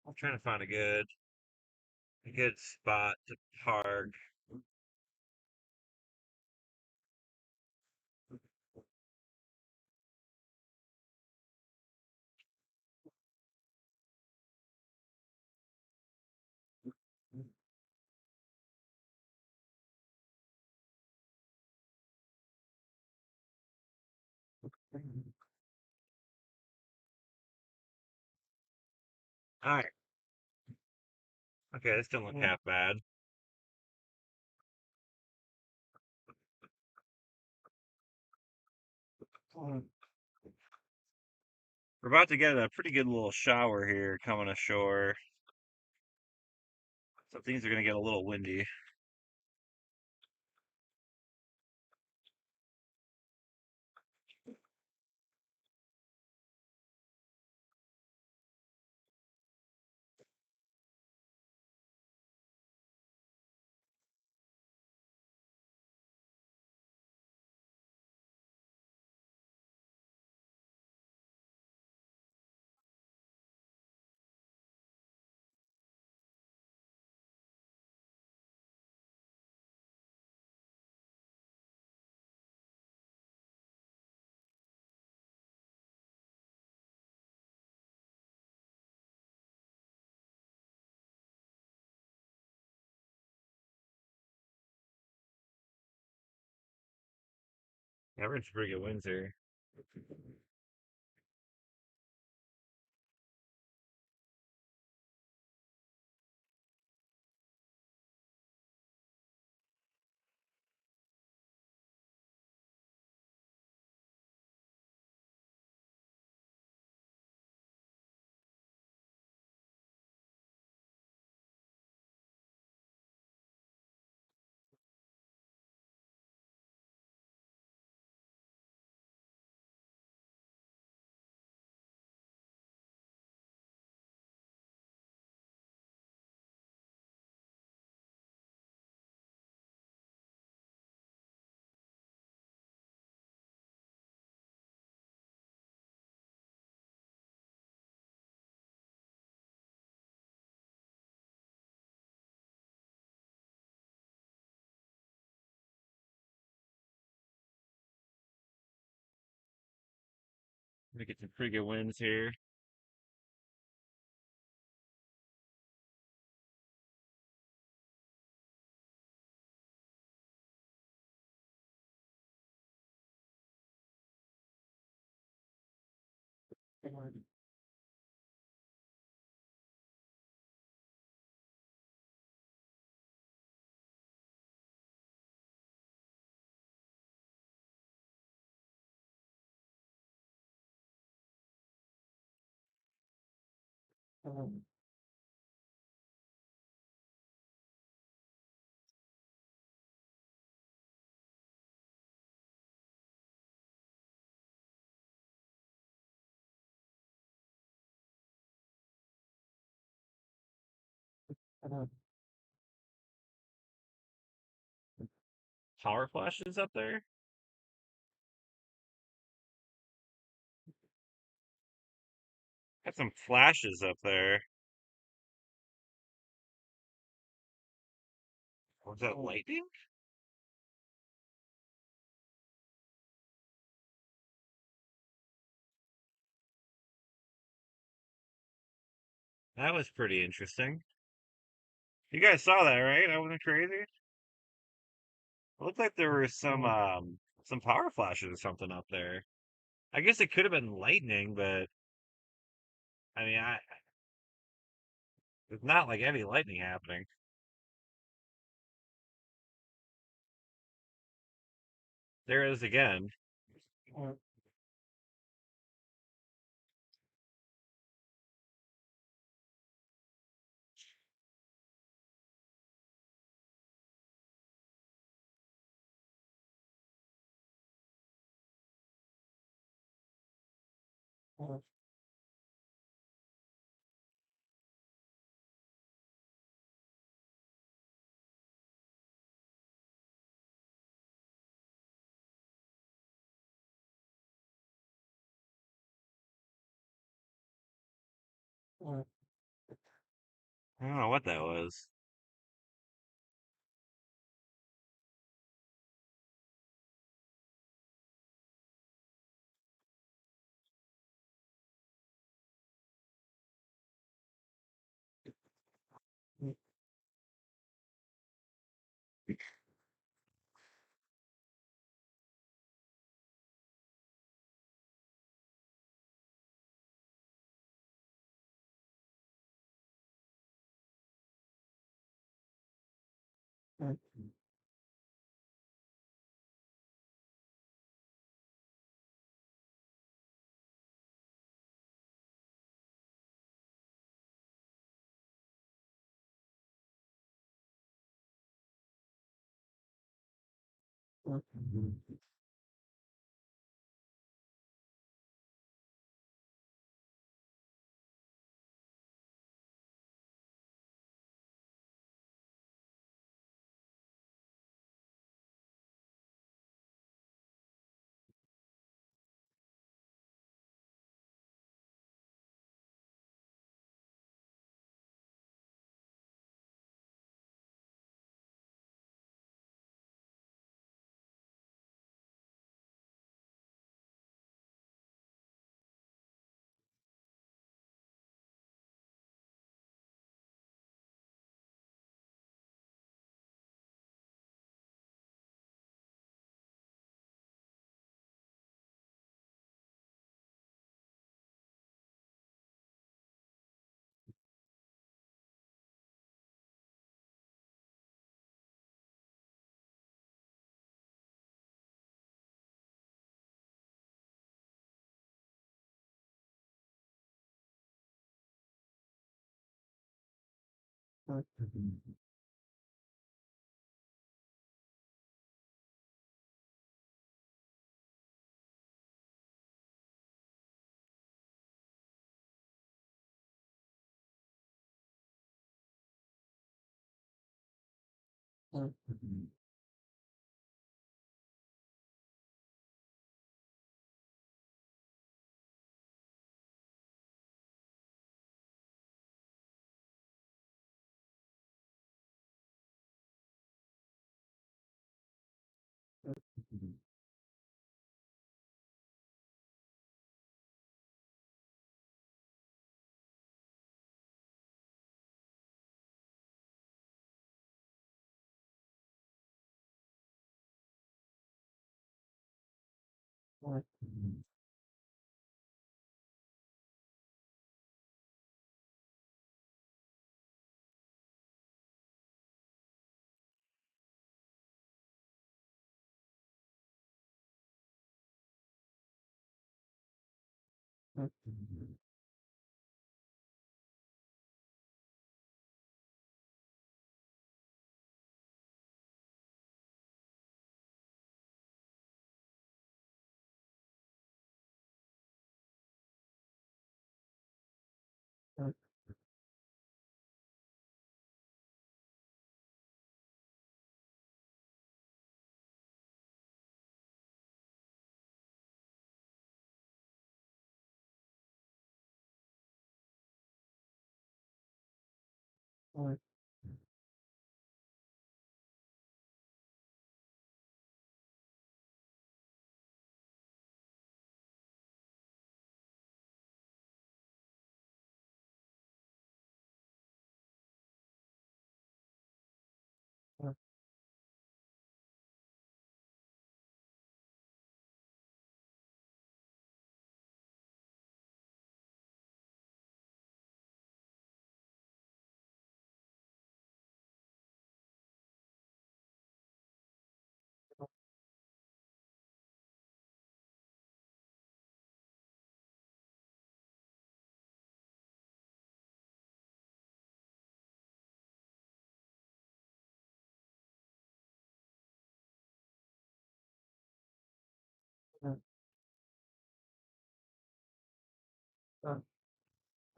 I'm trying to find a good spot to park. All right. Okay, this don't look half bad. We're about to get a pretty good little shower here coming ashore. So things are gonna get a little windy. Yeah, we're in some pretty good winds here. We get some pretty good wins here. Power flashes up there. Got some flashes up there. Was that lightning? That was pretty interesting. You guys saw that, right? I wasn't crazy. It looked like there were some power flashes or something up there. I guess it could have been lightning, but I mean, it's not like any lightning happening. There is again. I don't know what that was.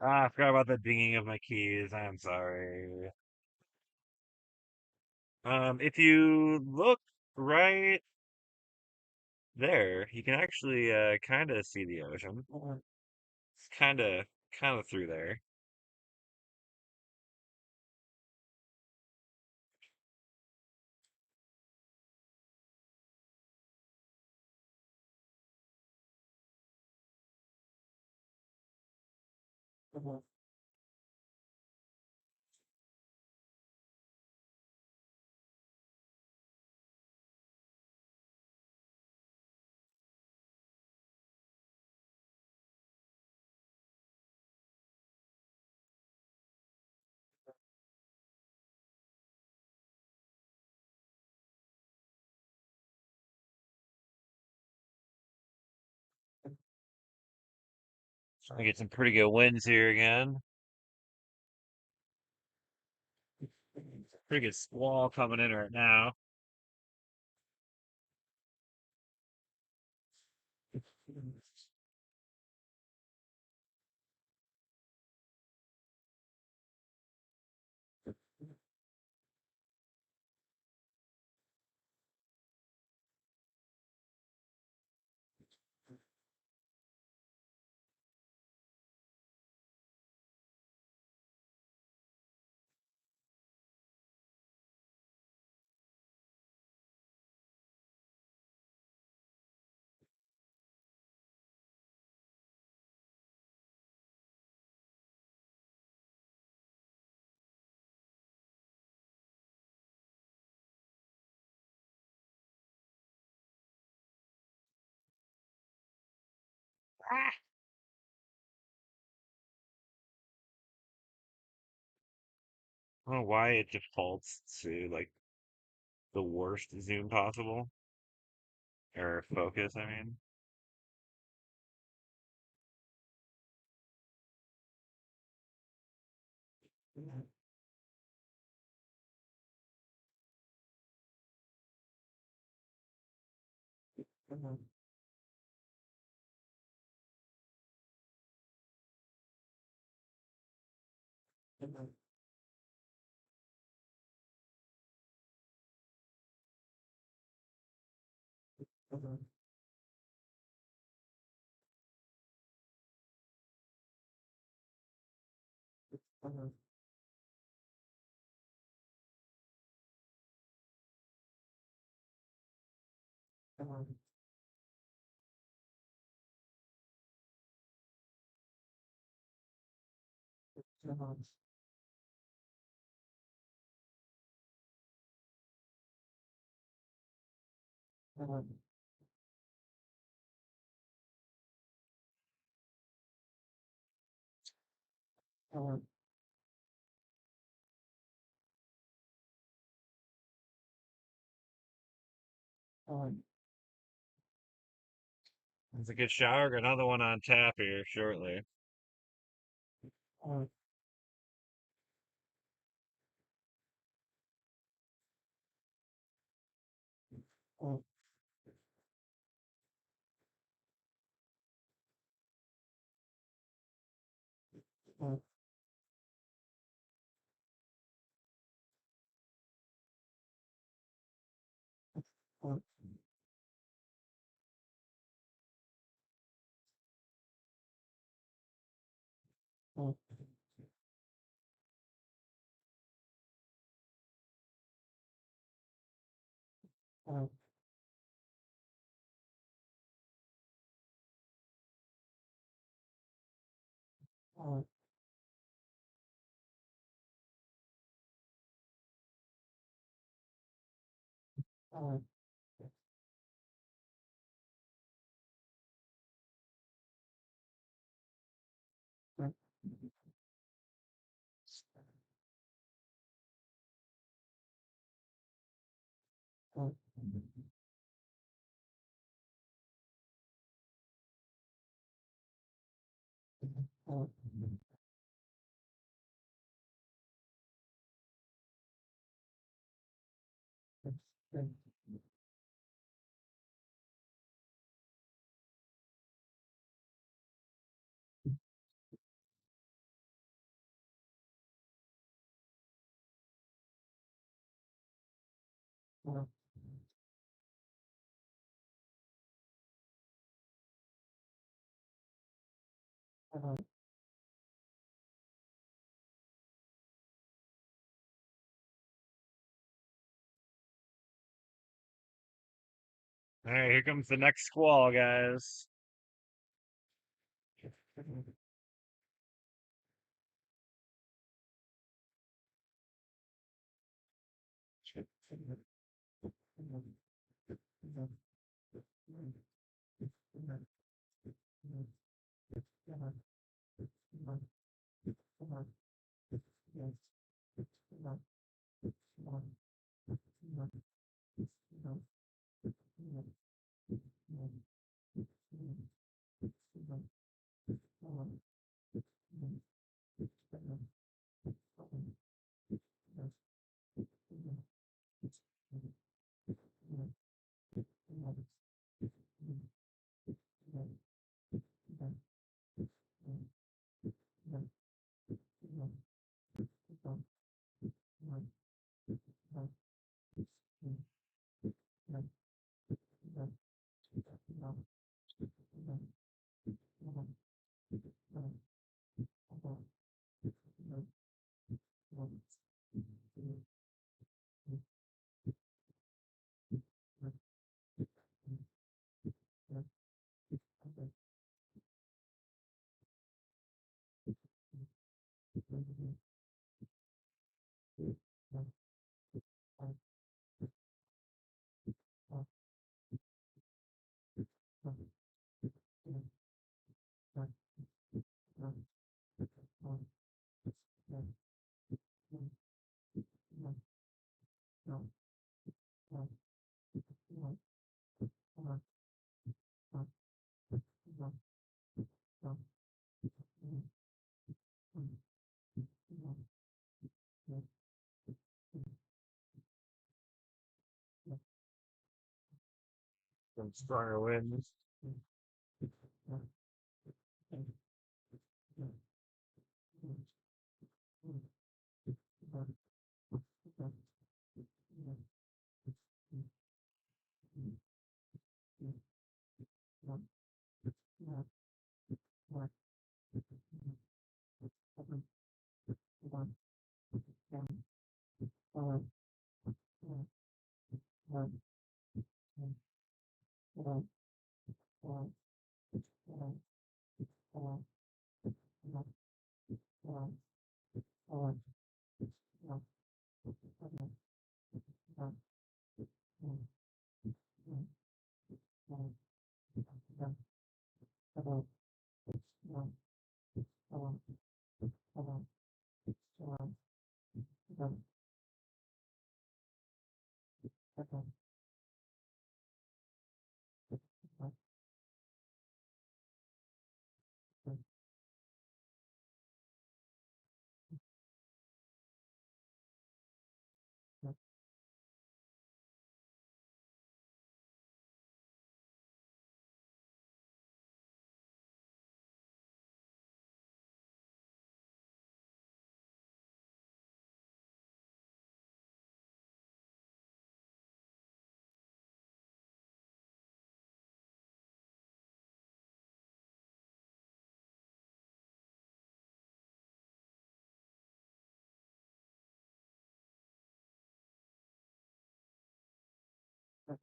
Ah, I forgot about the dinging of my keys. I'm sorry. If you look right there, you can actually kind of see the ocean. It's kind of through there. Trying to get some pretty good winds here again. Pretty good squall coming in right now. I don't know why it defaults to like the worst zoom possible, or focus, I mean. It's a good shower. Got another one on tap here shortly. All right, here comes the next squall, guys. Some stronger winds. Oh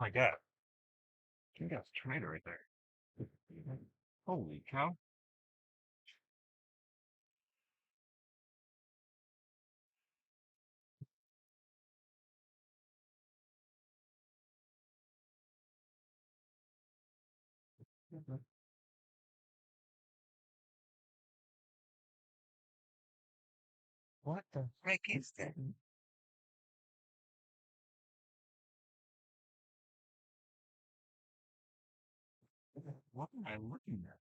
my God. I think that's a tornado right there. Holy cow. What the heck is that? What am I looking at?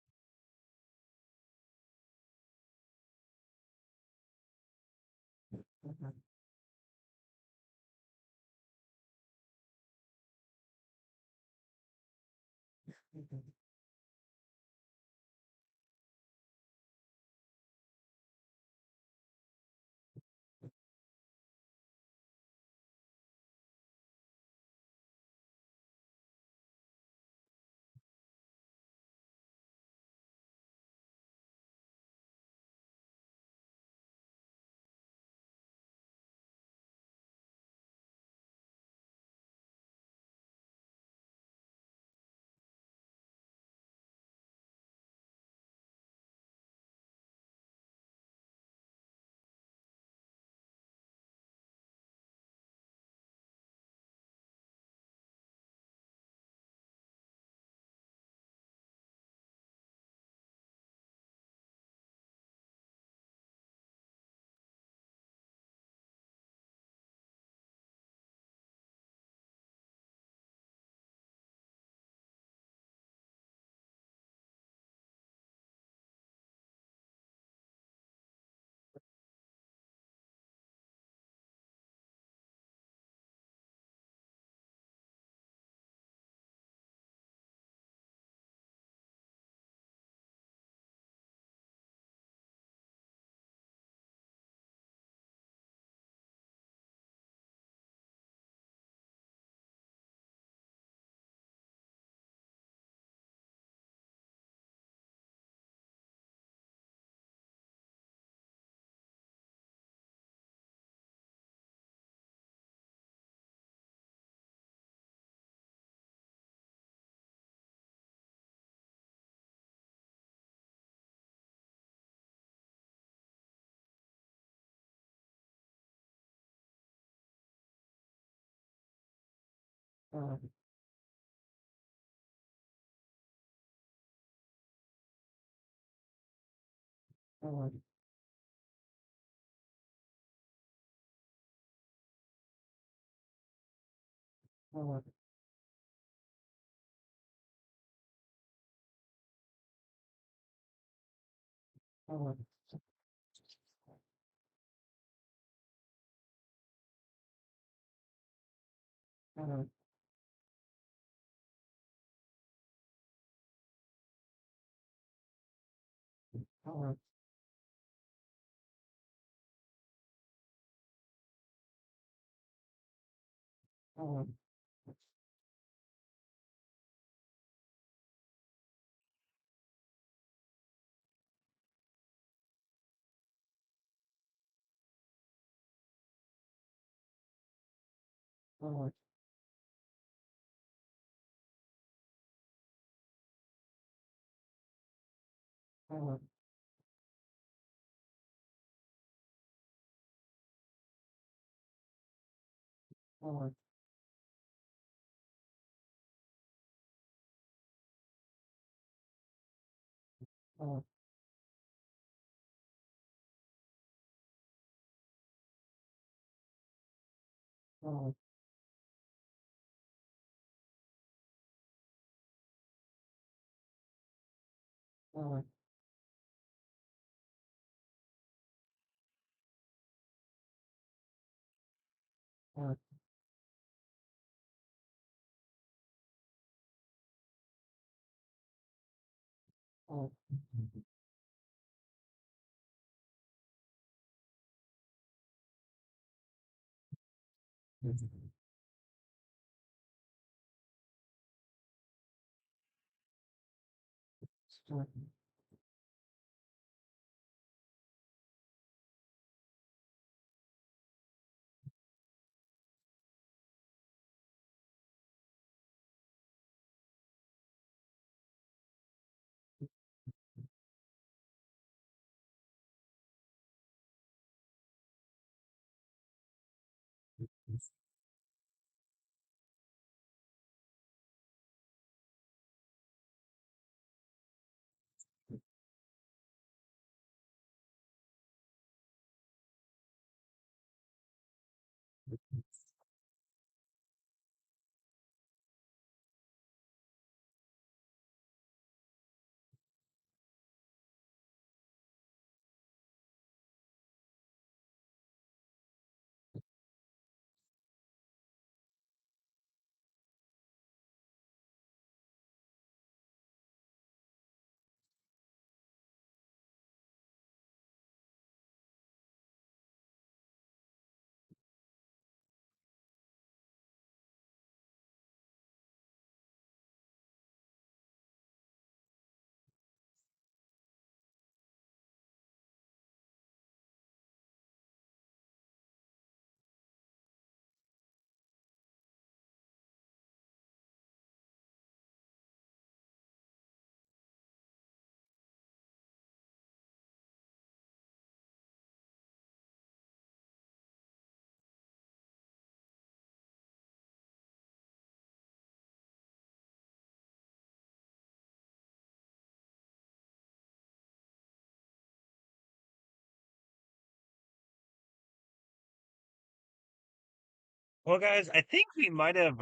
Well, guys, I think we might have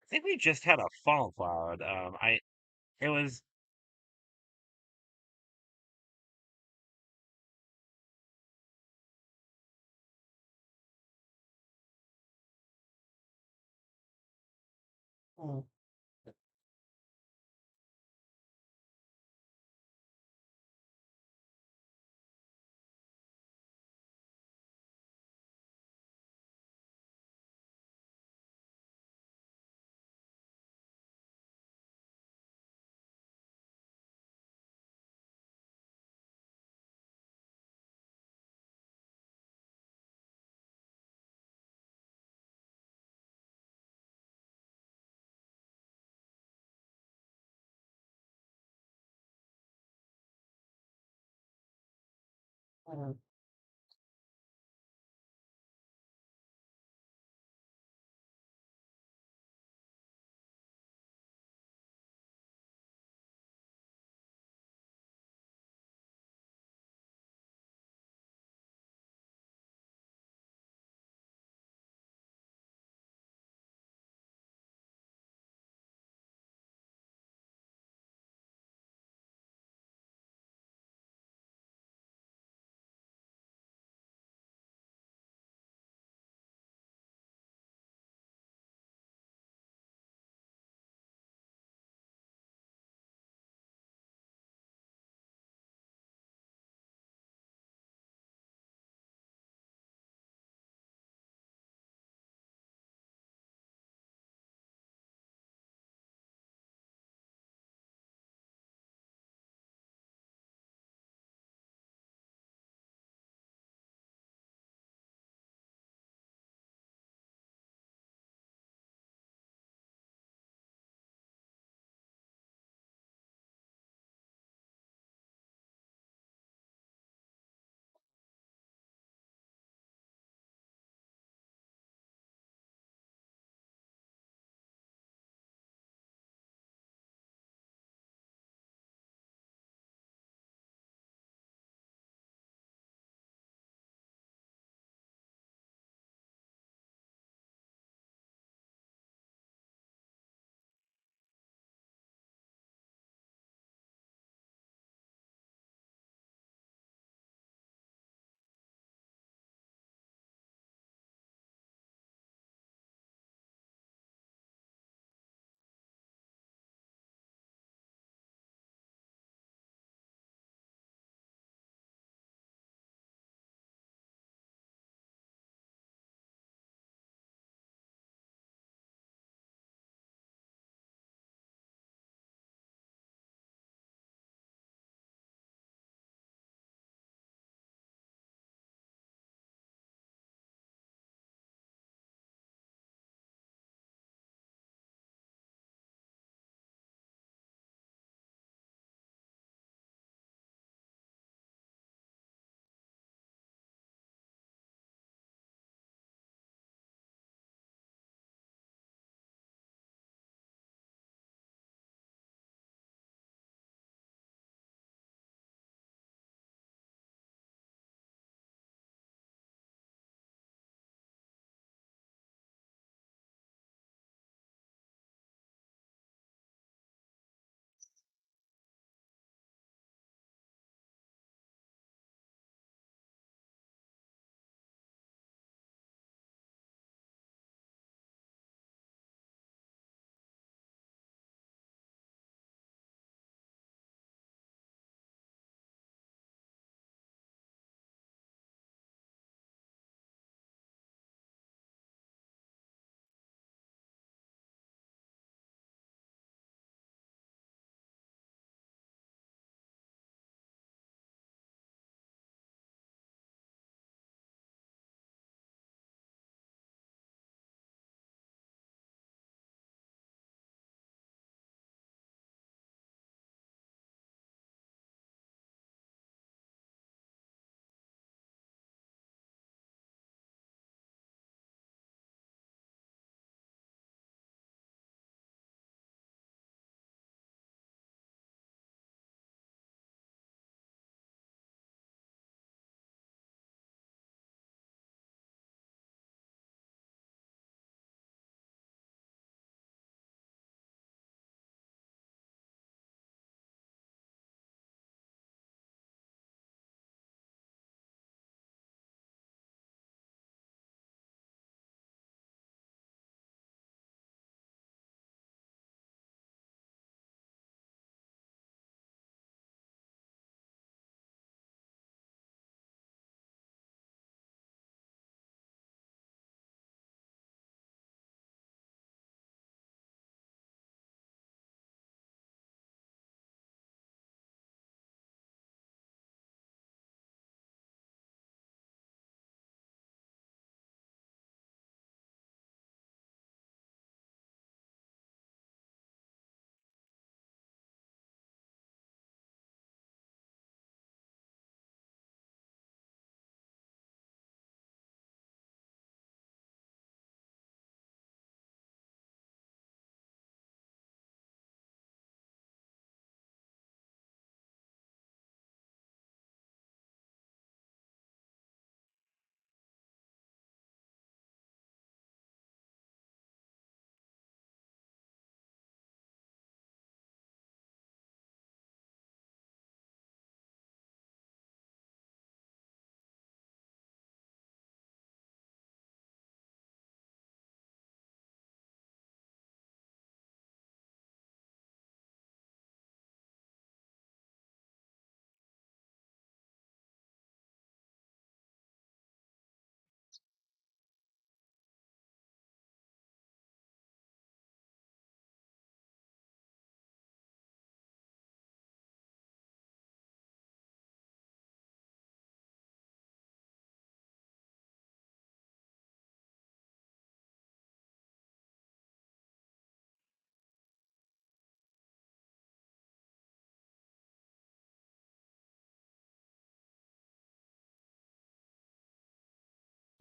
I think we just had a fall cloud. I it was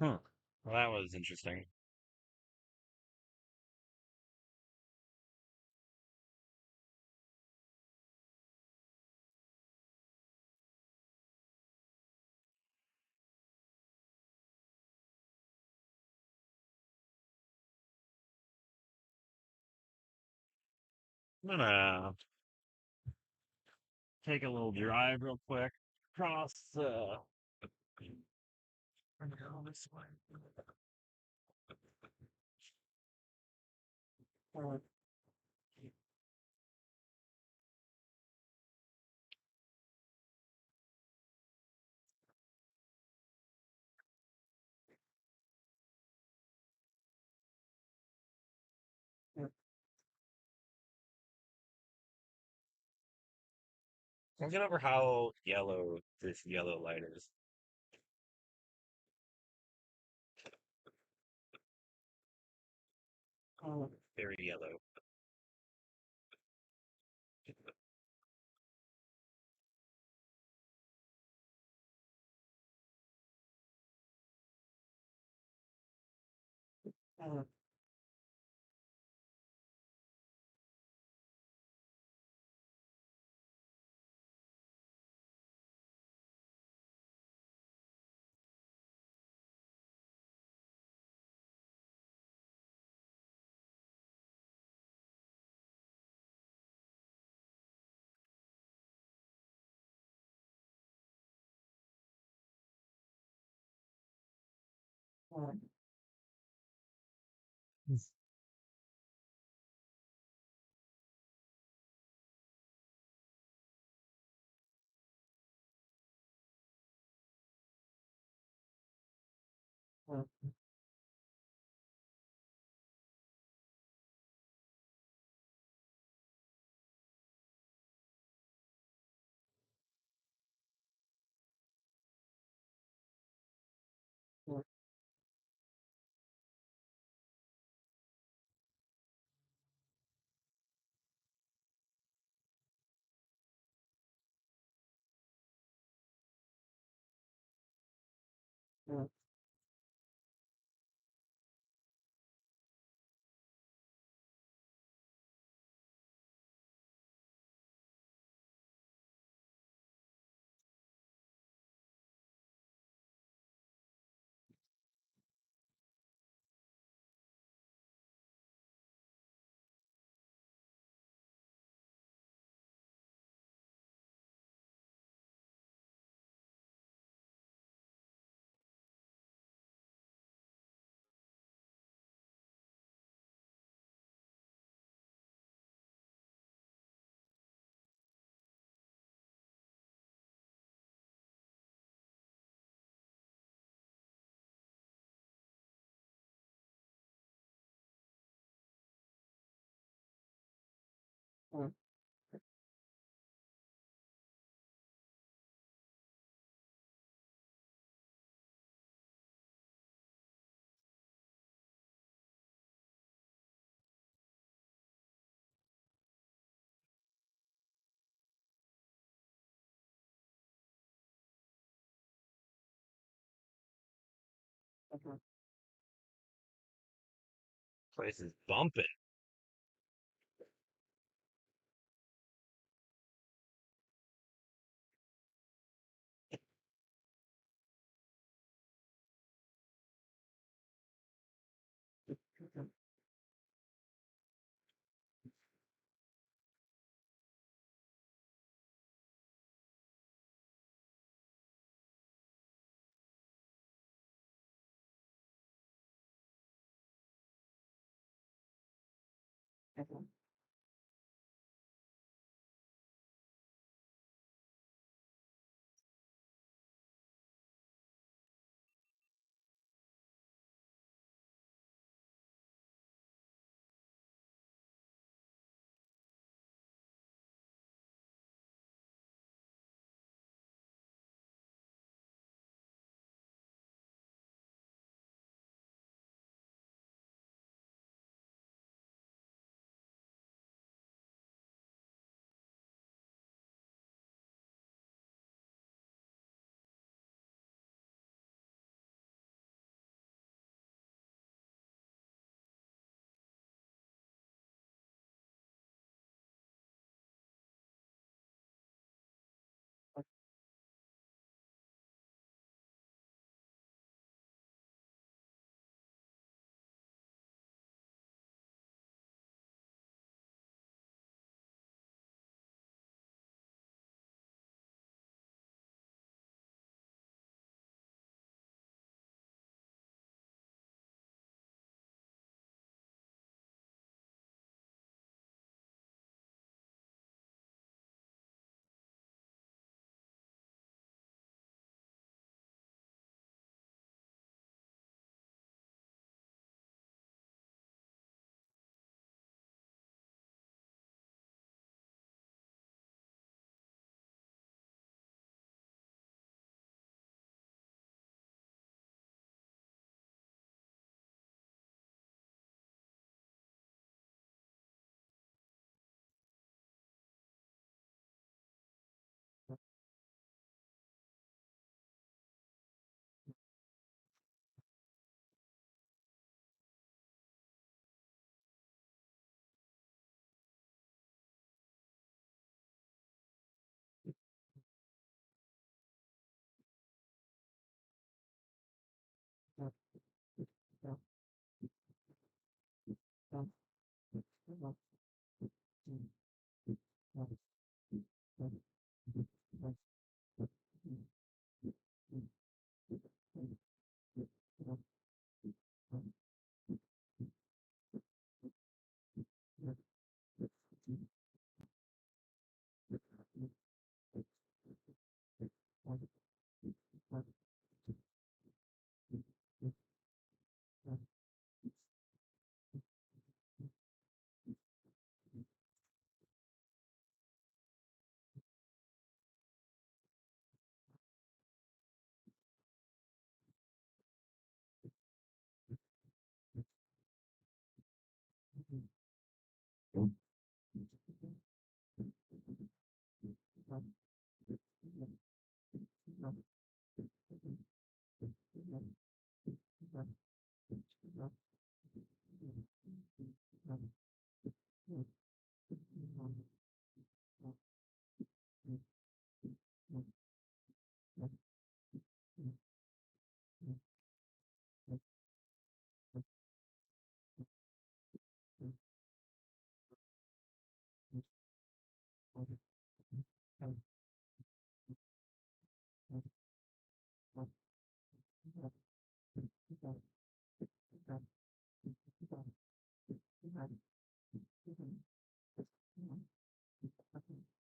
Huh. Well, that was interesting. I'm gonna take a little drive real quick across this way. Thinking over how yellow this yellow light is. Very yellow. Place is bumping.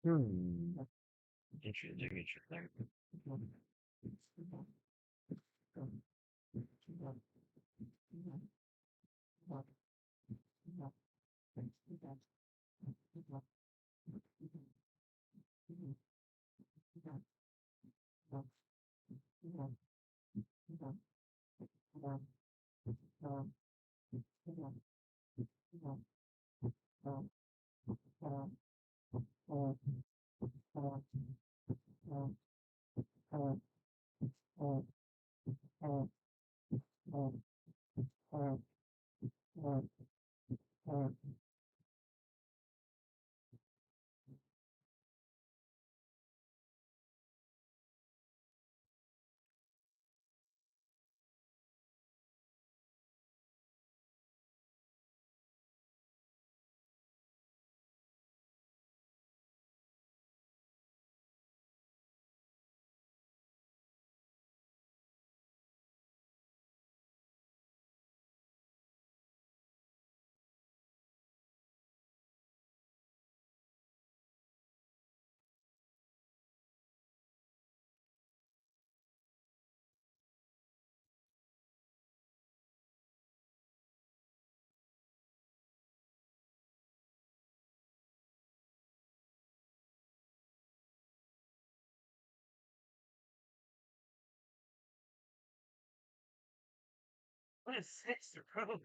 Hmm. Interesting, interesting. What is this, bro?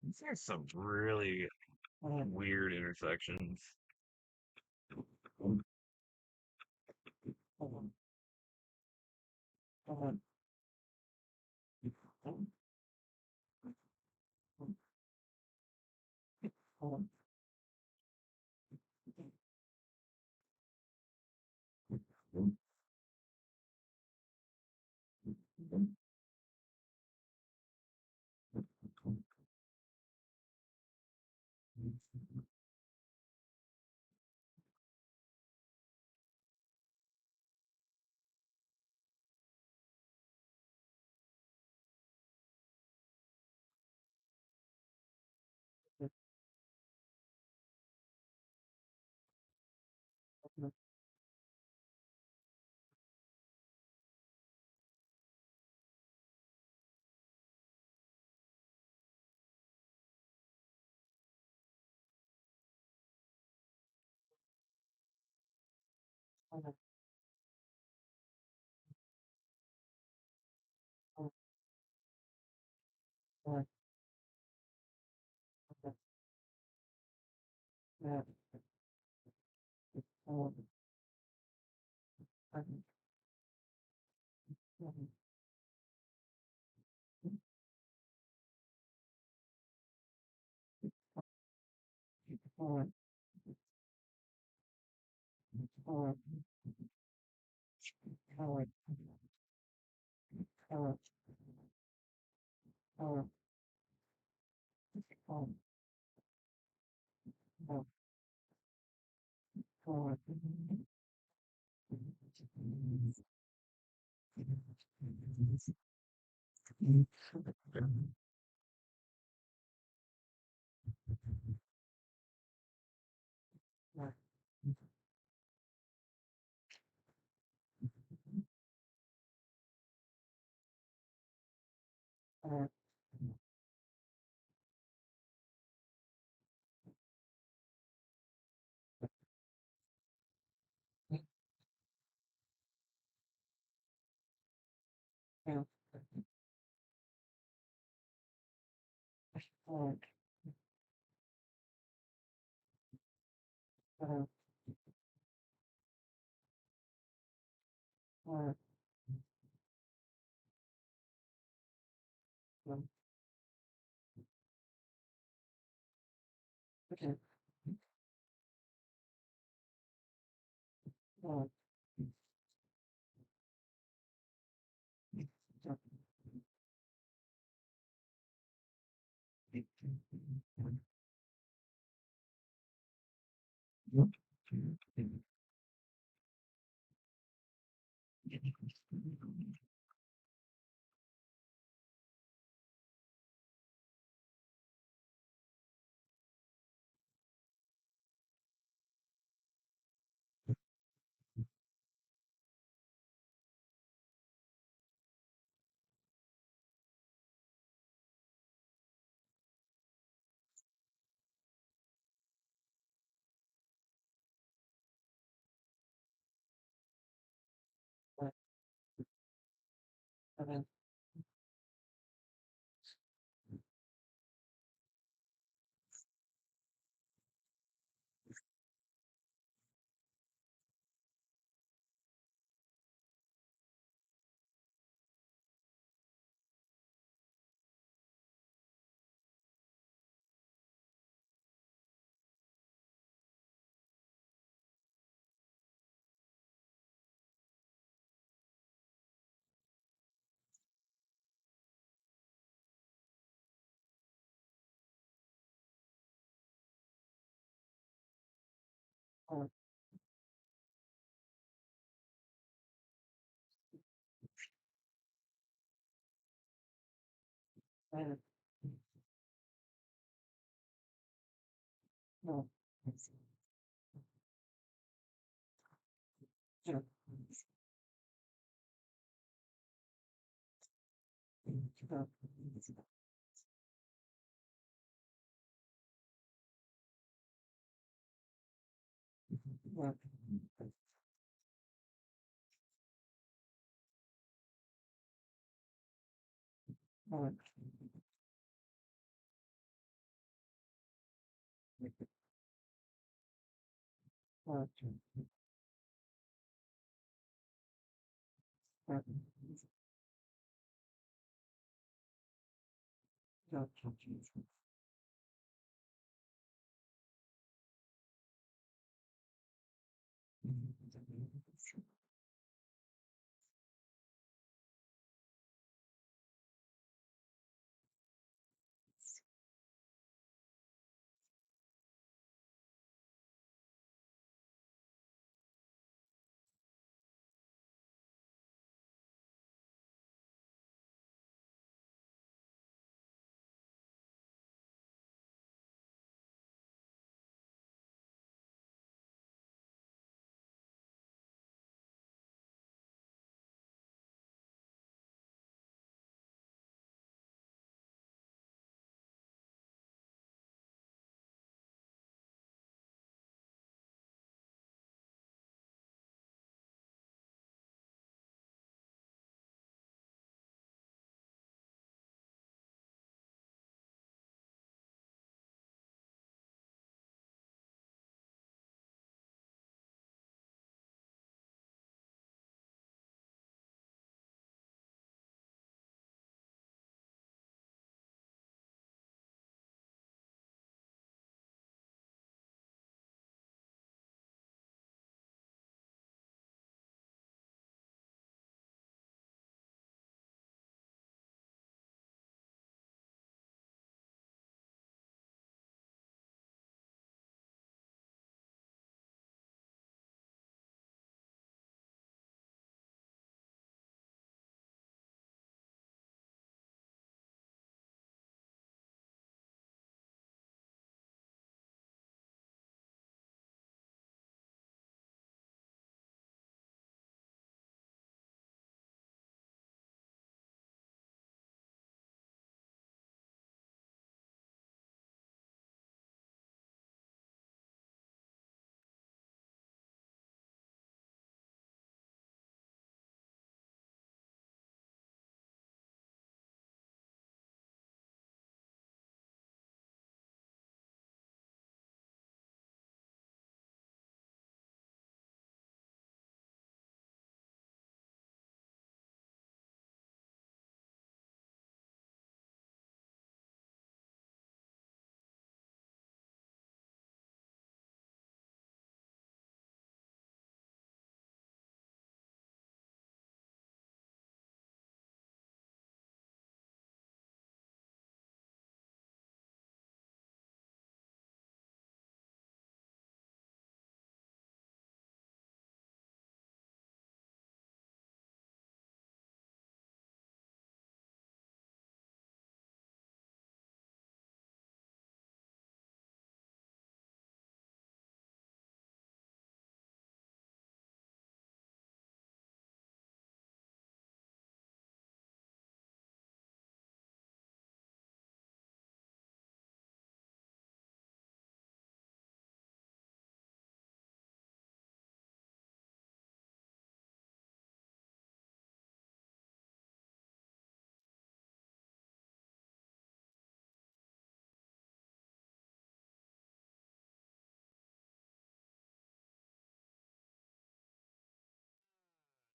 These are some really weird intersections.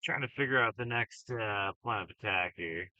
Trying to figure out the next plan of attack here.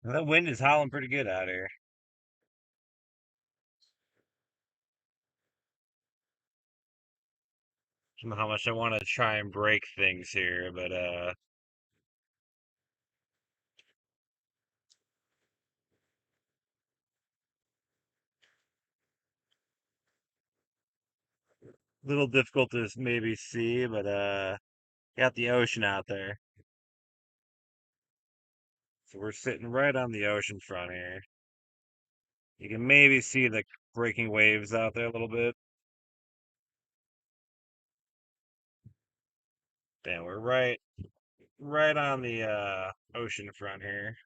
That wind is howling pretty good out here. I don't know how much I want to try and break things here, but little difficult to maybe see, but got the ocean out there. So we're sitting right on the ocean front here. You can maybe see the breaking waves out there a little bit. Damn, we're right on the ocean front here.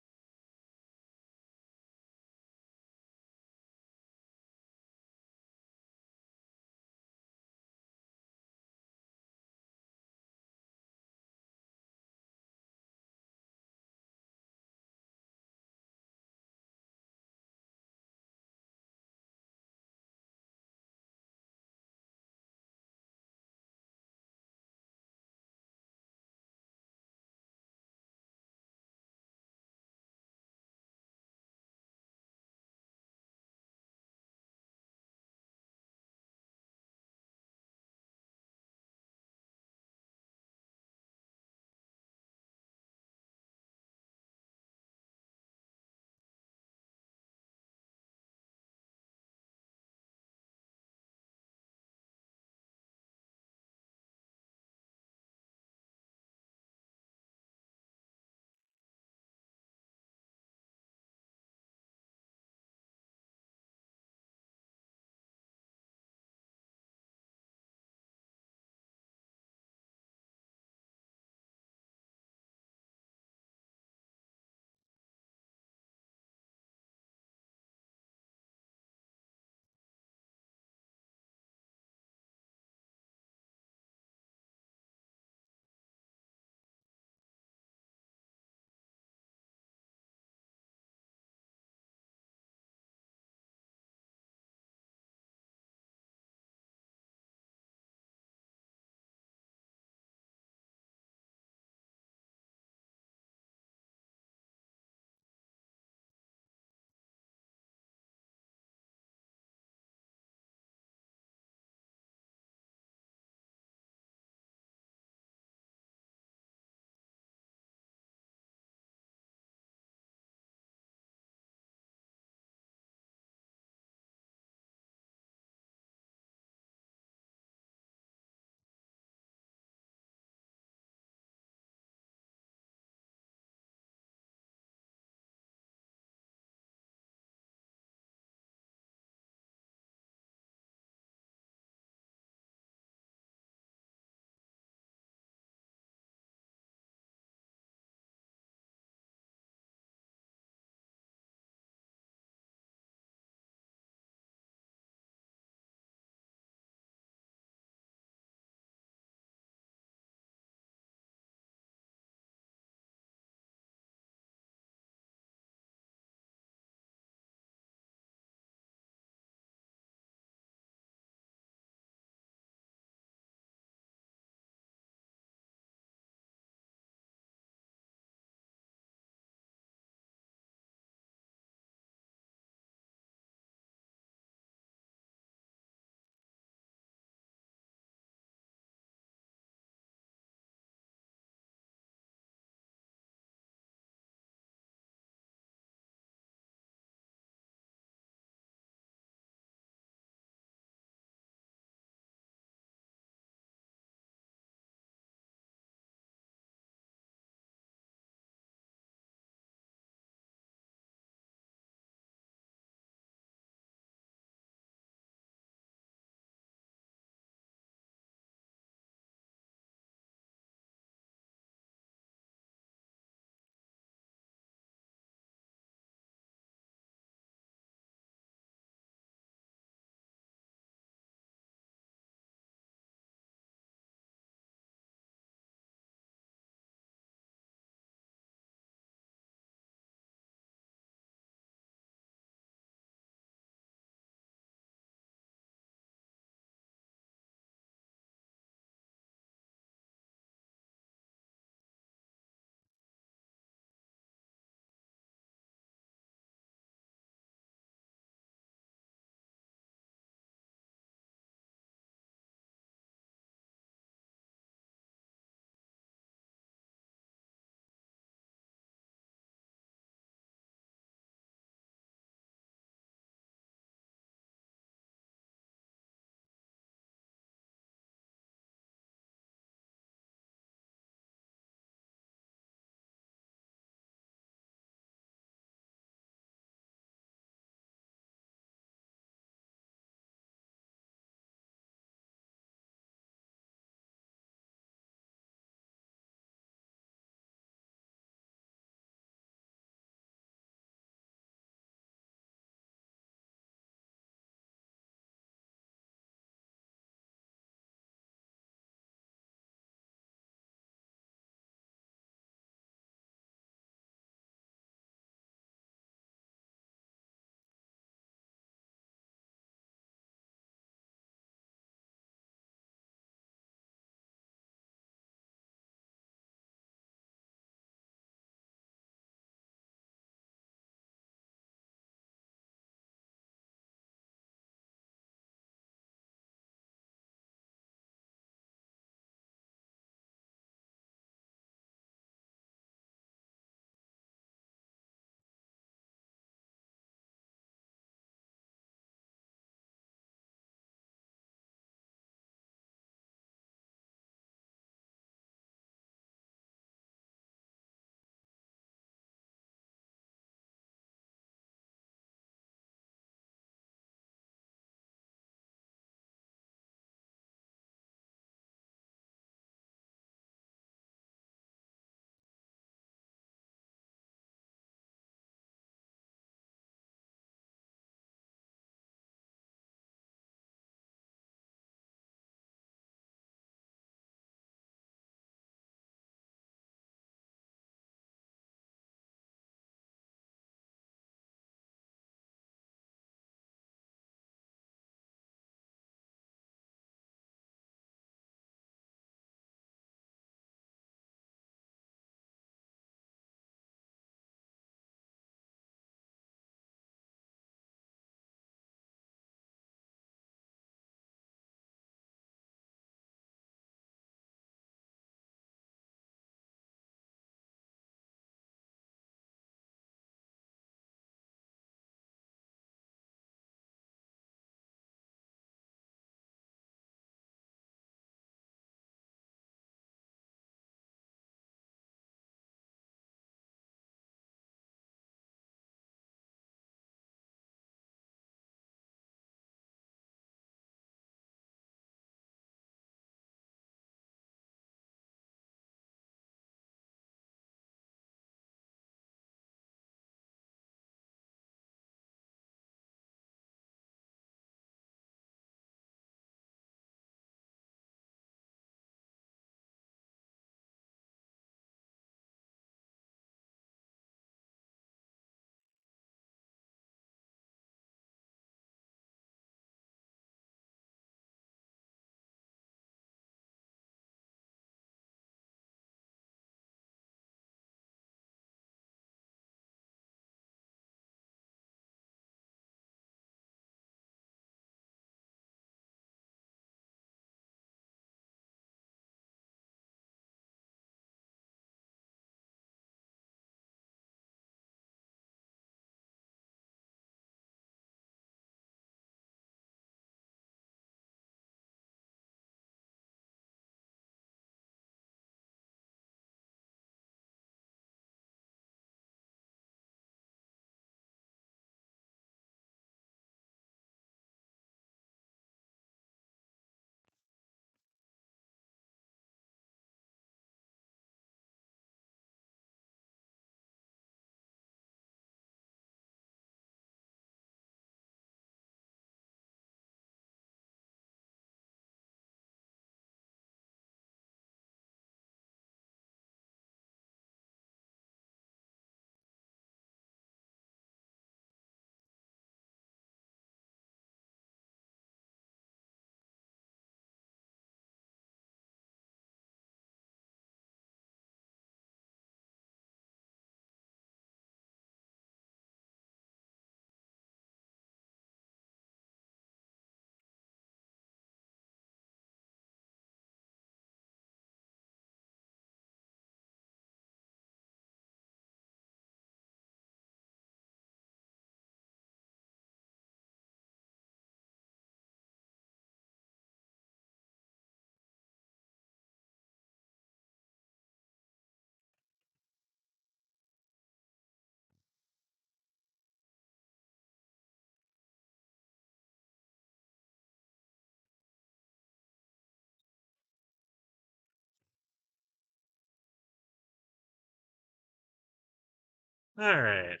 All right.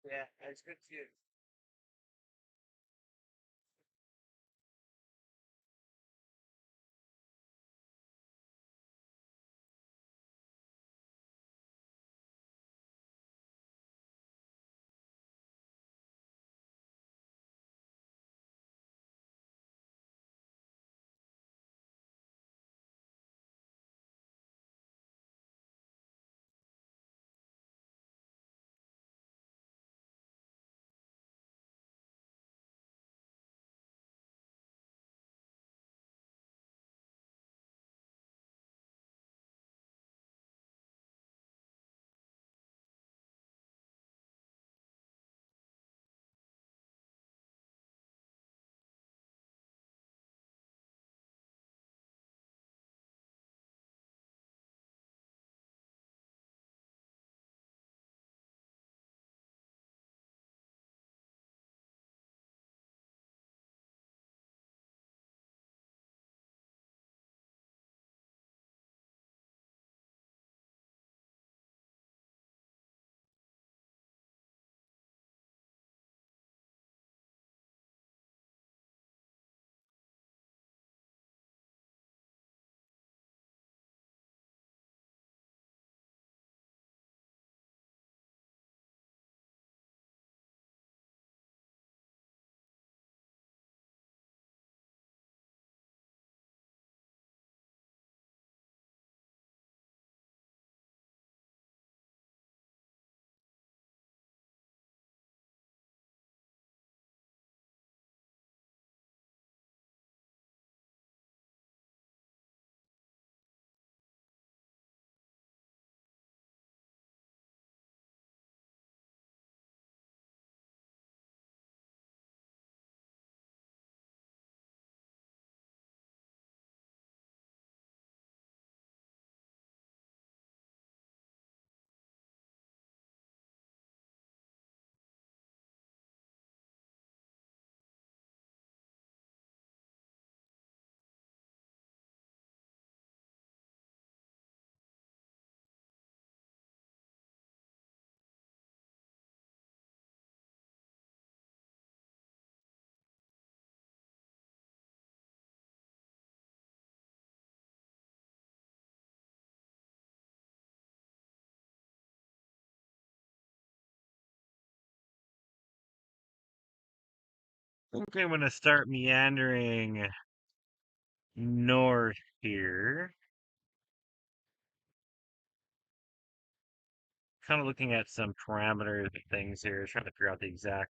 Yeah, it's good too. I think I'm gonna start meandering north here. Kind of looking at some parameters and things here, trying to figure out the exact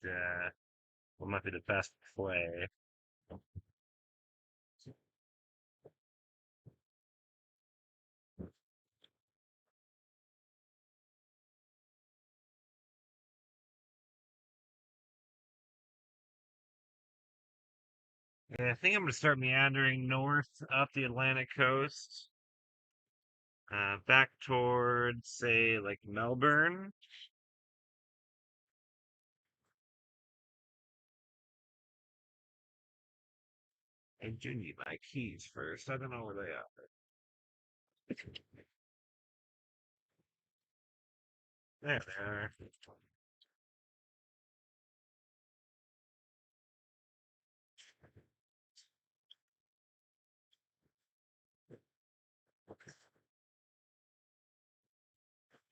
what might be the best play. Yeah, I think I'm gonna start meandering north up the Atlantic coast, back towards say like Melbourne. I do need my keys first. I don't know where they are. There they are.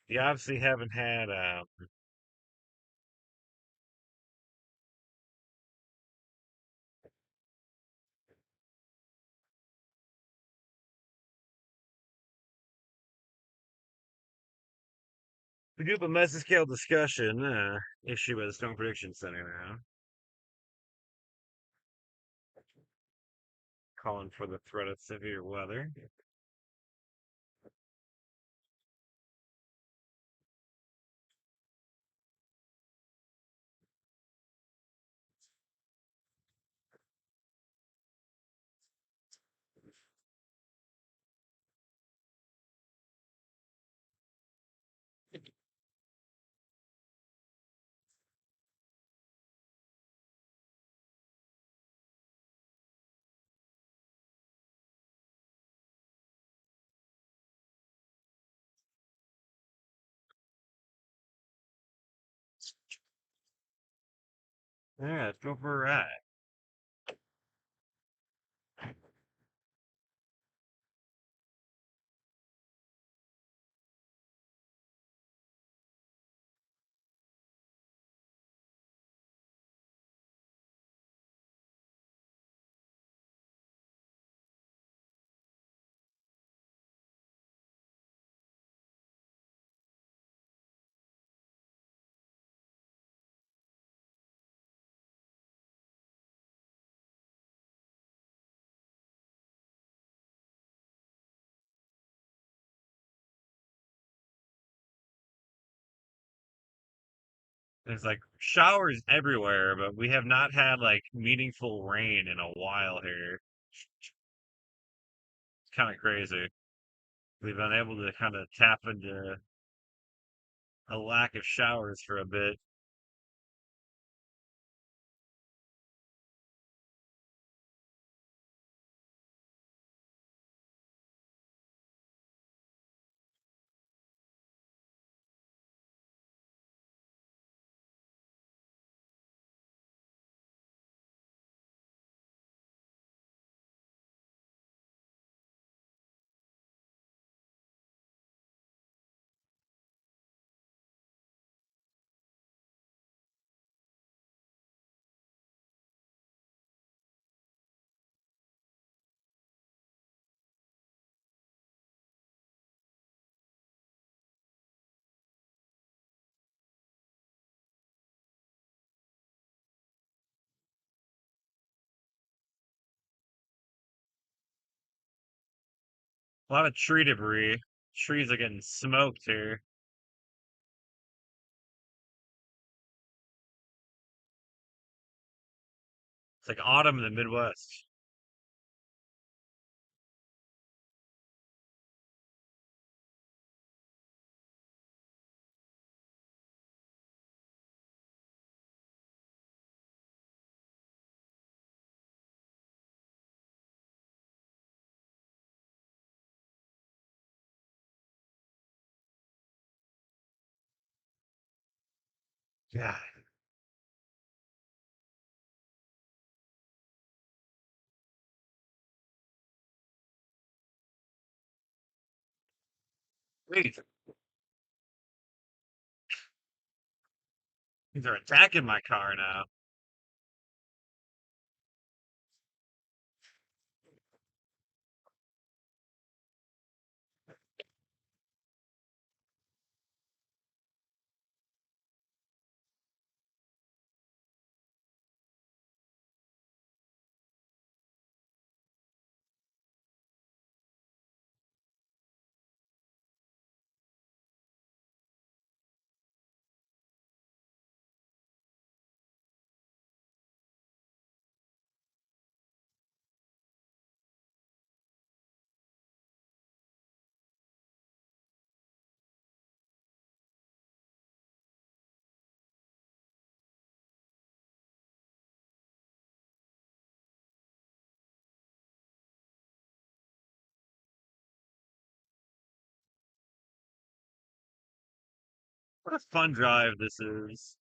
You obviously haven't had we do have a mesoscale discussion issue by the Storm Prediction Center now, calling for the threat of severe weather. Yeah, let's go for a ride. There's like showers everywhere, but we have not had like meaningful rain in a while here. It's kind of crazy. We've been able to kind of tap into a lack of showers for a bit. A lot of tree debris. Trees are getting smoked here. It's like autumn in the Midwest. Yeah. Wait, these are attacking my car now. What a fun drive this is.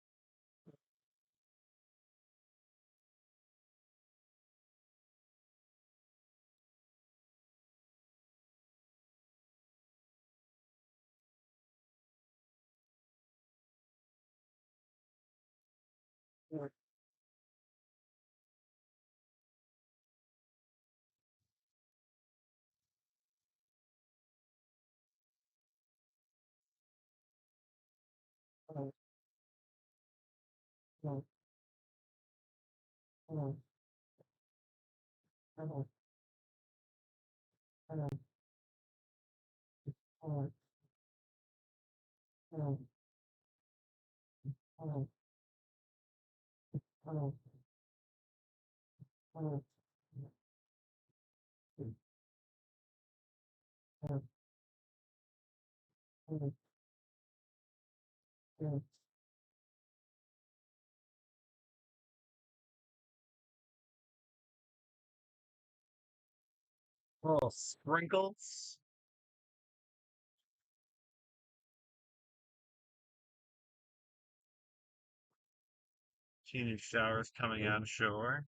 Little sprinkles. Teeny showers coming on shore.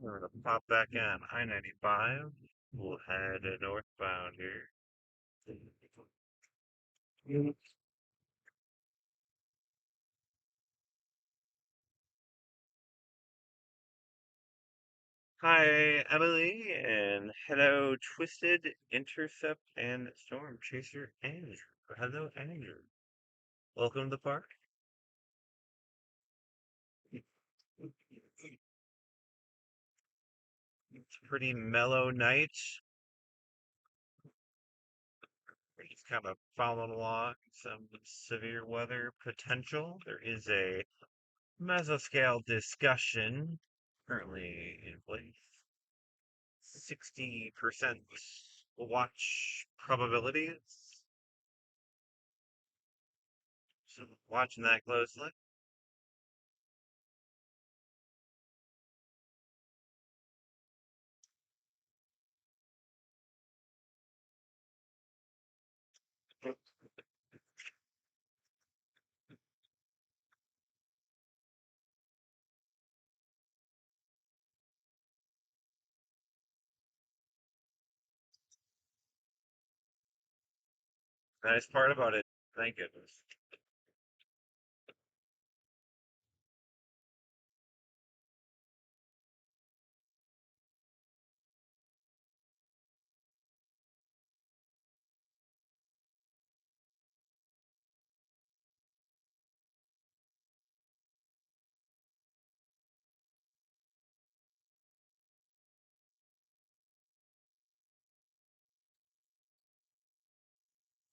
We're gonna pop back on I-95. We'll head northbound here. Hi, Emily, and hello, Twisted, Intercept, and Storm Chaser Andrew. Hello, Andrew. Welcome to the park. It's a pretty mellow night. We're just kind of following along some severe weather potential. There is a mesoscale discussion currently in place. 60% watch probabilities. So watching that closely. Nice part about it. Thank goodness.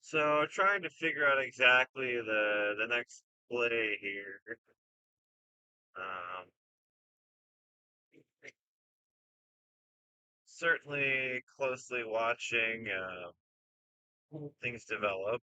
So trying to figure out exactly the next play here. Um, Certainly closely watching things develop.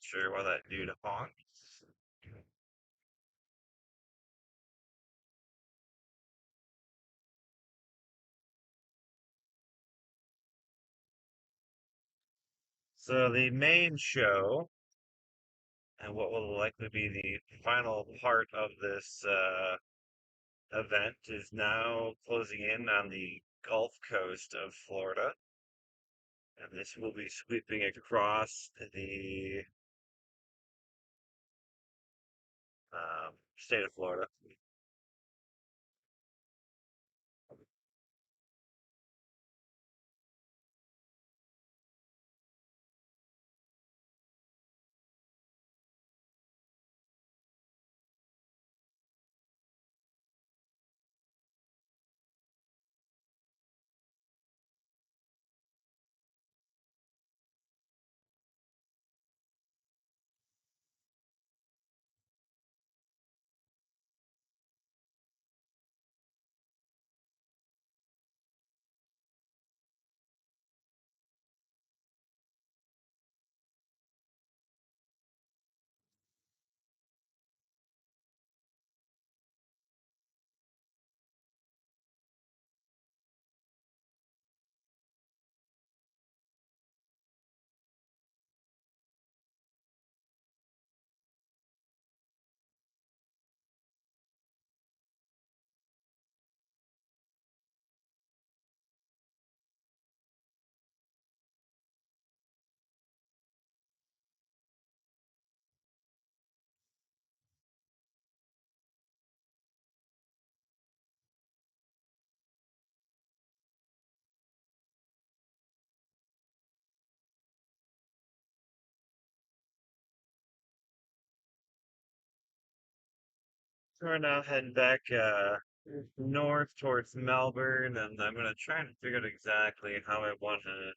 Sure what that do to honks. So the main show, and what will likely be the final part of this event, is now closing in on the Gulf Coast of Florida, and this will be sweeping across the state of Florida. So we're now heading back north towards Melbourne, and I'm gonna try and figure out exactly how I want to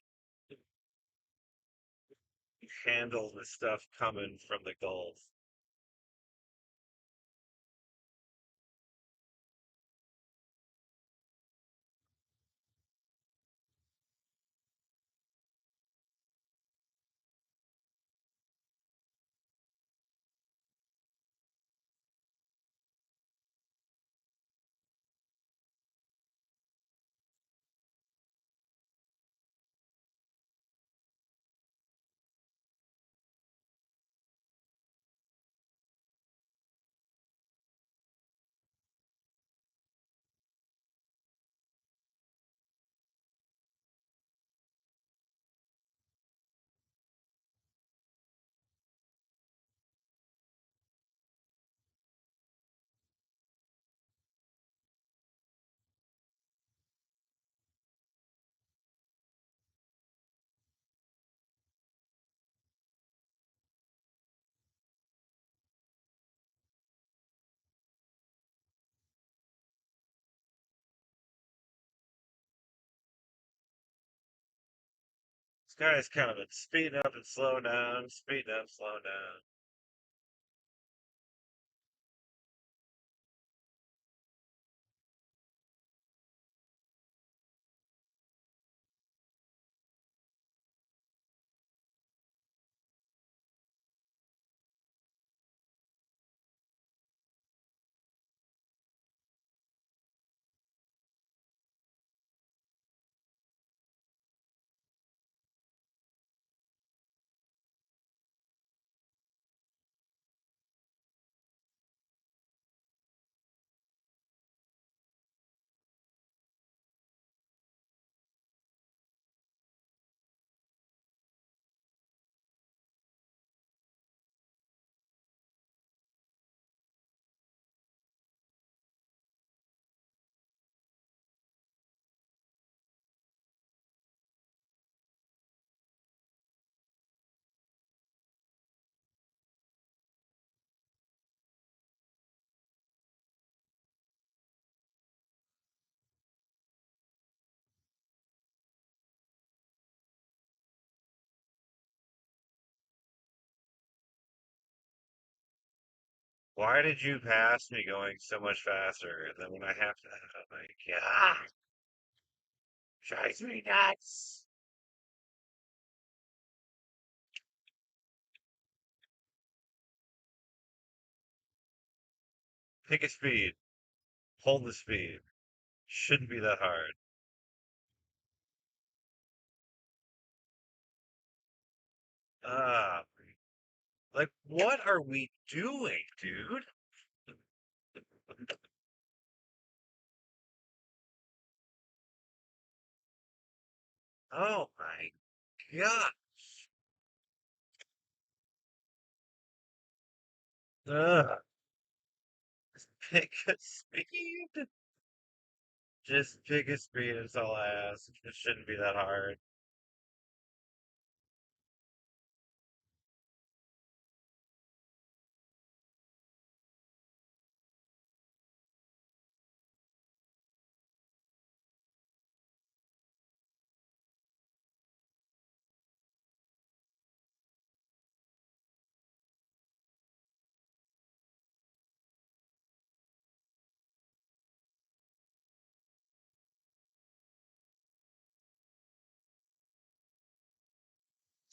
handle the stuff coming from the Gulf. This guy's kind of been speeding up and slowing down, speeding up, slowing down. Why did you pass me going so much faster? And then when I have to, I'm like, yeah, drives me nuts. Pick a speed, hold the speed. Shouldn't be that hard. Ah, like, what are we doing, dude? Oh my God. Ugh. Pick a speed. Just pick a speed is all I ask. It shouldn't be that hard.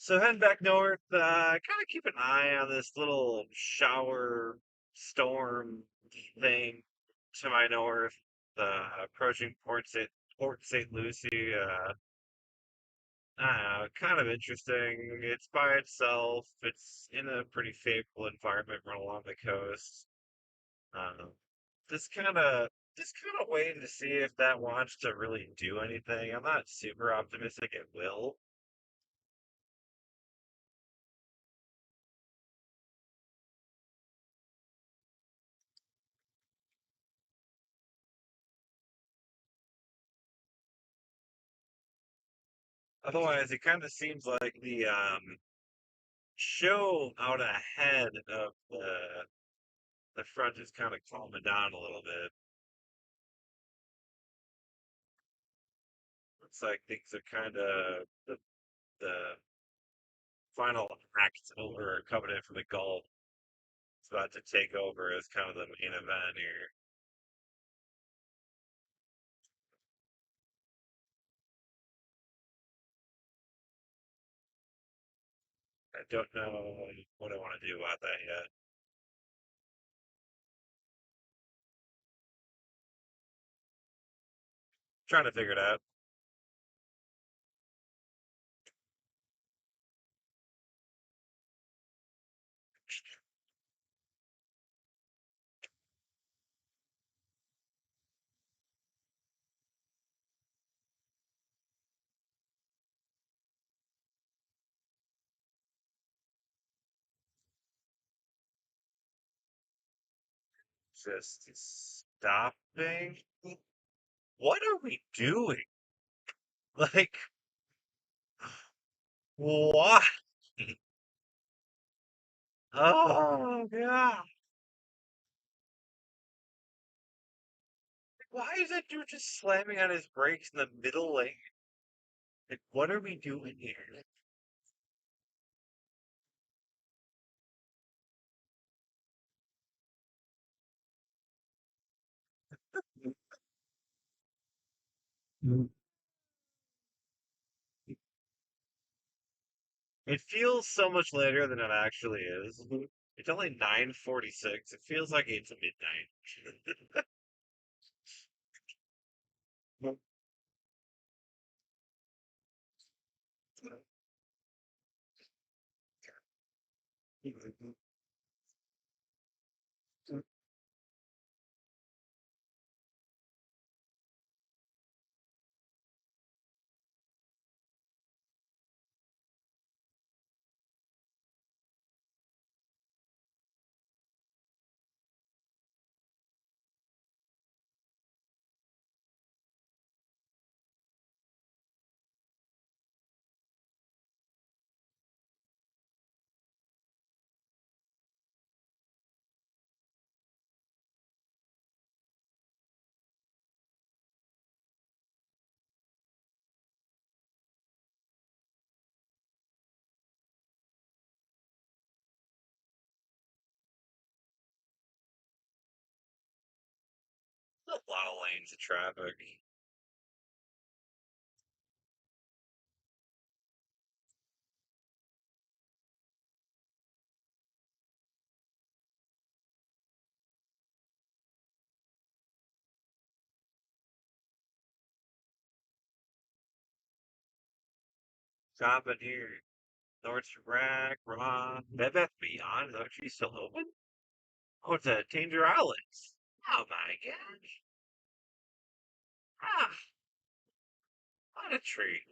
So heading back north, kind of keep an eye on this little shower storm thing to my north, approaching Port St. Lucie. I don't know, kind of interesting. It's by itself. It's in a pretty favorable environment right along the coast. Um, just kind of, just kind of waiting to see if that wants to really do anything. I'm not super optimistic it will. Otherwise, it kind of seems like the show out ahead of the front is kind of calming down a little bit. Looks like things are kind of the final act over coming in from the Gulf. It's about to take over as kind of the main event here. I don't know what I want to do about that yet. Trying to figure it out. Just stopping. What are we doing? Like, what? Oh, God. Why is that dude just slamming on his brakes in the middle lane? Like, what are we doing here? It feels so much later than it actually is. It's only 9:46. It feels like it's midnight. A lot of lanes of traffic. Stopping here. Nordstrom Rack, Raw, Bed Bath Beyond is actually still open? Oh, it's a Danger Outlets. Oh my gosh. Ah, what a treat.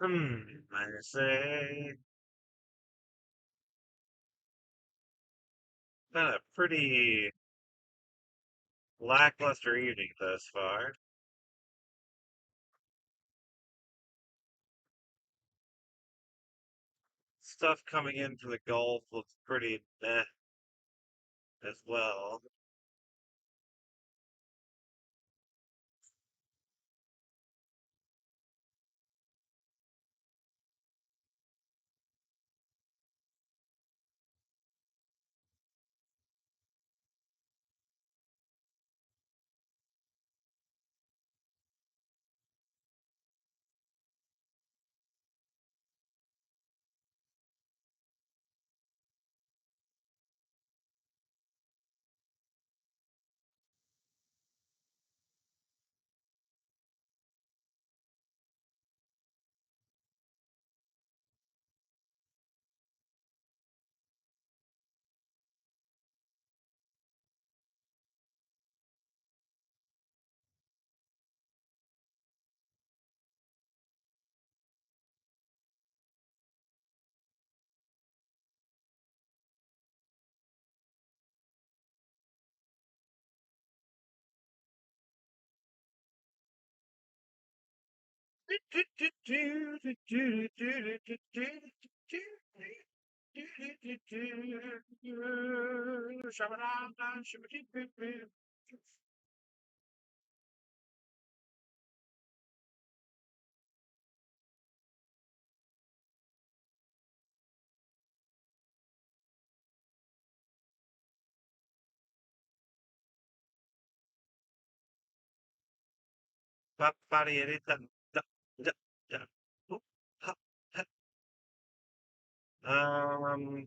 I say, been a pretty lackluster evening thus far. Stuff coming in from the Gulf looks pretty meh as well.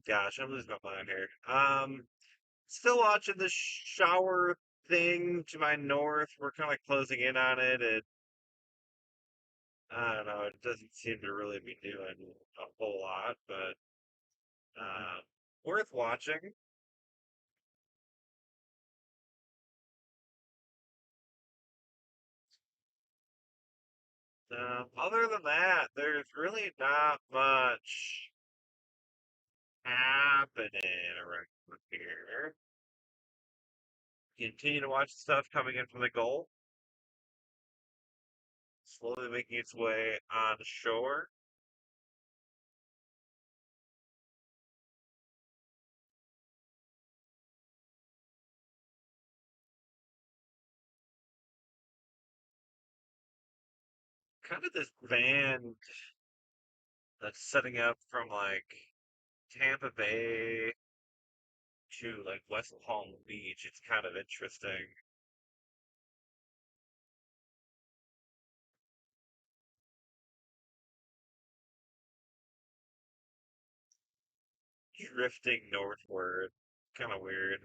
Gosh, I'm losing my mind here. Still watching the shower thing to my north. We're kind of like closing in on it. I don't know. It doesn't seem to really be doing a whole lot, but uh, worth watching. Other than that, there's really not much happening around here. Continue to watch stuff coming in from the Gulf, slowly making its way on shore. Kind of this band that's setting up from like Tampa Bay to like West Palm Beach. It's kind of interesting. Drifting northward. Kind of weird.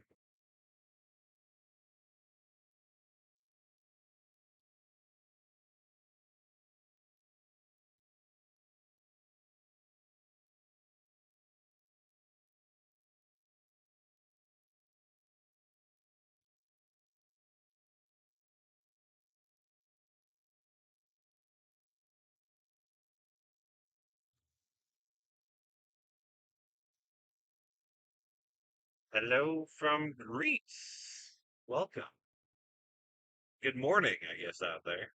Hello from Greece. Welcome. Good morning, I guess, out there.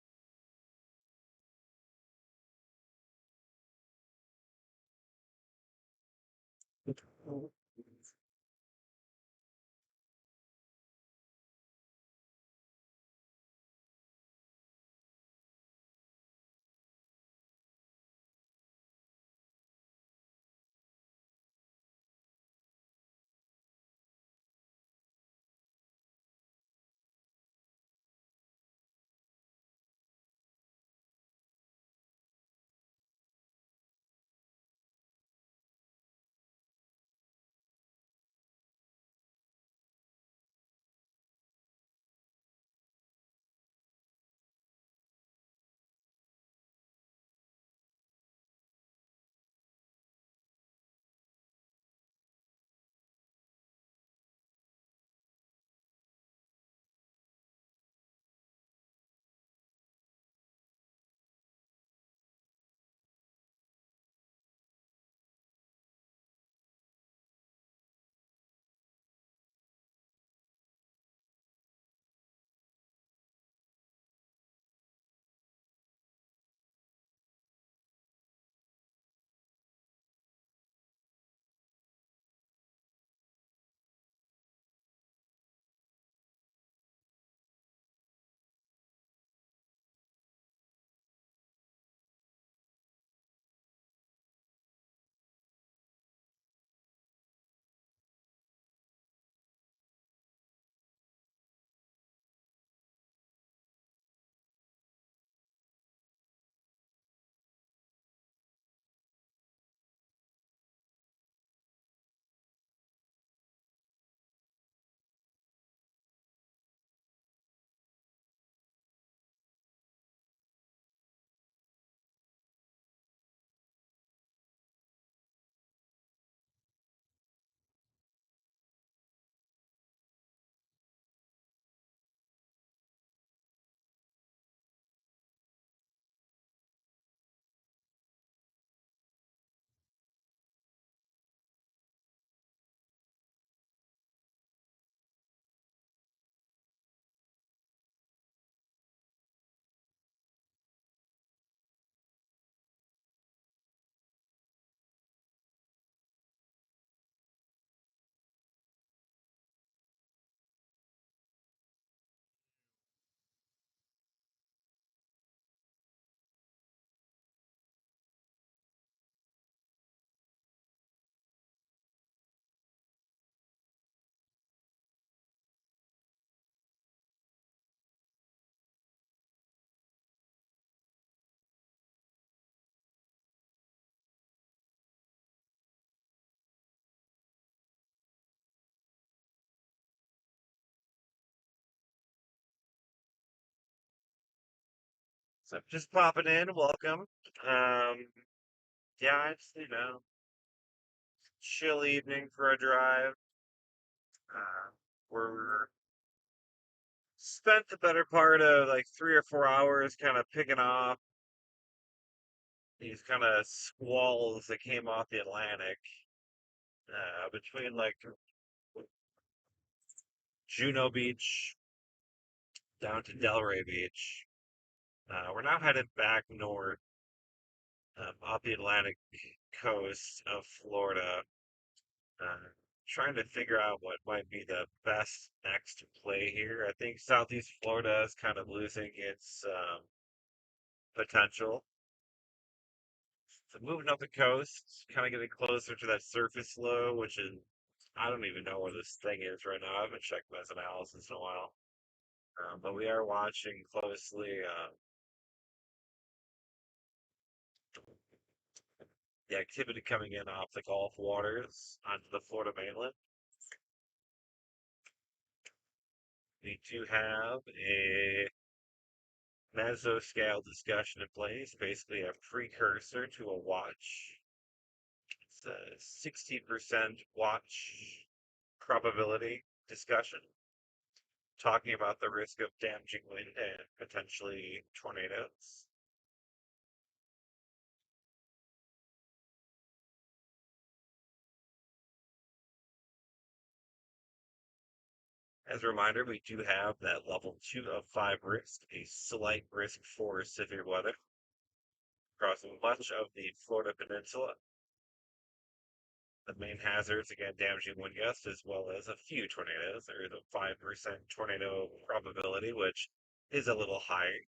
So just popping in, welcome. Um, yeah, it's chill evening for a drive. We're spent the better part of like 3 or 4 hours kind of picking off these kind of squalls that came off the Atlantic between like Juno Beach down to Delray Beach. We're now headed back north off the Atlantic coast of Florida. Uh, Trying to figure out what might be the best next play here. I think Southeast Florida is kind of losing its potential. So moving up the coast, kind of getting closer to that surface low, which is, I don't even know where this thing is right now. I haven't checked my analysis in a while. But we are watching closely the activity coming in off the Gulf waters onto the Florida mainland. We do have a mesoscale discussion in place, basically a precursor to a watch. It's a 60% watch probability discussion, talking about the risk of damaging wind and potentially tornadoes. As a reminder, we do have that level 2 of 5 risk, a slight risk for severe weather across much of the Florida Peninsula. The main hazards, again, damaging wind gusts, as well as a few tornadoes. There is a 5% tornado probability, which is a little heightened.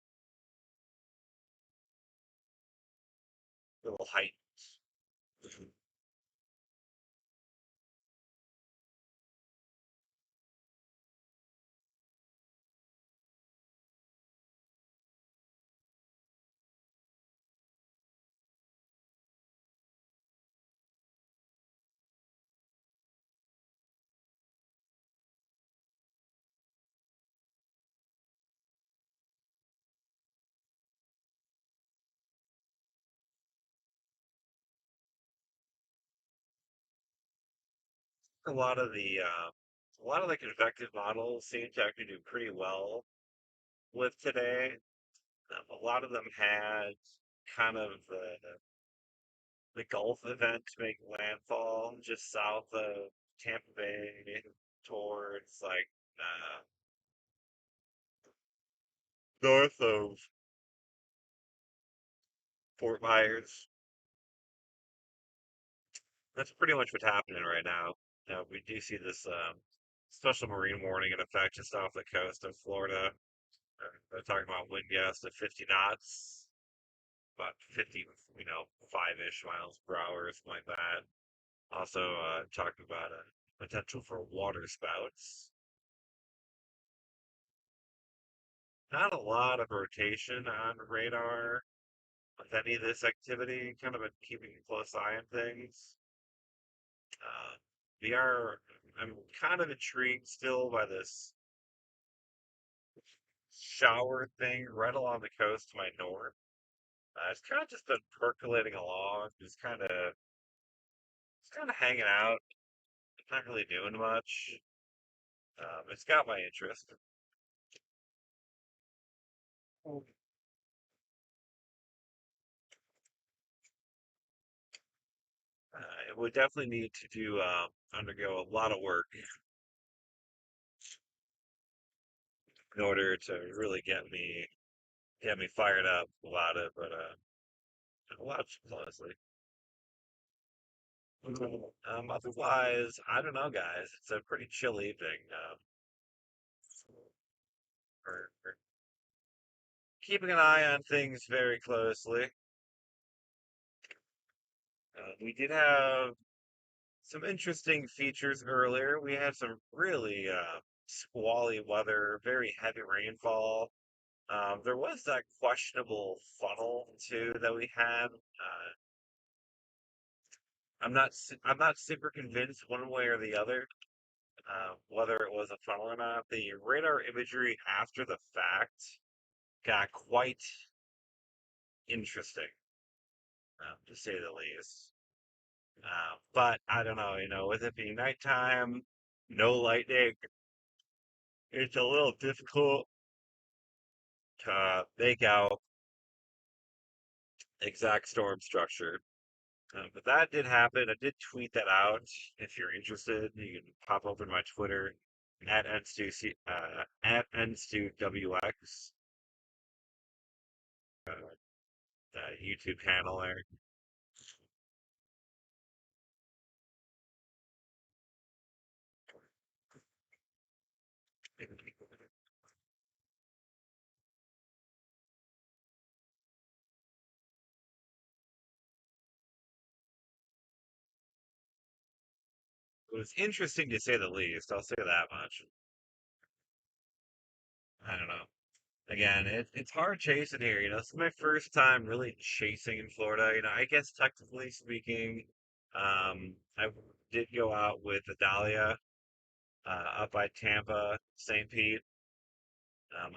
A lot of the convective models seem to actually do pretty well with today. A lot of them had kind of the Gulf event make landfall just south of Tampa Bay towards like north of Fort Myers. That's pretty much what's happening right now. We do see this special marine warning in effect just off the coast of Florida. They're talking about wind gusts of 50 knots, about 50, 5-ish miles per hour, something like that. Also, talking about a potential for water spouts. Not a lot of rotation on radar with any of this activity, kind of a keeping a close eye on things. Uh, we are, I'm kind of intrigued still by this shower thing right along the coast to my north. It's kind of just been percolating along, just kind of hanging out, not really doing much. It's got my interest. It would definitely need to undergo a lot of work in order to really get me fired up about it. But I'll watch closely. Otherwise, I don't know, guys. It's a pretty chill evening. We're keeping an eye on things very closely. We did have some interesting features earlier. We had some really squally weather, very heavy rainfall. There was that questionable funnel too that we had. I'm not super convinced one way or the other whether it was a funnel or not. The radar imagery after the fact got quite interesting, to say the least. But I don't know, with it being nighttime, no lightning, it's a little difficult to make out exact storm structure. But that did happen. I did tweet that out. If you're interested, you can pop open my Twitter at NStuWX, YouTube channel there. It was interesting to say the least. I'll say that much. I don't know. Again, it's hard chasing here. This is my first time really chasing in Florida. I guess technically speaking, I did go out with Adalia up by Tampa, St. Pete.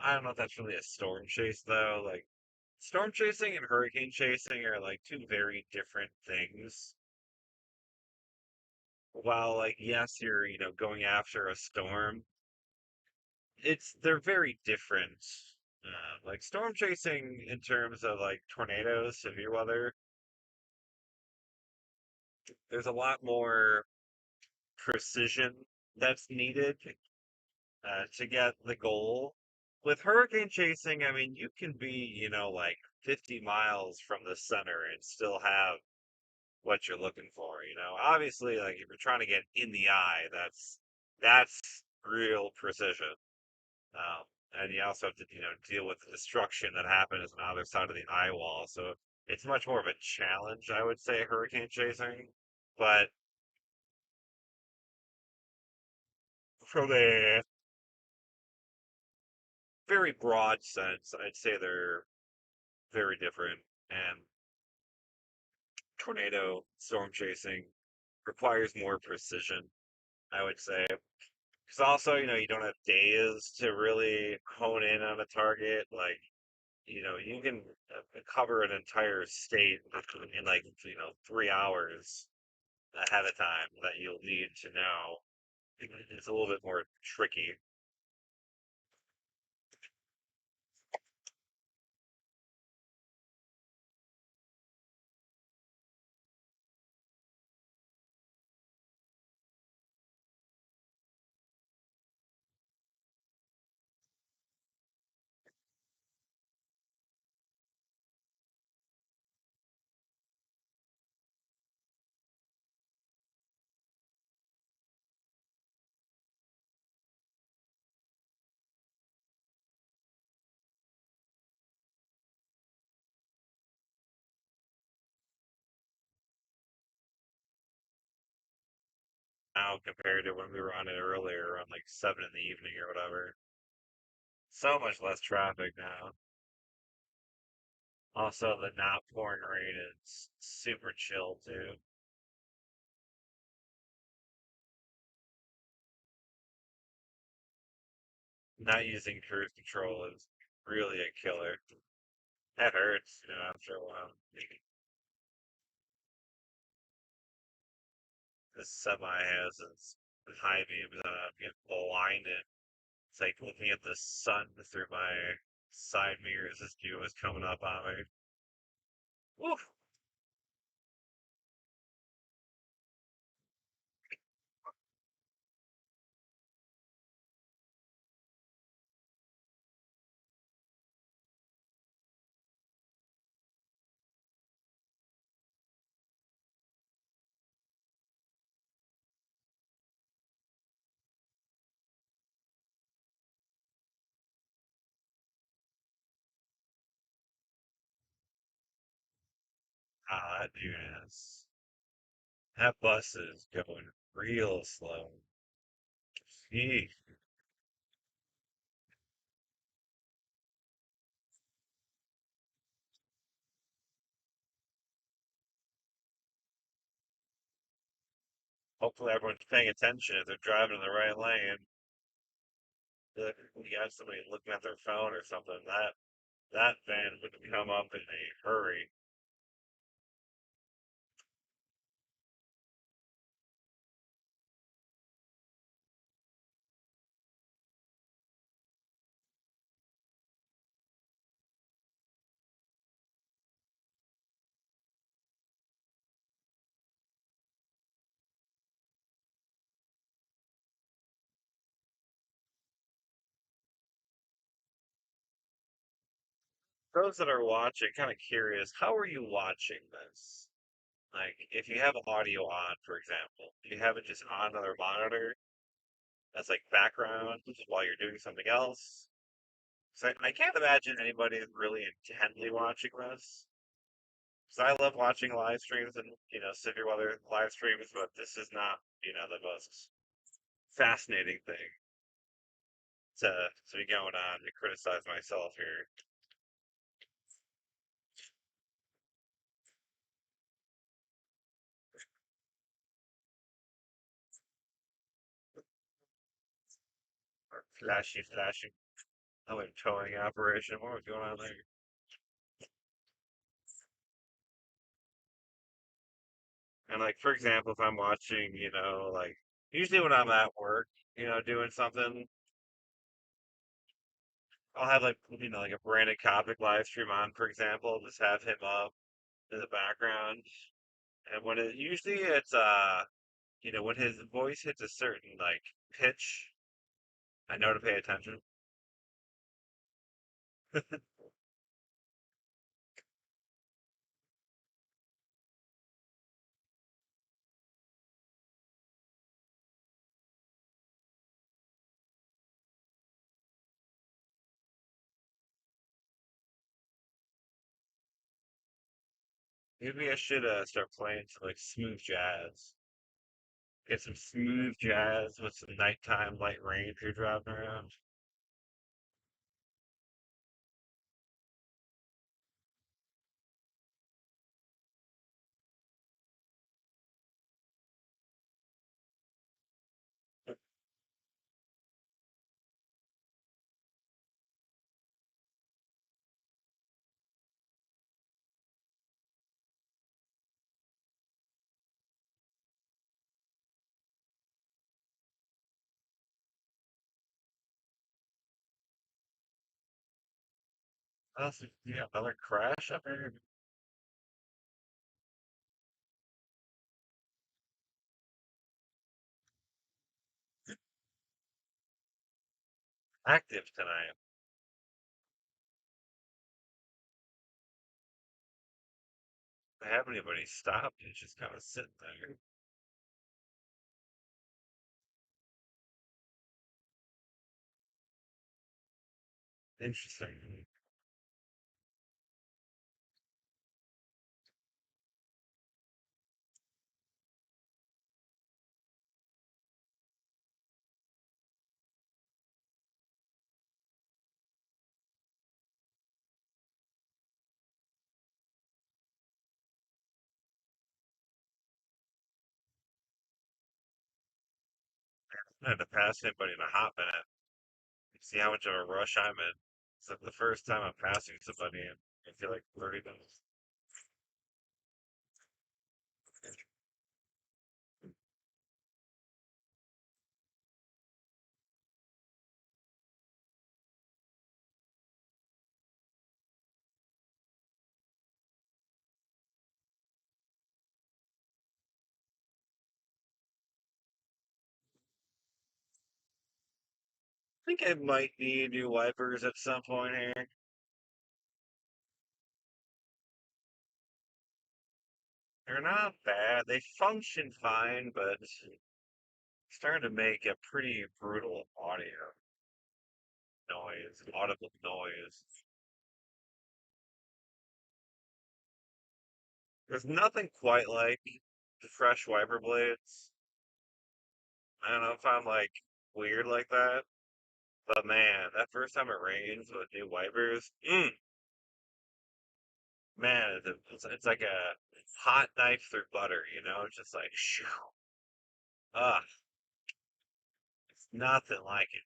I don't know if that's really a storm chase though. Like storm chasing and hurricane chasing are like two very different things. While like yes, you're going after a storm, they're very different. Like storm chasing in terms of like tornadoes, severe weather, there's a lot more precision that's needed to get the goal. With hurricane chasing, I mean, you can be, like 50 miles from the center and still have what you're looking for. Obviously, like if you're trying to get in the eye, that's real precision. Um, and you also have to, deal with the destruction that happens on the other side of the eye wall. So it's much more of a challenge, I would say, hurricane chasing. But from a very broad sense, I'd say they're very different. And tornado storm chasing requires more precision, I would say. Because also, you don't have days to really hone in on a target. Like, you can cover an entire state in like, 3 hours ahead of time that you'll need to know. It's a little bit more tricky. Now compared to when we were on it earlier, around like 7 in the evening or whatever. So much less traffic now. Also, the not pouring rain is super chill too. Not using cruise control is really a killer. That hurts, after a while. The semi has its high beams and I'm getting blinded. It's like looking at the sun through my side mirrors as dew is coming up on me. Woof! Ah, that dude is. That bus is going real slow. Gee. Hopefully everyone's paying attention if they're driving in the right lane. You got somebody looking at their phone or something. that van would come up in a hurry. Those that are watching, kind of curious, how are you watching this? Like, if you have audio on, for example, do you have it just on another monitor as like background while you're doing something else? So I can't imagine anybody really intently watching this. Because I love watching live streams and, severe weather live streams, but this is not, the most fascinating thing to be going on to criticize myself here. Or flashy, flashy. Oh, and towing operation. What was going on there? And like, for example, if I'm watching, like usually when I'm at work, doing something, I'll have like, like a Brandon Kopic live stream on, for example, just have him up in the background. And when usually it's, when his voice hits a certain like pitch, I know to pay attention. Maybe I should start playing some like smooth jazz. Get some smooth jazz with some nighttime light rain if you're driving around. Oh, so, yeah, another crash up here. Active tonight. I have anybody stop. It's just kind of sitting there. Interesting. I had to pass anybody in a hot minute. See how much of a rush I'm in. It's like the first time I'm passing somebody in, I feel like 30 minutes. I think I might need new wipers at some point here. They're not bad. They function fine, but starting to make a pretty brutal audio noise, audible noise. There's nothing quite like the fresh wiper blades. I don't know if I'm like weird like that, but man, that first time it rains with new wipers, man, it's like a hot knife through butter, It's just like, shoo, ah, it's nothing like it.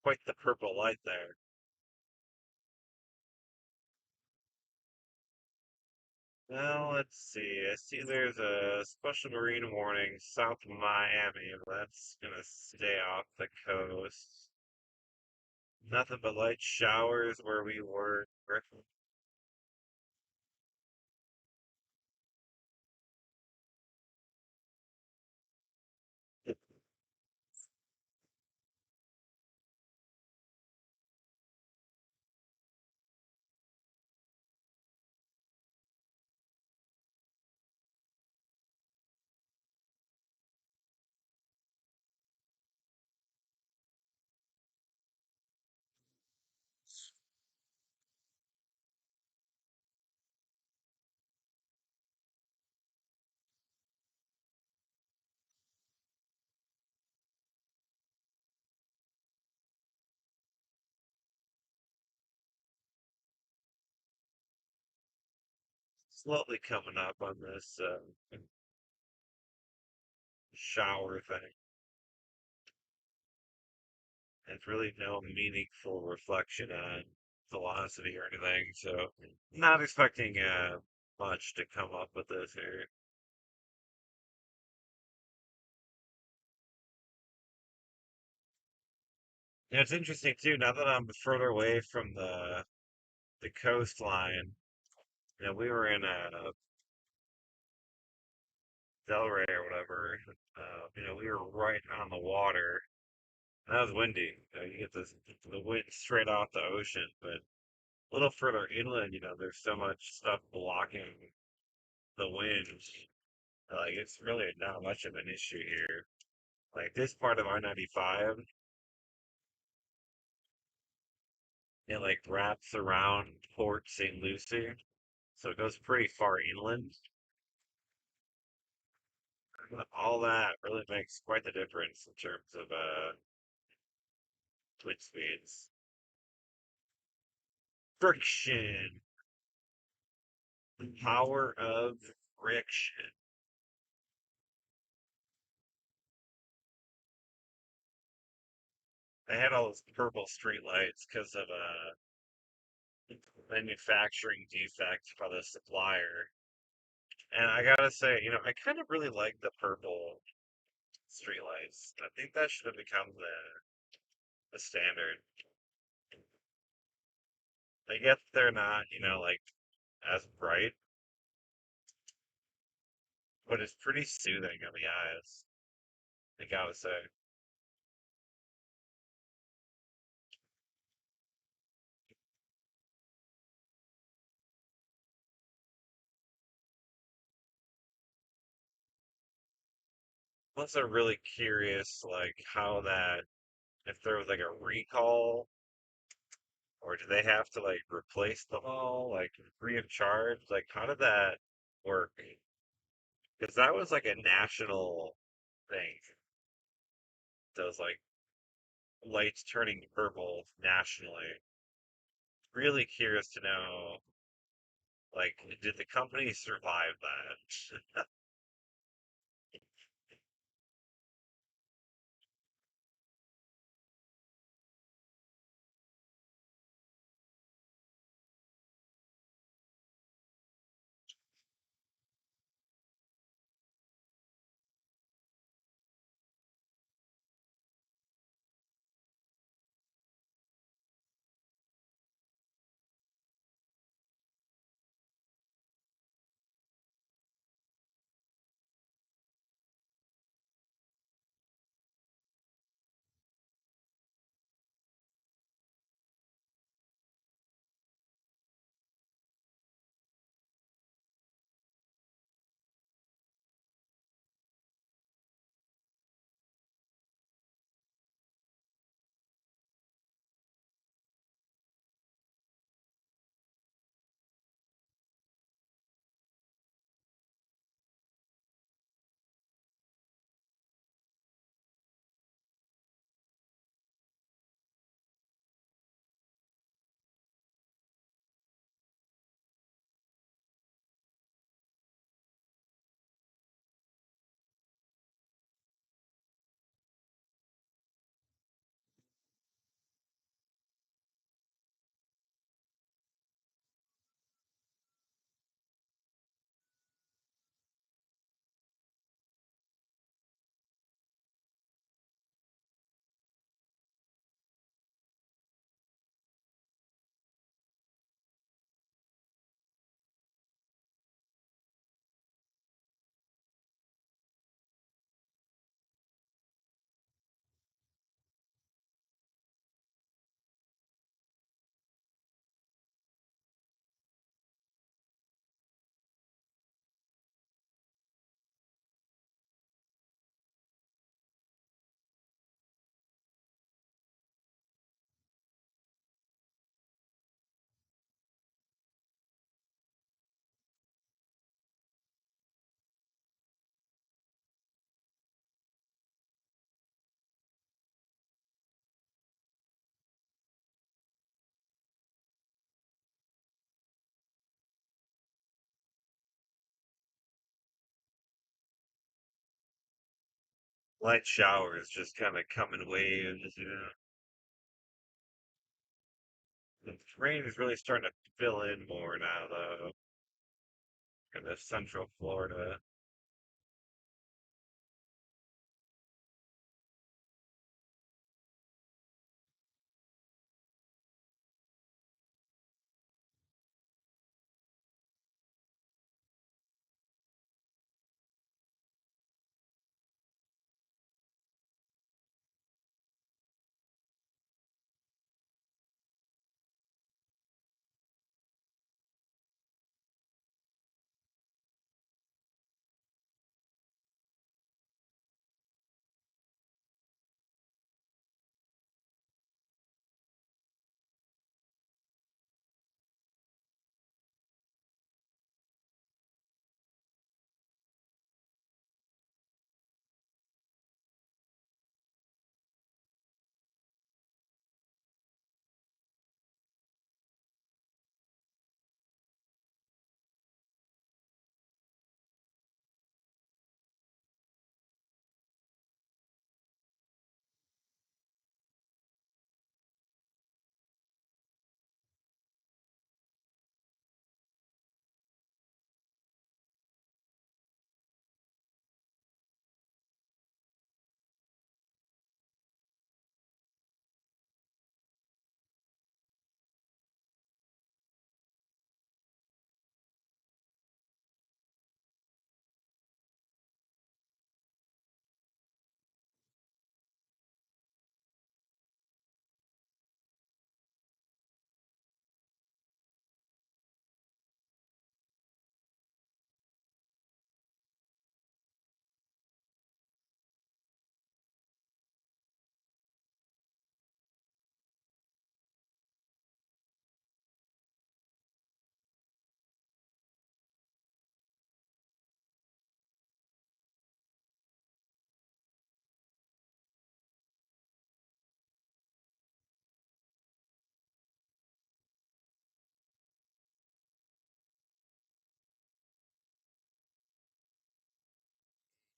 quite the purple light there. Well, let's see. I see there's a special marine warning south of Miami. That's gonna stay off the coast. Nothing but light showers where we were. Slowly coming up on this shower thing. There's really no meaningful reflection on velocity or anything, so not expecting much to come up with this here. Yeah, it's interesting too. Now that I'm further away from the coastline, we were in Delray or whatever. We were right on the water. And that was windy. You get the wind straight off the ocean, but a little further inland, there's so much stuff blocking the wind. Like it's really not much of an issue here. Like this part of I-95, it like wraps around Port St. Lucie, so it goes pretty far inland. All that really makes quite the difference in terms of wind speeds. Friction, the power of friction. They had all those purple street lights because of a manufacturing defect by the supplier. And I gotta say, I kind of really like the purple streetlights. I think that should have become the standard. I get they're not, like as bright, but it's pretty soothing on the eyes. I gotta say. Plus, I'm really curious, like how that, if there was like a recall, or do they have to like replace them all, like free of charge? Like, how did that work? Because that was like a national thing. Those like lights turning purple nationally. Really curious to know, like, did the company survive that? Light showers just kind of come in waves. The rain is really starting to fill in more now, though. In the central Florida.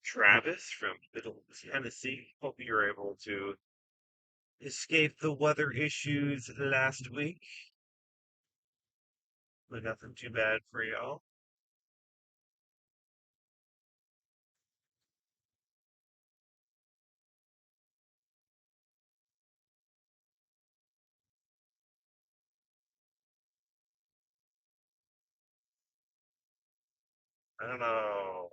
Travis from Middle Tennessee. Hope you were able to escape the weather issues last week. But nothing too bad for y'all. I don't know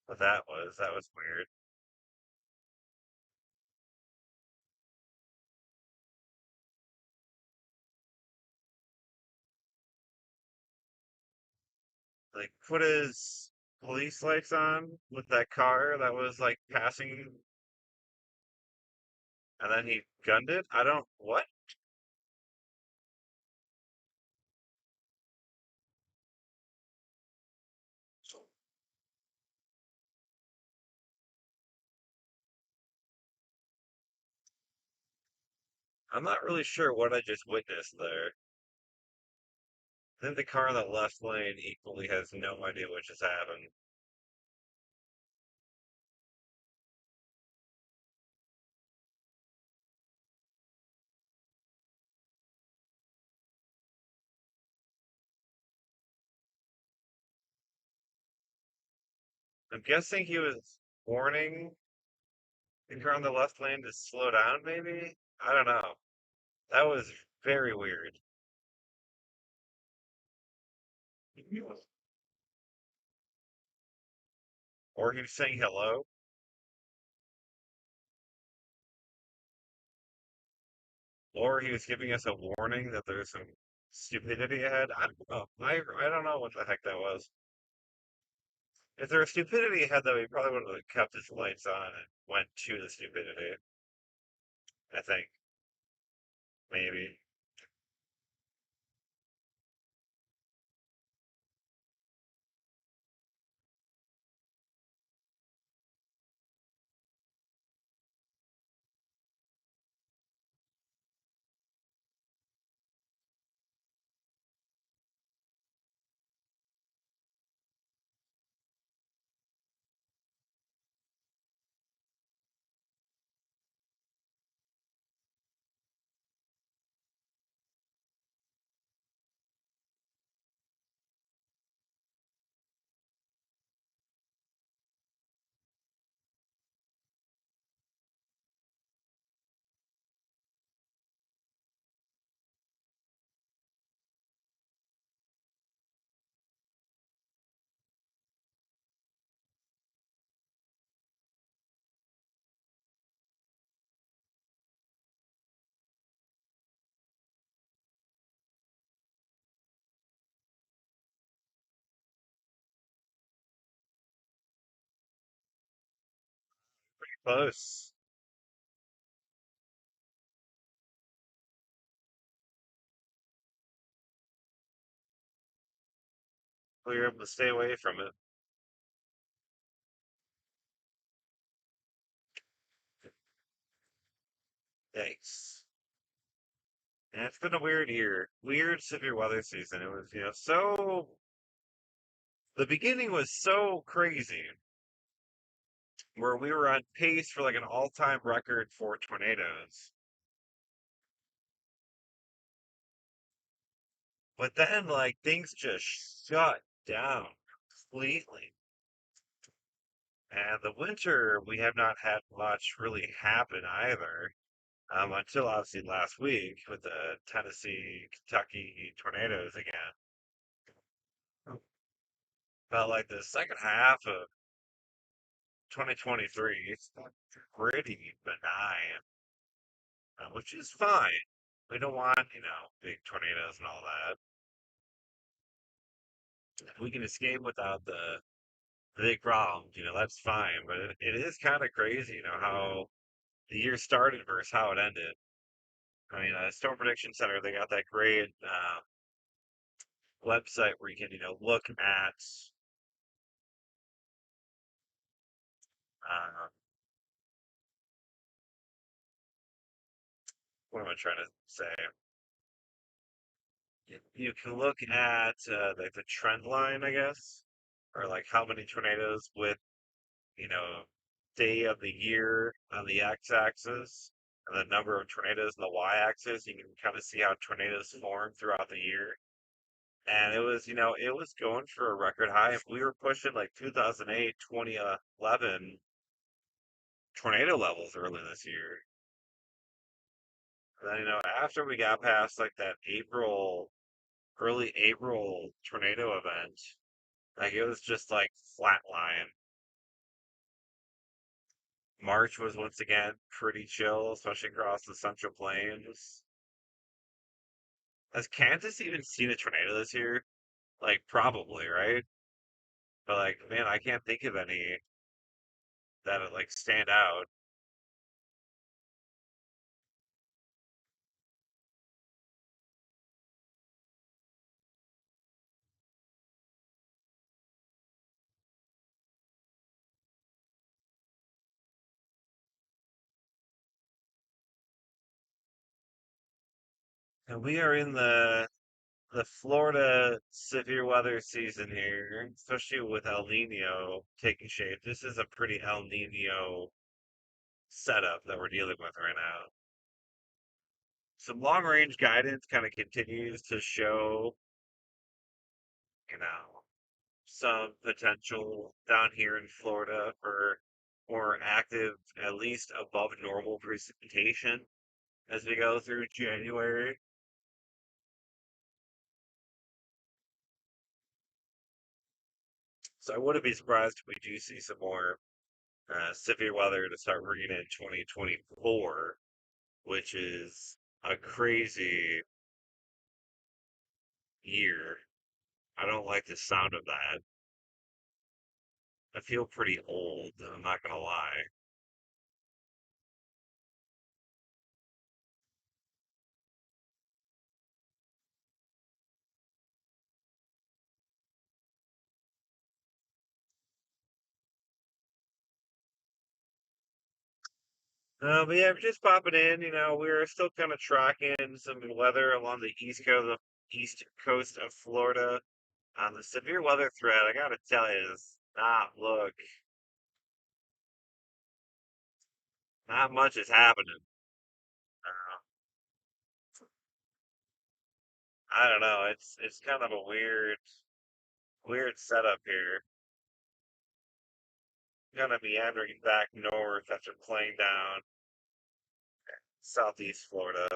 what that was. That was weird. Like, put his police lights on with that car that was like passing, and then he gunned it. I don't. What? I'm not really sure what I just witnessed there. I think the car in the left lane equally has no idea what just happened. I'm guessing he was warning the car in the left lane to slow down, maybe? I don't know. That was very weird. Or he was saying hello, or he was giving us a warning that there's some stupidity ahead. I don't know. I don't know what the heck that was. If there was stupidity ahead, though, he probably would have kept his lights on and went to the stupidity. I think maybe. Close. We were able to stay away from it. Thanks. And it's been a weird year. Weird severe weather season. It was, so the beginning was so crazy where we were on pace for like an all-time record for tornadoes. But then like things just shut down completely. And the winter we have not had much really happen either. Until obviously last week with the Tennessee, Kentucky tornadoes again. Felt like the second half of 2023 is pretty benign, which is fine. We don't want, big tornadoes and all that. If we can escape without the big problems, that's fine. But it is kind of crazy, how the year started versus how it ended. I mean, Storm Prediction Center, they got that great website where you can, look at uh, what am I trying to say? You can look at like the trend line, I guess, or like how many tornadoes with, you know, day of the year on the x-axis, and the number of tornadoes on the y-axis. You can kind of see how tornadoes form throughout the year. And it was, it was going for a record high. We were pushing like 2008, 2011 tornado levels early this year. And then, after we got past like that early April tornado event, like it was just like flatline. March was once again pretty chill, especially across the Central Plains. Has Kansas even seen a tornado this year? Like probably, right? But like, man, I can't think of any that would like stand out. And we are in the Florida severe weather season here, especially with El Nino taking shape. This is a pretty El Nino setup that we're dealing with right now. Some long range guidance kind of continues to show, you know, some potential down here in Florida for more active, at least above normal precipitation as we go through January. So I wouldn't be surprised if we do see some more severe weather to start bringing in 2024, which is a crazy year. I don't like the sound of that. I feel pretty old, I'm not gonna lie. But yeah, just popping in. We're still kind of tracking some weather along the east coast of Florida. On the severe weather threat, I gotta tell you, does not look, not much is happening. Uh, I don't know. It's kind of a weird setup here. Gonna be meandering back north after playing down southeast Florida.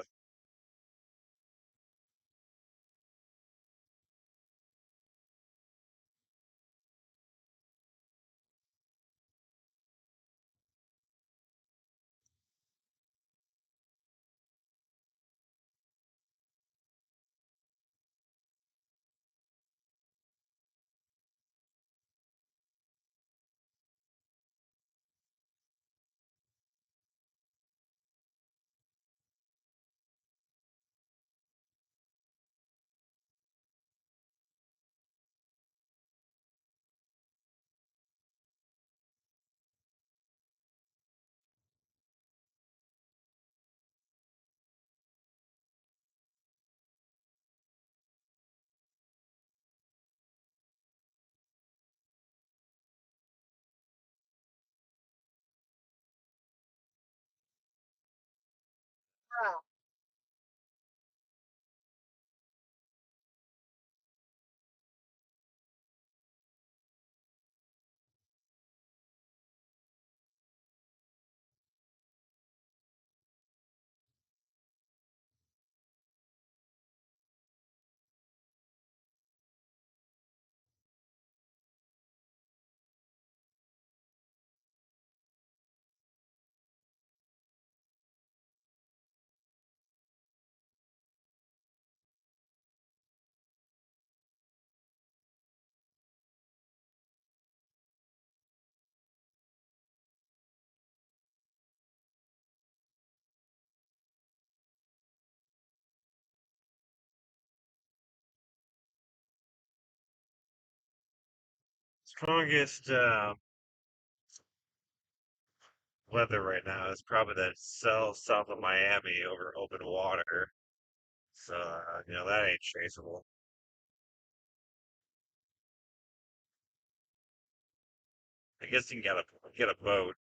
Strongest weather right now is probably that cell south of Miami over open water. So, that ain't traceable. I guess you can get a boat.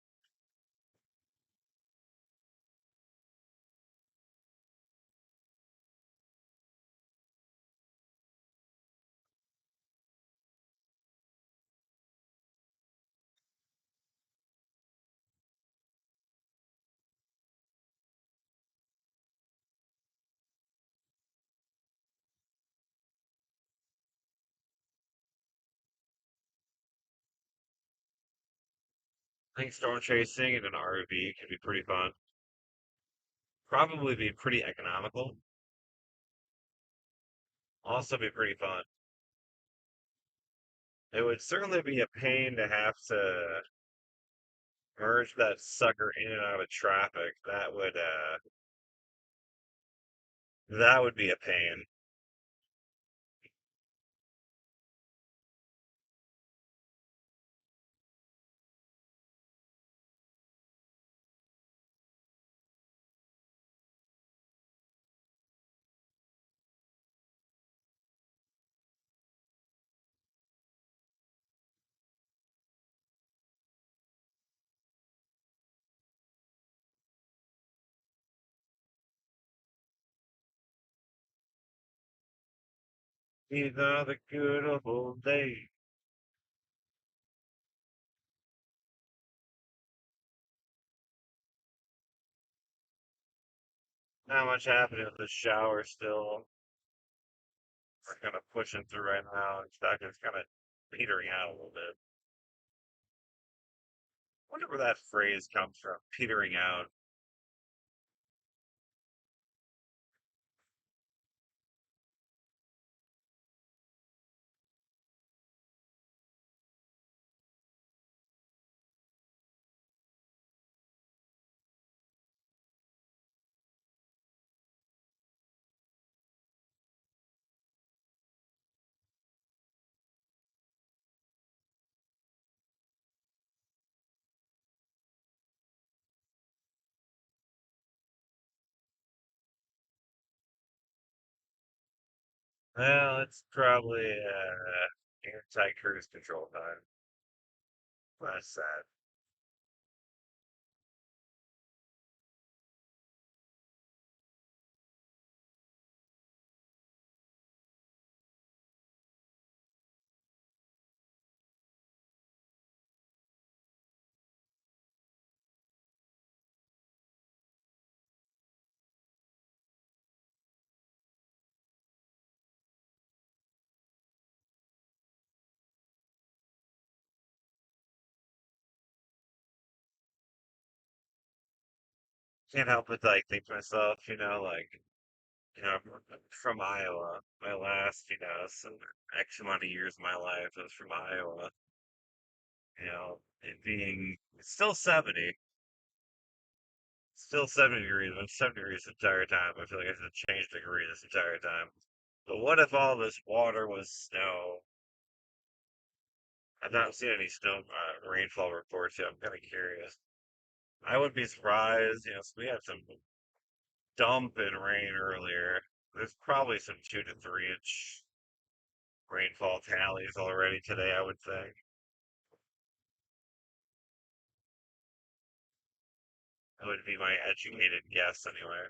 I think storm chasing in an RV could be pretty fun. Probably be pretty economical. Also be pretty fun. It would certainly be a pain to have to merge that sucker in and out of traffic. That would be a pain. These are the good old days. Not much happening with the shower still. We're kind of pushing through right now. In fact, it's kind of petering out a little bit. Wonder where that phrase comes from, petering out. Well, it's probably anti-cruise control time. That's sad. Can't help but like think to myself, I'm from Iowa. My last, some X amount of years of my life was from Iowa. It being it's still 70 degrees. It's 70 degrees the entire time. I feel like I should have changed degree this entire time. But what if all this water was snow? I've not seen any snow rainfall reports yet. I'm kind of curious. I would be surprised. So we had some dump in rain earlier. There's probably some 2 to 3 inch rainfall tallies already today, I would think. would be my educated guess anyway.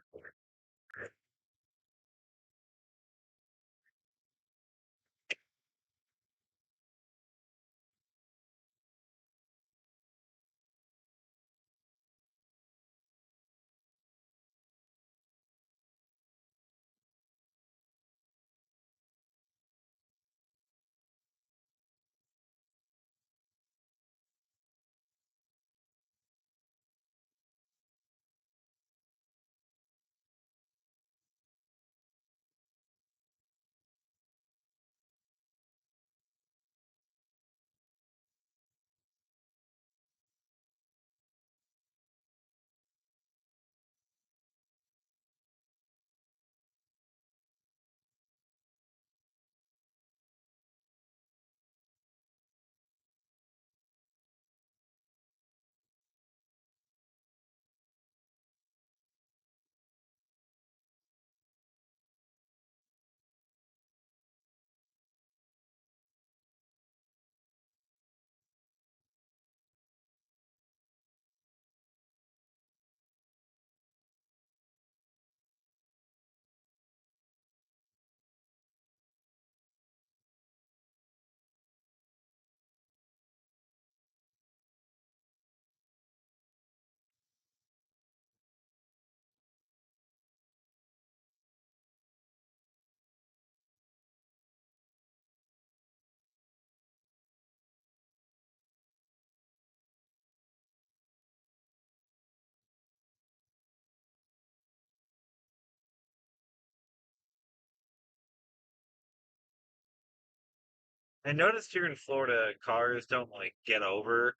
I noticed here in Florida, cars don't like get over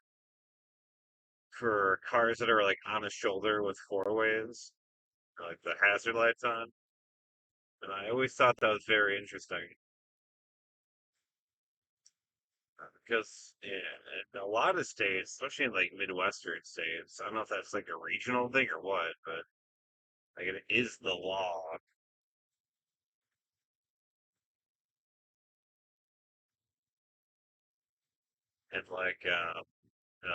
for cars that are like on a shoulder with four ways, like the hazard lights on. And I always thought that was very interesting because in a lot of states, especially in like Midwestern states, I don't know if that's like a regional thing or what, but like it is the law. And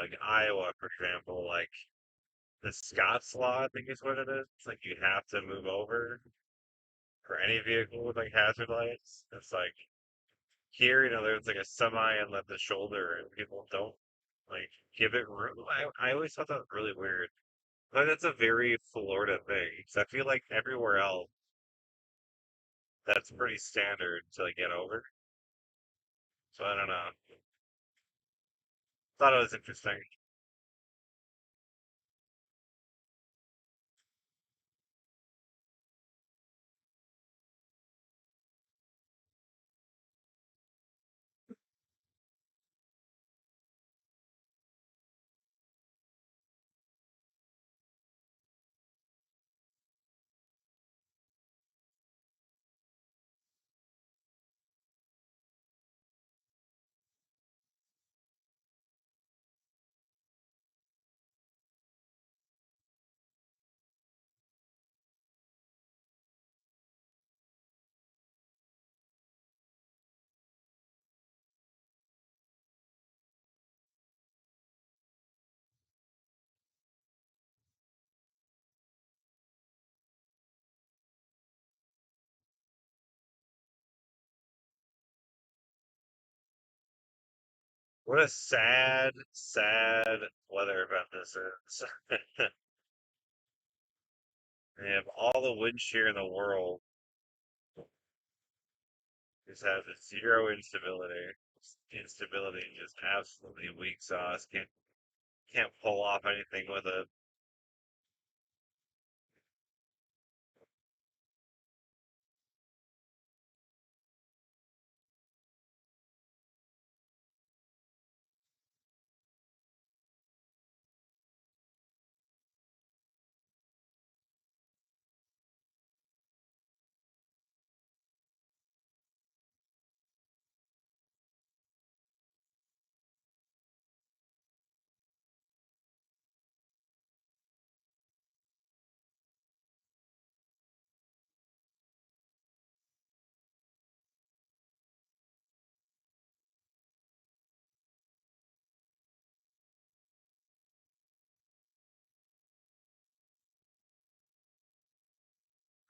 like Iowa, for example, like the Scots law, I think is what it is. It's like you have to move over for any vehicle with like hazard lights. It's like here, there's like a semi and left the shoulder, and people don't like give it room. I always thought that was really weird. But that's a very Florida thing. Because I feel like everywhere else, that's pretty standard to like get over. So I don't know. Thought it was interesting. What a sad, sad weather event this is. They have all the wind shear in the world. Just has zero instability. Instability just absolutely weak sauce. Can't pull off anything with it.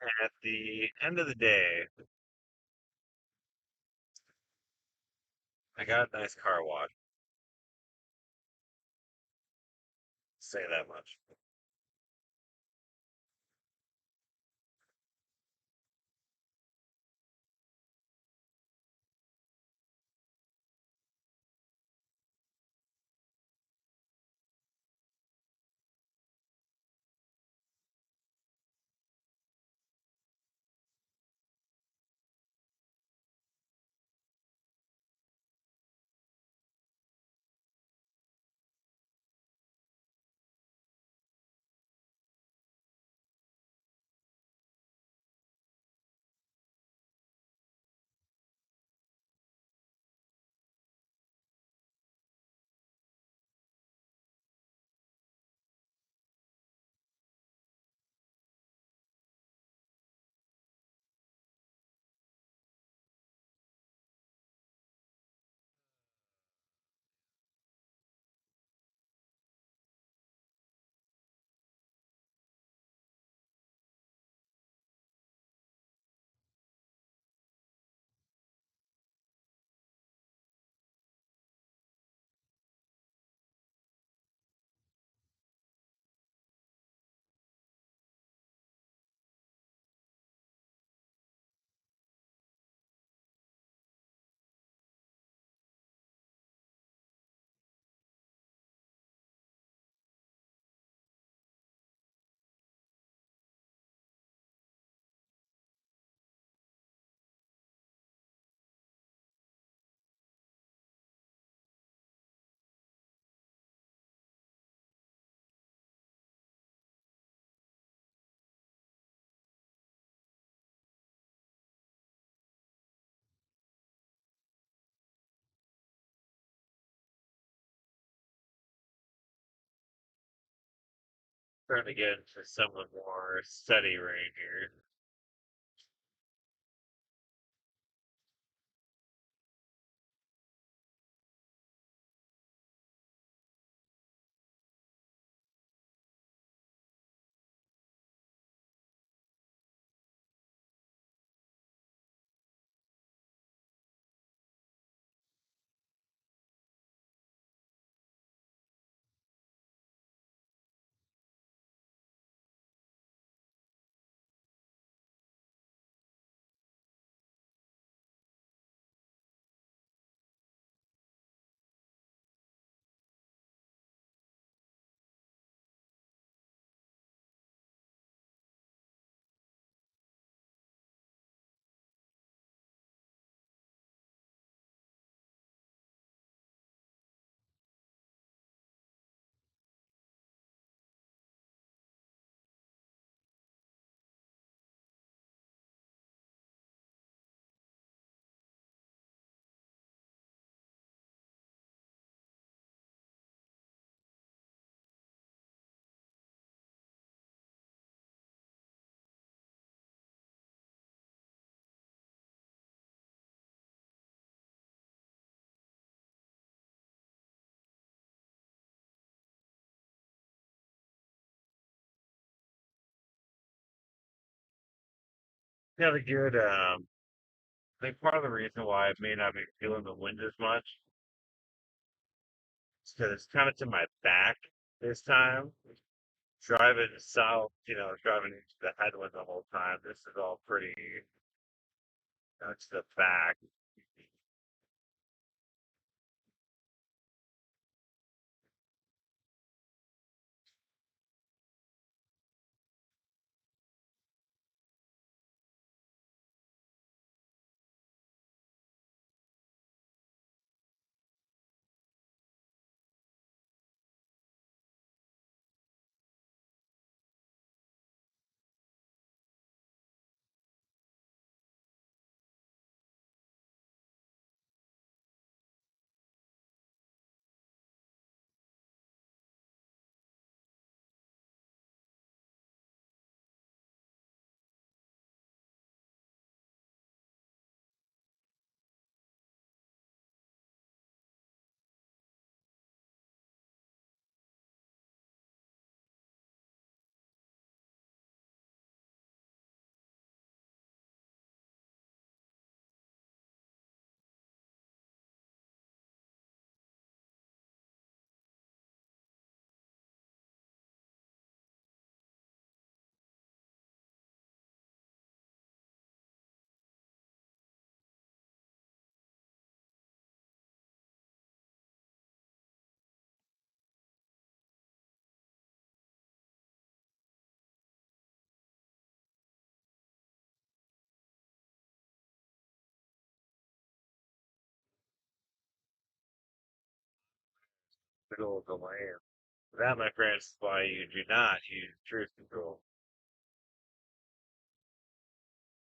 At the end of the day, I got a nice car wash. Say that much. Starting to get into some of the more steady rain here. Yeah, the good. I think part of the reason why I may not be feeling the wind as much is because it's kind of to my back this time. Driving south, driving into the headwind the whole time. This is all pretty to the back. middle of the lane. That, my friends, is why you do not use cruise control.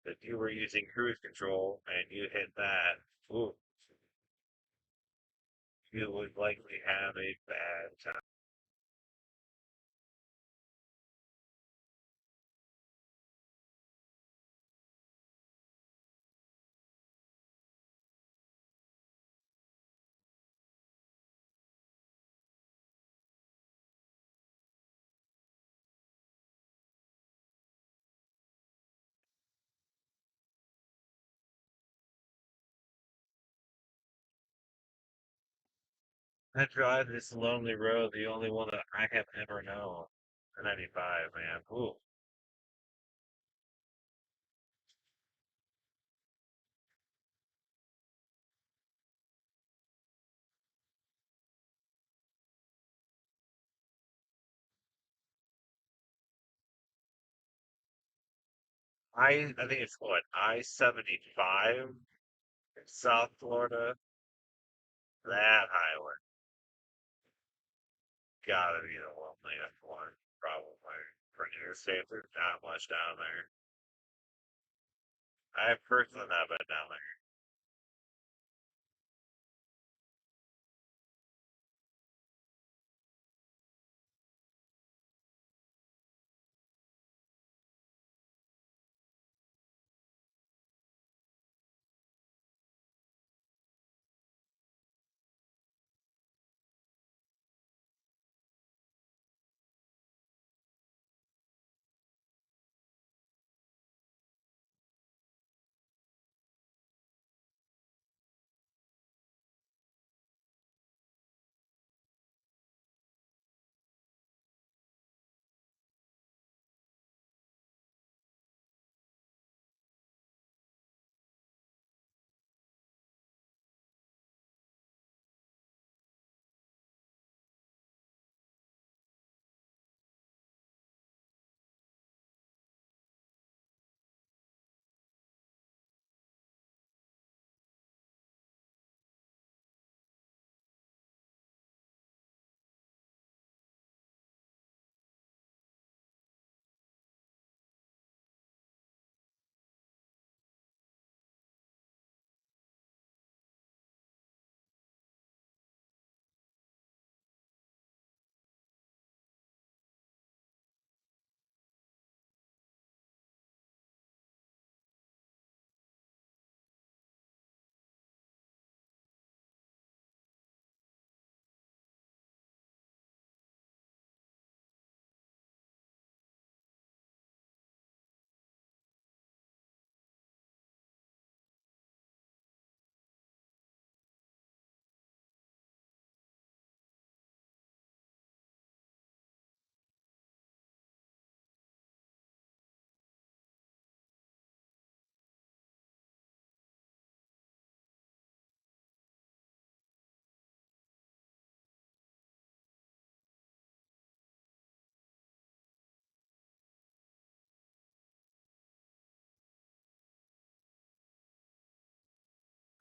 If you were using cruise control and you hit that, ooh, you would likely have a bad time. I drive this lonely road, the only one that I have ever known. 95, man. Ooh. I think it's what, I-75 in South Florida? That highway. Gotta be the loneliest one, probably. For interstate, there's not much down there. I've personally not been down there.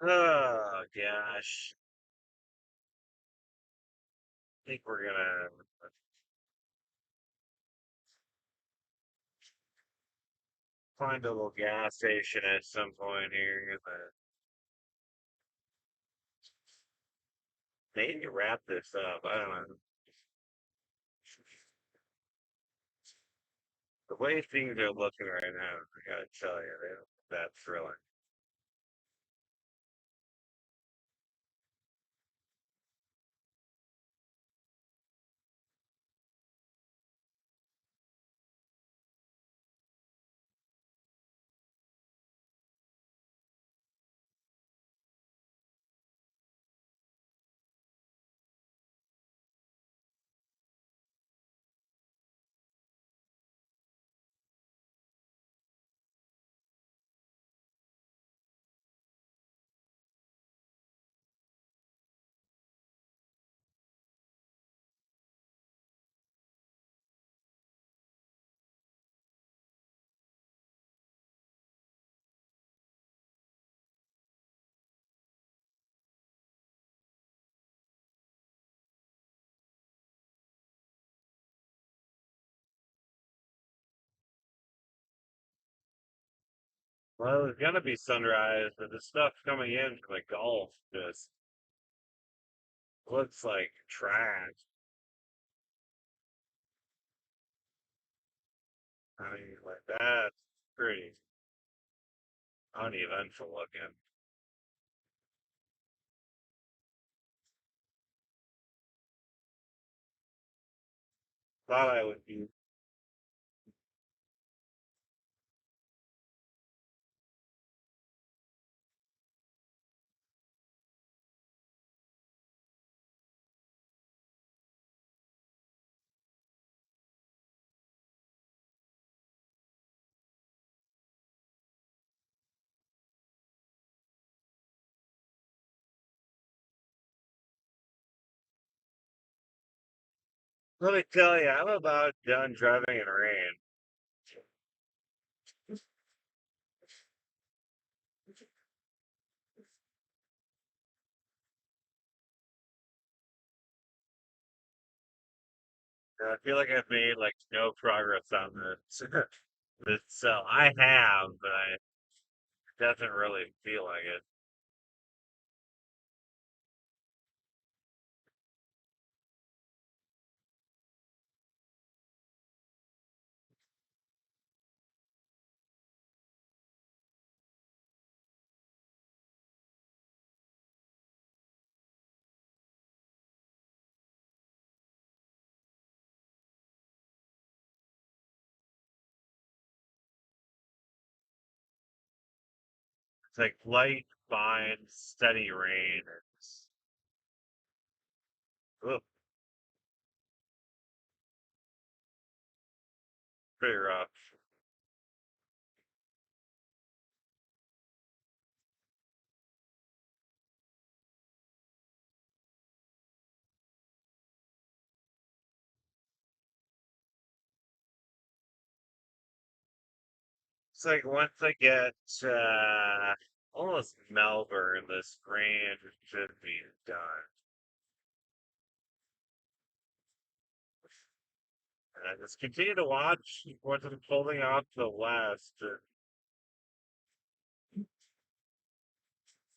Oh, gosh. I think we're gonna find a little gas station at some point here, but maybe wrap this up. I don't know. The way things are looking right now, I gotta tell you, they don't look that thrilling. Well, there's gonna be sunrise, but the stuff coming in from the Gulf just looks like trash. I mean, like that's pretty uneventful looking. Thought I would be. Let me tell you, I'm about done driving in rain. And I feel like I've made like no progress on this. So I have, but I doesn't really feel like it. It's like light, fine, steady rain. It's ugh, pretty rough. It's like once I get almost Melbourne, this rain should be done. And I just continue to watch what's unfolding off to the west.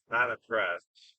Not impressed.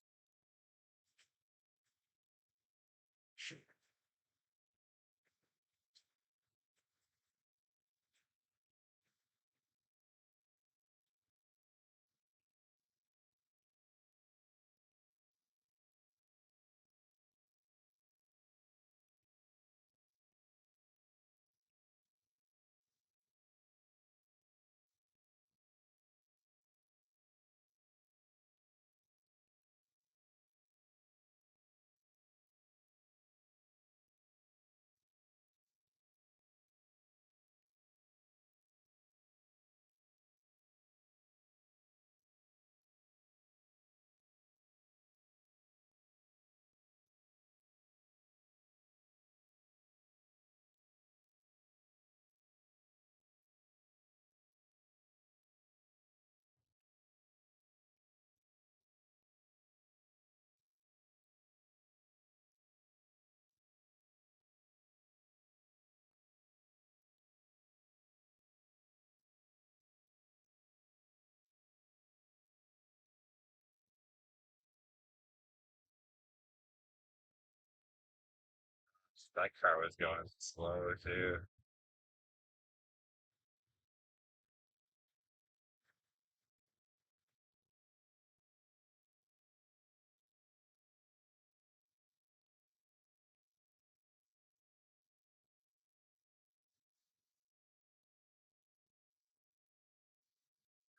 That car was going slow too.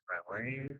That lane.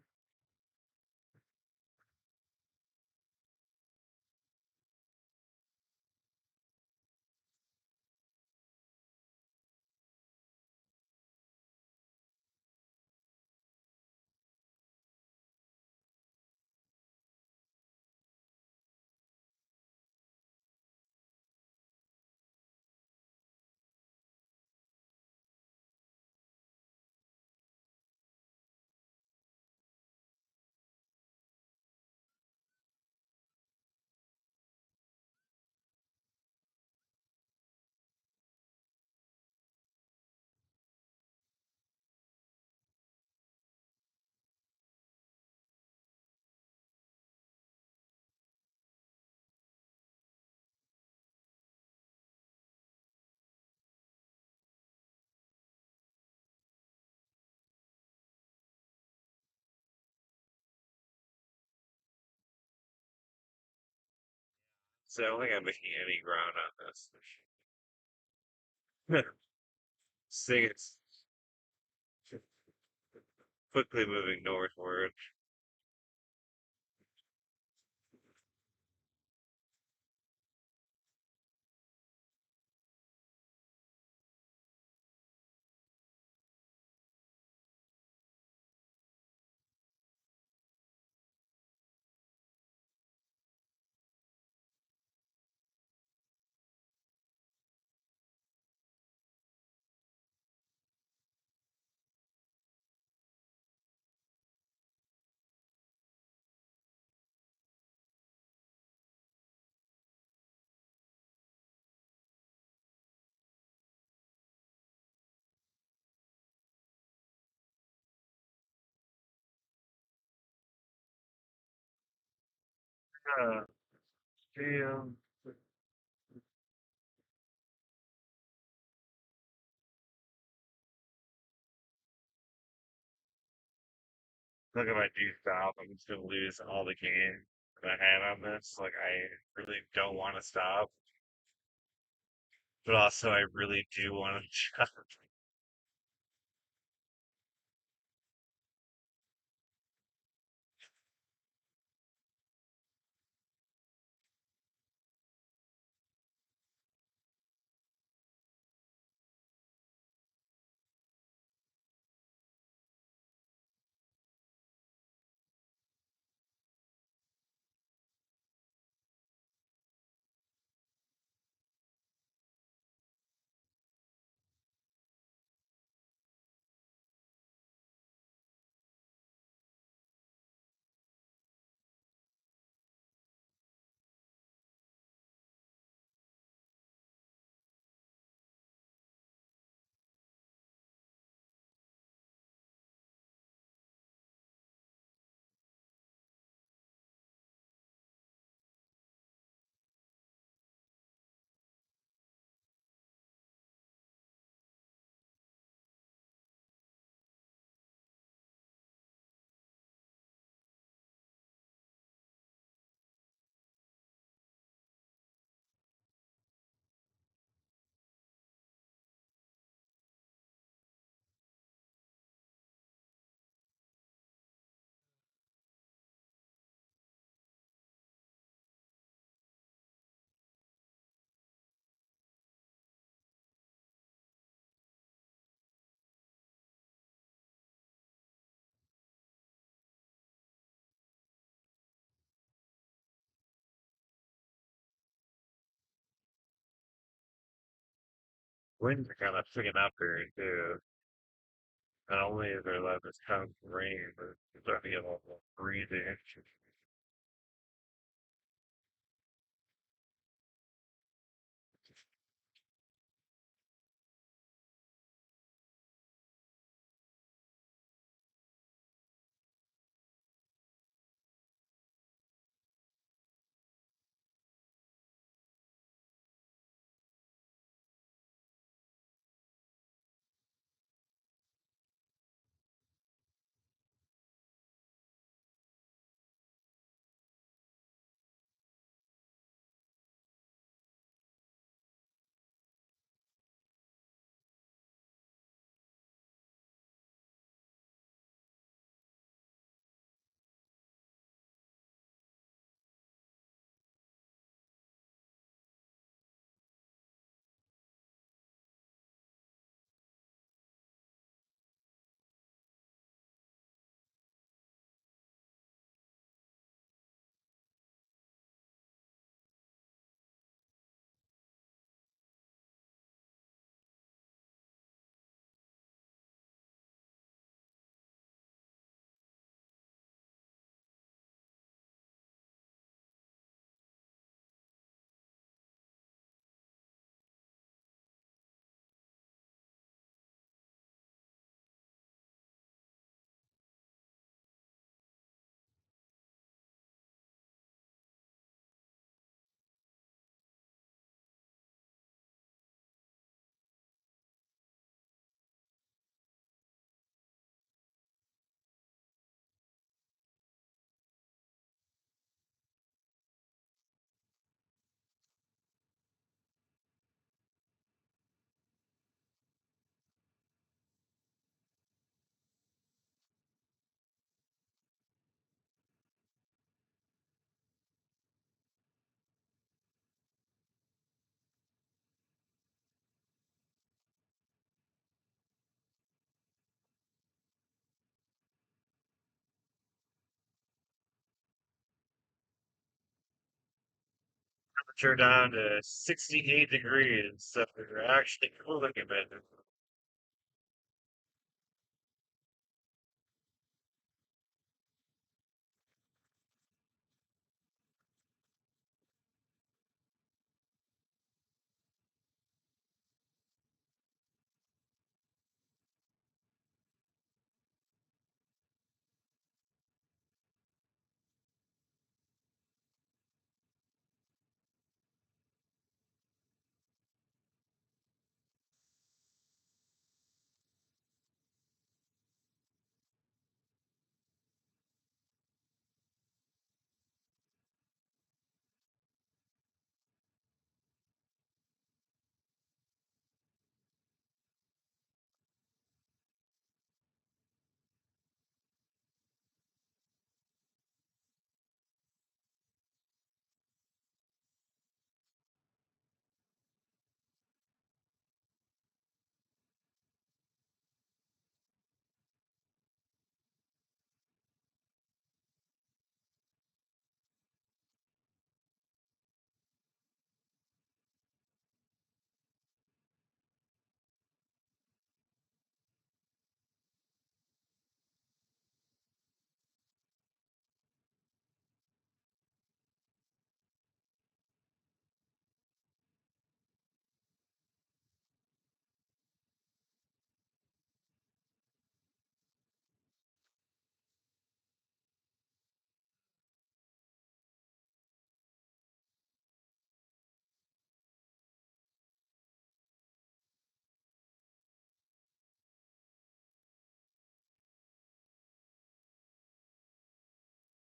So I think I'm making any ground on this. Seeing it's quickly moving northward. Uh, damn. Look, if I do stop, I'm just gonna lose all the game that I had on this. Like, I really don't want to stop, but also I really do want to stop. Winds are kind of picking up here too. Not only is there less this constant rain, but it's starting to get a little breezy. Temperature down to 68 degrees, so we're actually cooling a bit.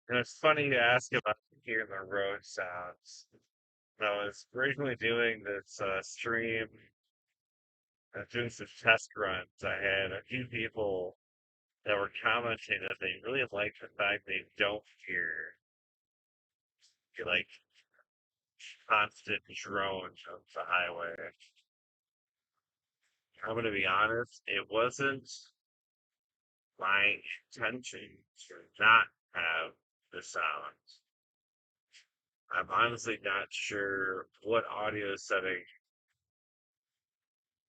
And it's funny to ask about hearing the road sounds. When I was originally doing this stream, doing some test runs, I had a few people that were commenting that they really like the fact they don't hear like constant drones of the highway. I'm gonna be honest, it wasn't my intention to not have the sound. I'm honestly not sure what audio setting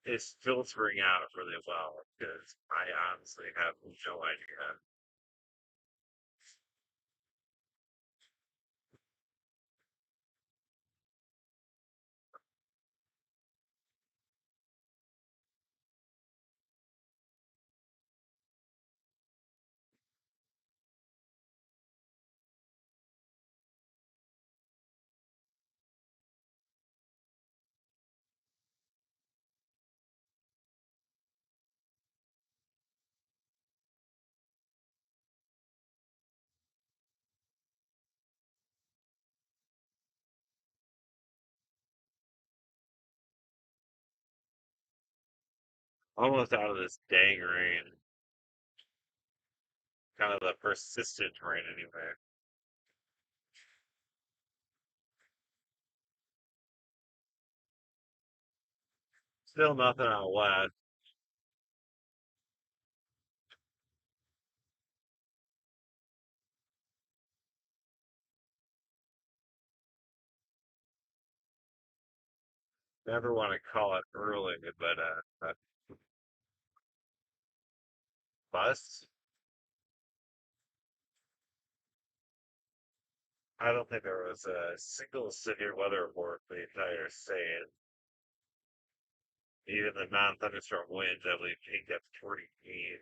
is filtering out really well because I honestly have no idea. Almost out of this dang rain, kind of the persistent rain anyway. Still nothing out west. Never want to call it early, but bus. I don't think there was a single severe weather report for the entire state. Even the non-thunderstorm winds, I believe, peaked at 40 feet.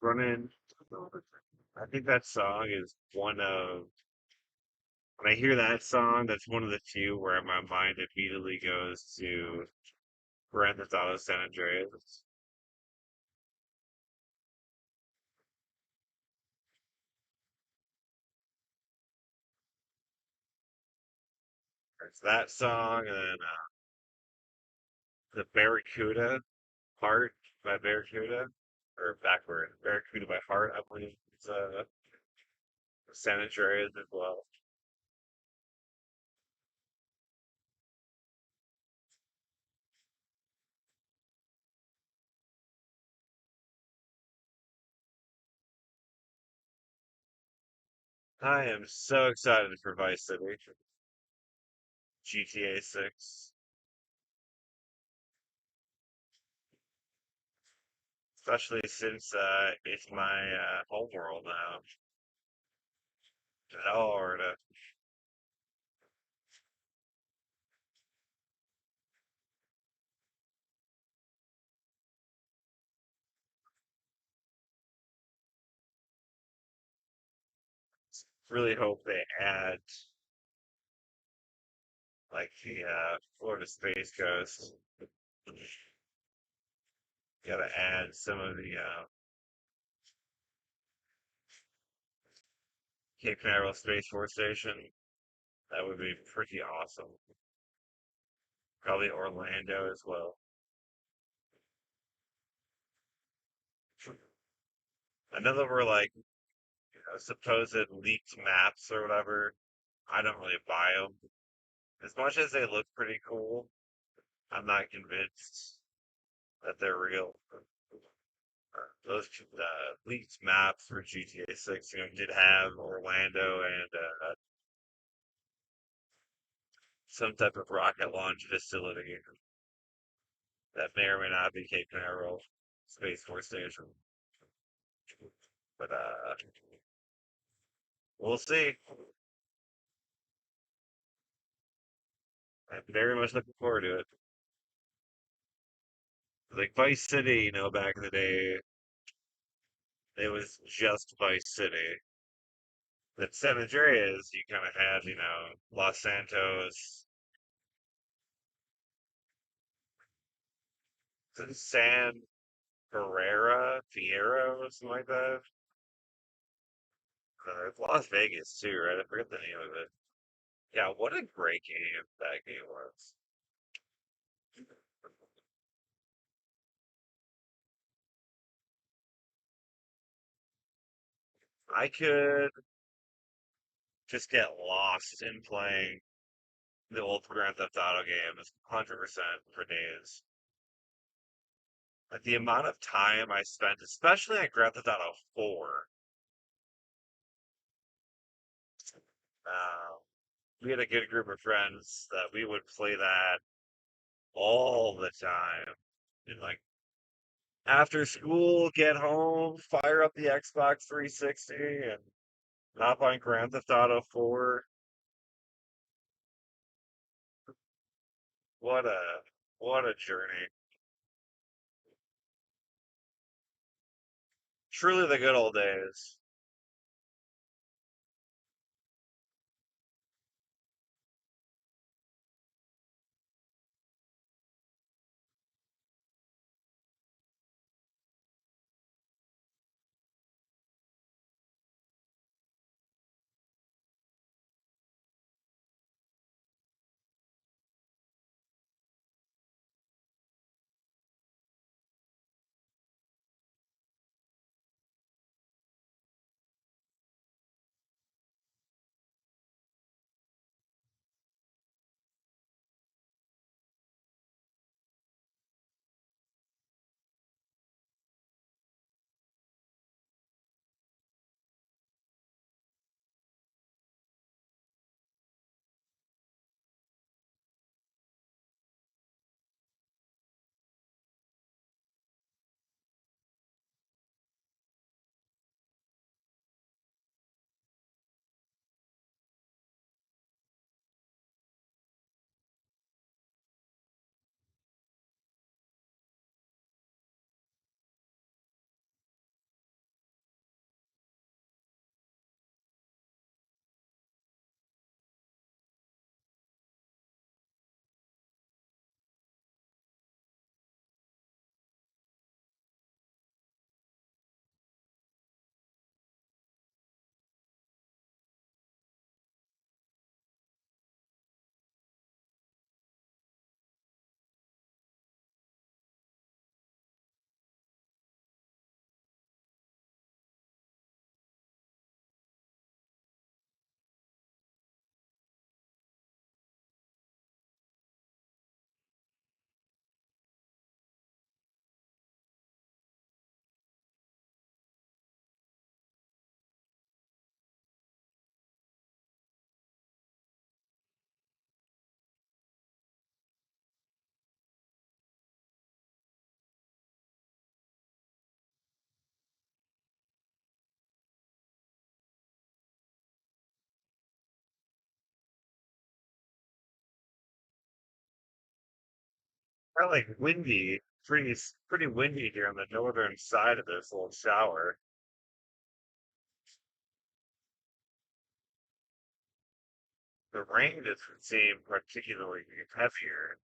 Running. I think that song is one of When I hear that song, that's one of the few where my mind immediately goes to Grand Theft Auto San Andreas. It's that song, and then the Barracuda Heart by Barracuda, or backward, Barracuda by Heart, I believe it's San Andreas as well. I am so excited for Vice City, GTA 6, especially since it's my home world now. Lord, really hope they add like the Florida Space Coast. Got to add some of the Cape Canaveral Space Force Station. That would be pretty awesome. Probably Orlando as well. I know that we're like supposed leaked maps or whatever. I don't really buy them. As much as they look pretty cool, I'm not convinced that they're real. Those leaked maps for GTA 6, did have Orlando and some type of rocket launch facility that may or may not be Cape Canaveral Space Force Station. But we'll see. I'm very much looking forward to it. Like Vice City, back in the day, it was just Vice City. That San Andreas, you kind of had, Los Santos, San Fierro, or something like that. Las Vegas too, right? I forget the name of it. Yeah, what a great game that game was. I could just get lost in playing the old Grand Theft Auto games 100% for days. Like the amount of time I spent, especially on Grand Theft Auto 4, uh, we had a good group of friends that we would play that all the time. And like after school, get home, fire up the Xbox 360, and hop on Grand Theft Auto 4. What a what a journey. Truly the good old days. Kind of like windy, pretty windy here on the northern side of this little shower. The rain doesn't seem particularly heavier.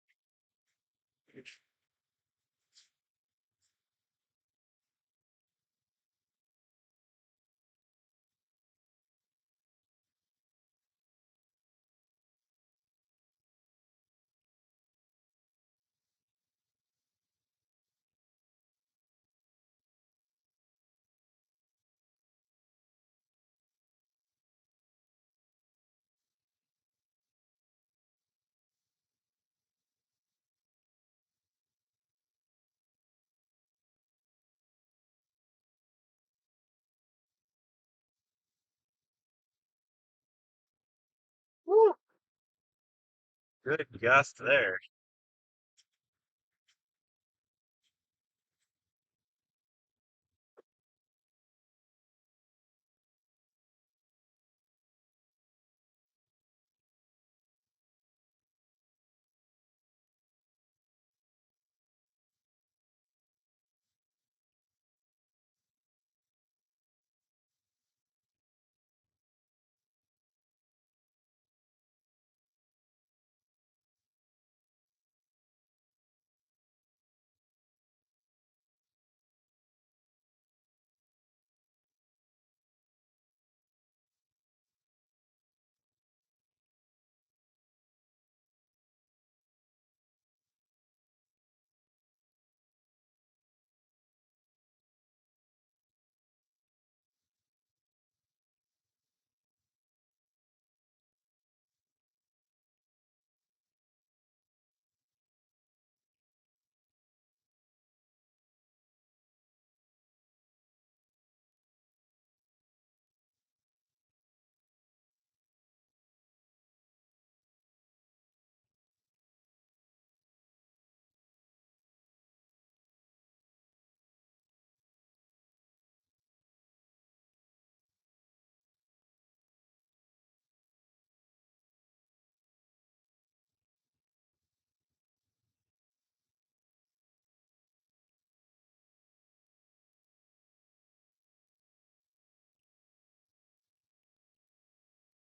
Woo! Good gust there.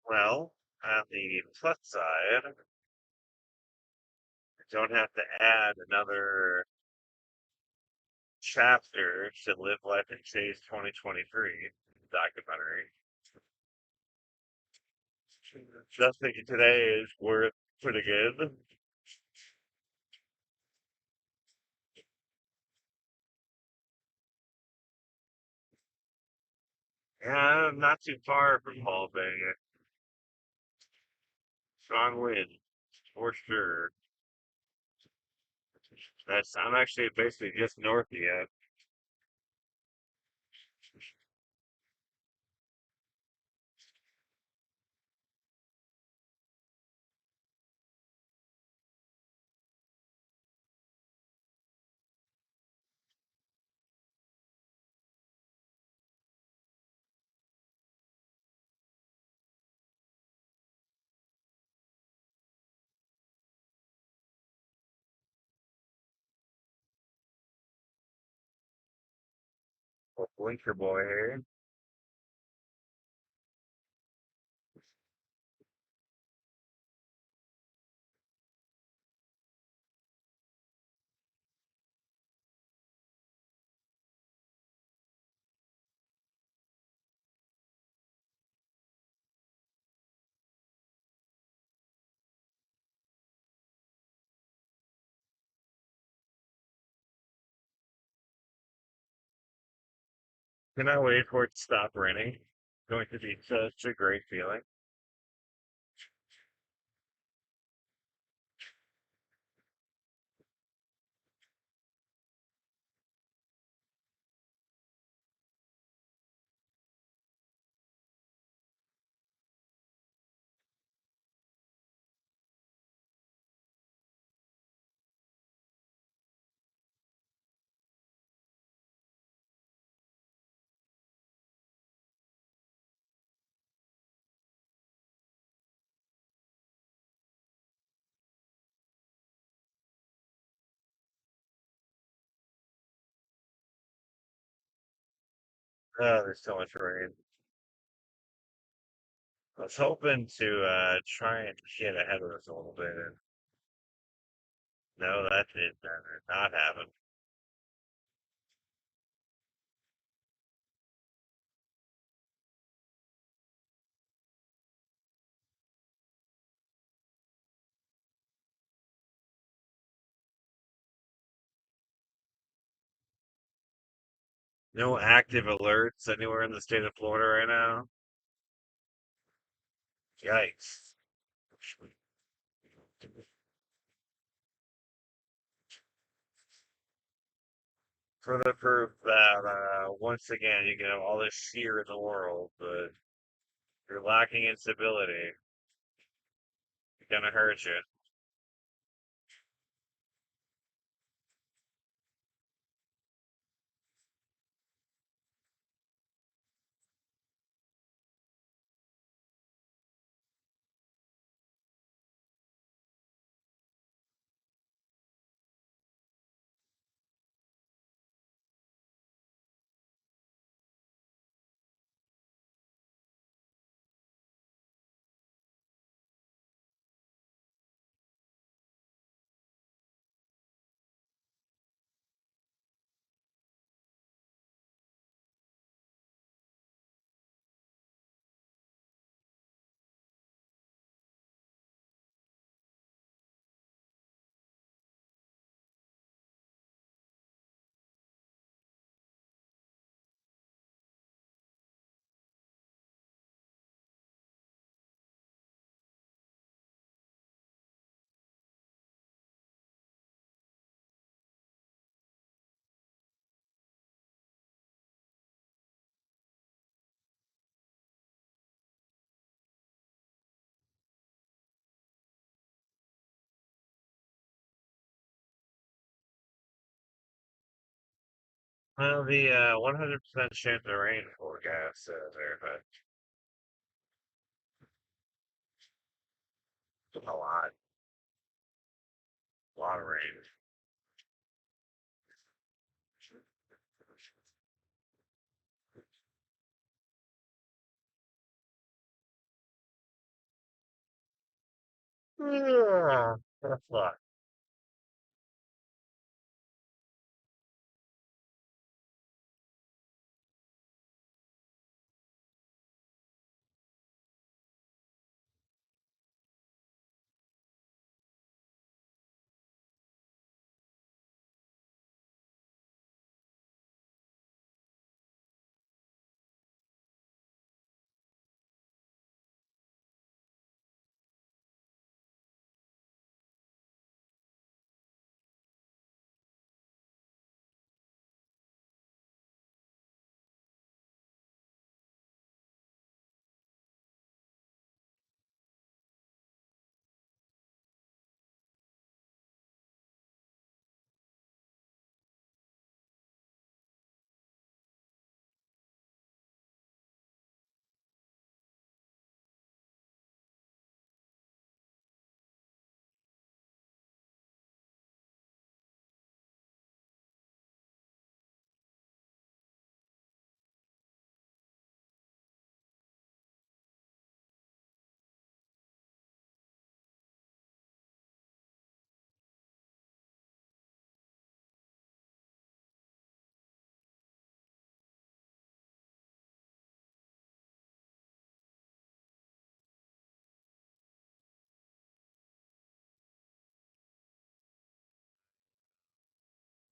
Well, on the plus side, I don't have to add another chapter to Live Life and Chase 2023 documentary. Just thinking today is worth pretty good. Yeah, not too far from Hall Bay. Strong wind, for sure. I'm actually basically just north of you. Winter boy here. Cannot wait for it to stop raining. Going to be such a great feeling. Oh, there's so much rain. I was hoping to try and get ahead of this a little bit, and no, that did not happen. No active alerts anywhere in the state of Florida right now. Yikes. Further proof that once again you can have all this cheer in the world, but you're lacking in stability. It's gonna hurt you. Well, the 100% chance of rain forecast says there, but a lot of rain. That's a lot.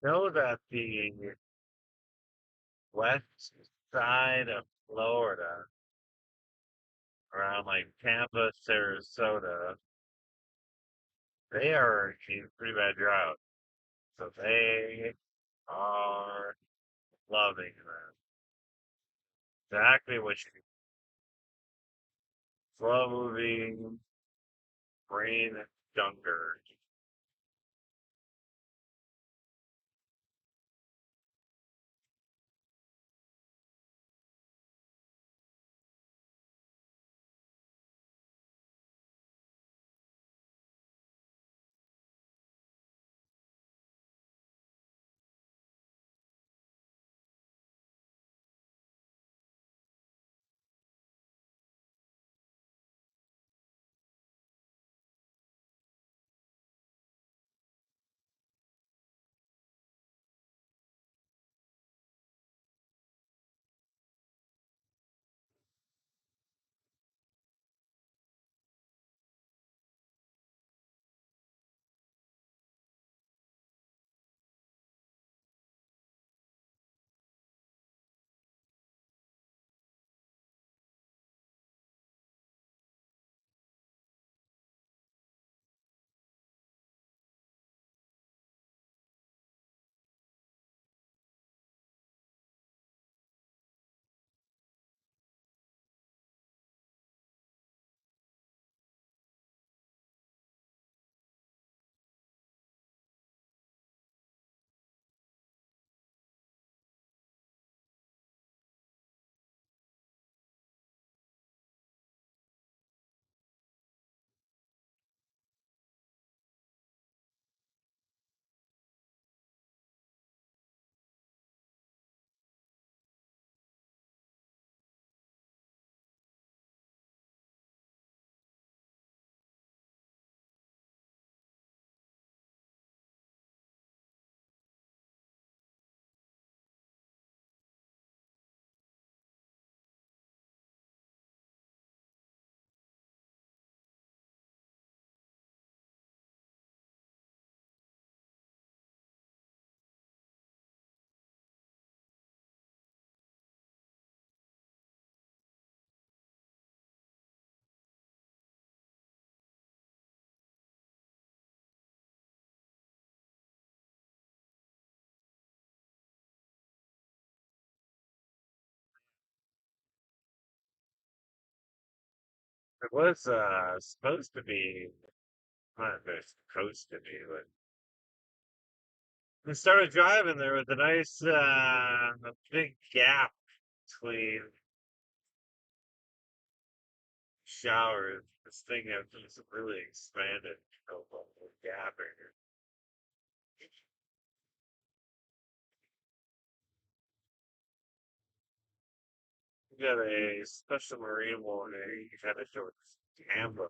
Know that the west side of Florida, around like Tampa, Sarasota, they are in pretty bad drought. So they are loving that. Exactly what you slow moving brain dunker. It was supposed to be, not supposed to be, but we started driving. There was a nice, a big gap between showers. This thing has just really expanded. Gap here. We got a special marine warning. You got to show Tampa.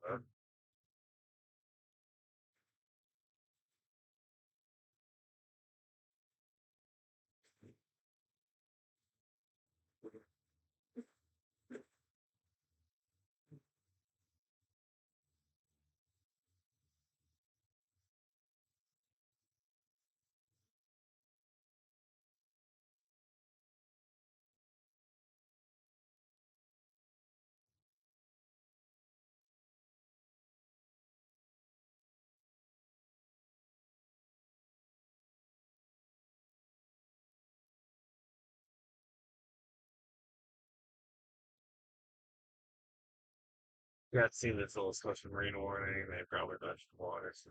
You got to see this little special marine warning. They probably touched the water. So,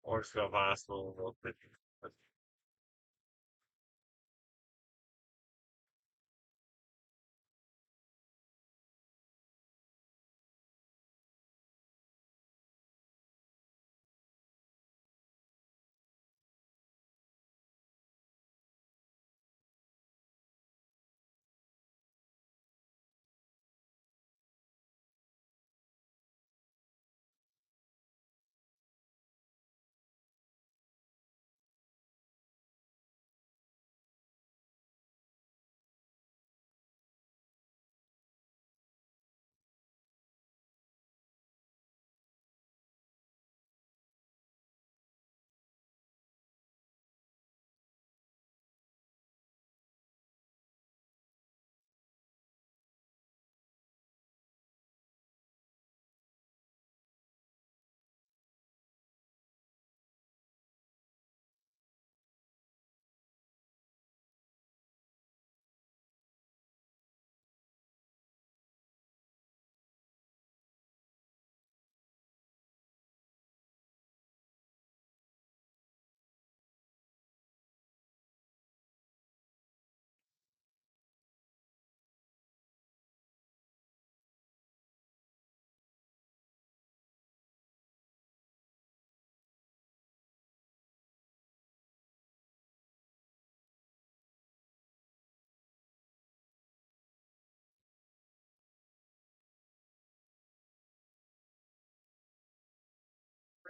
Orangeville Hospital.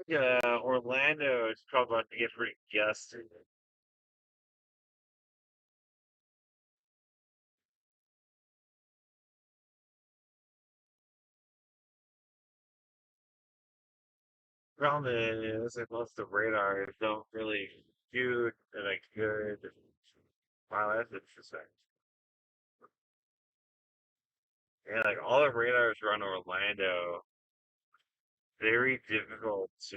Yeah, Orlando is probably about to get pretty gusty. Problem is that most of the radars don't really shoot at a good. Wow, that's interesting. Yeah, like all the radars around Orlando, very difficult to.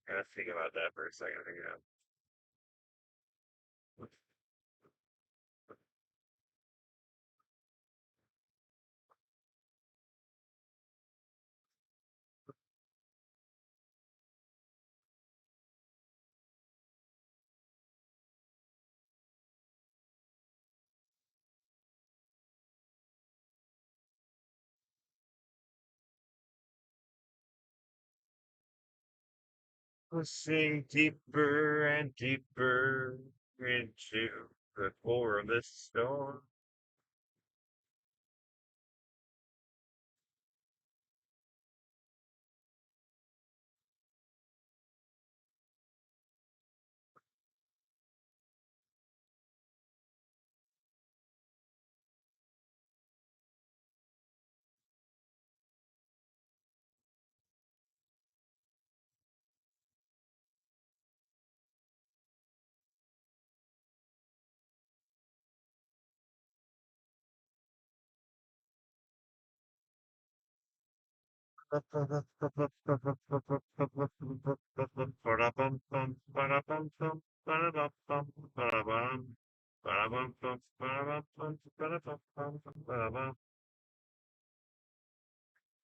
I gotta think about that for a second. Think about. Pushing deeper and deeper into the core of this storm.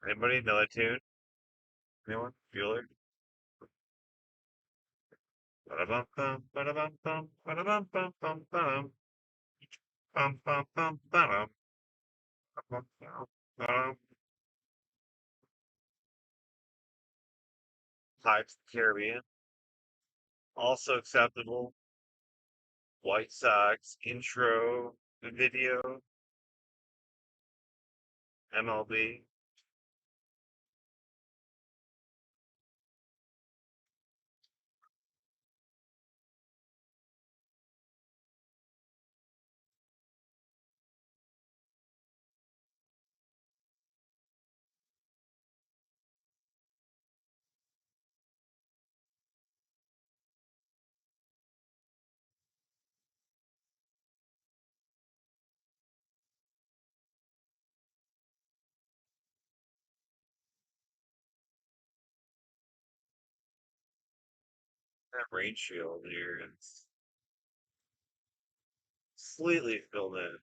Anybody know that tune? Anyone? Bueller? Ba-da-bum-bum, ba-da-bum-bum, ba-da-bum-bum-bum-bum, bum-bum-bum-bum, bum-bum-bum. Pirates of the Caribbean, also acceptable. White Sox intro video, MLB. That rain shield here is completely filled in.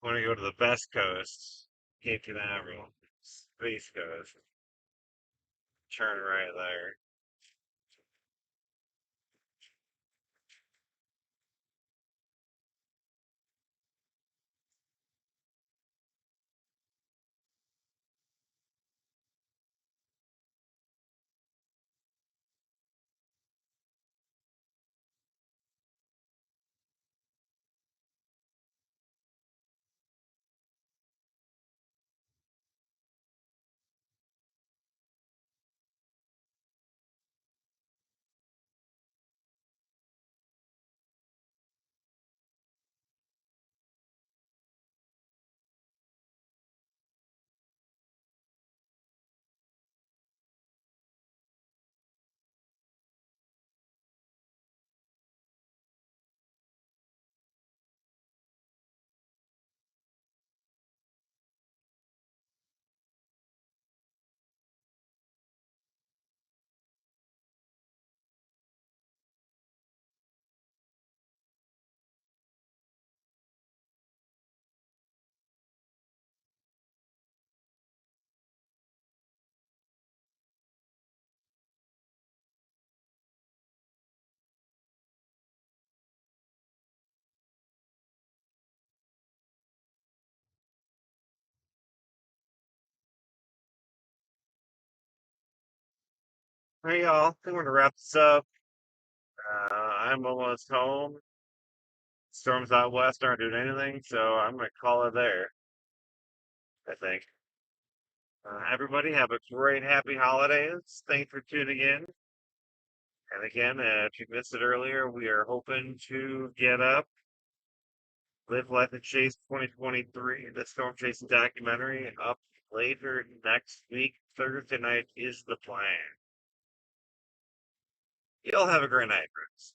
Want to go to the best coast, Cape Canaveral, Space Coast. Turn right there. Hey y'all, I think we're gonna wrap this up. I'm almost home. Storms out west aren't doing anything, so I'm gonna call it there, I think. Everybody have a great happy holidays. Thanks for tuning in. And again, if you missed it earlier, we are hoping to get up, Live Life and Chase 2023, the Storm Chasing documentary, up later next week. Thursday night is the plan. Y'all have a great night, friends.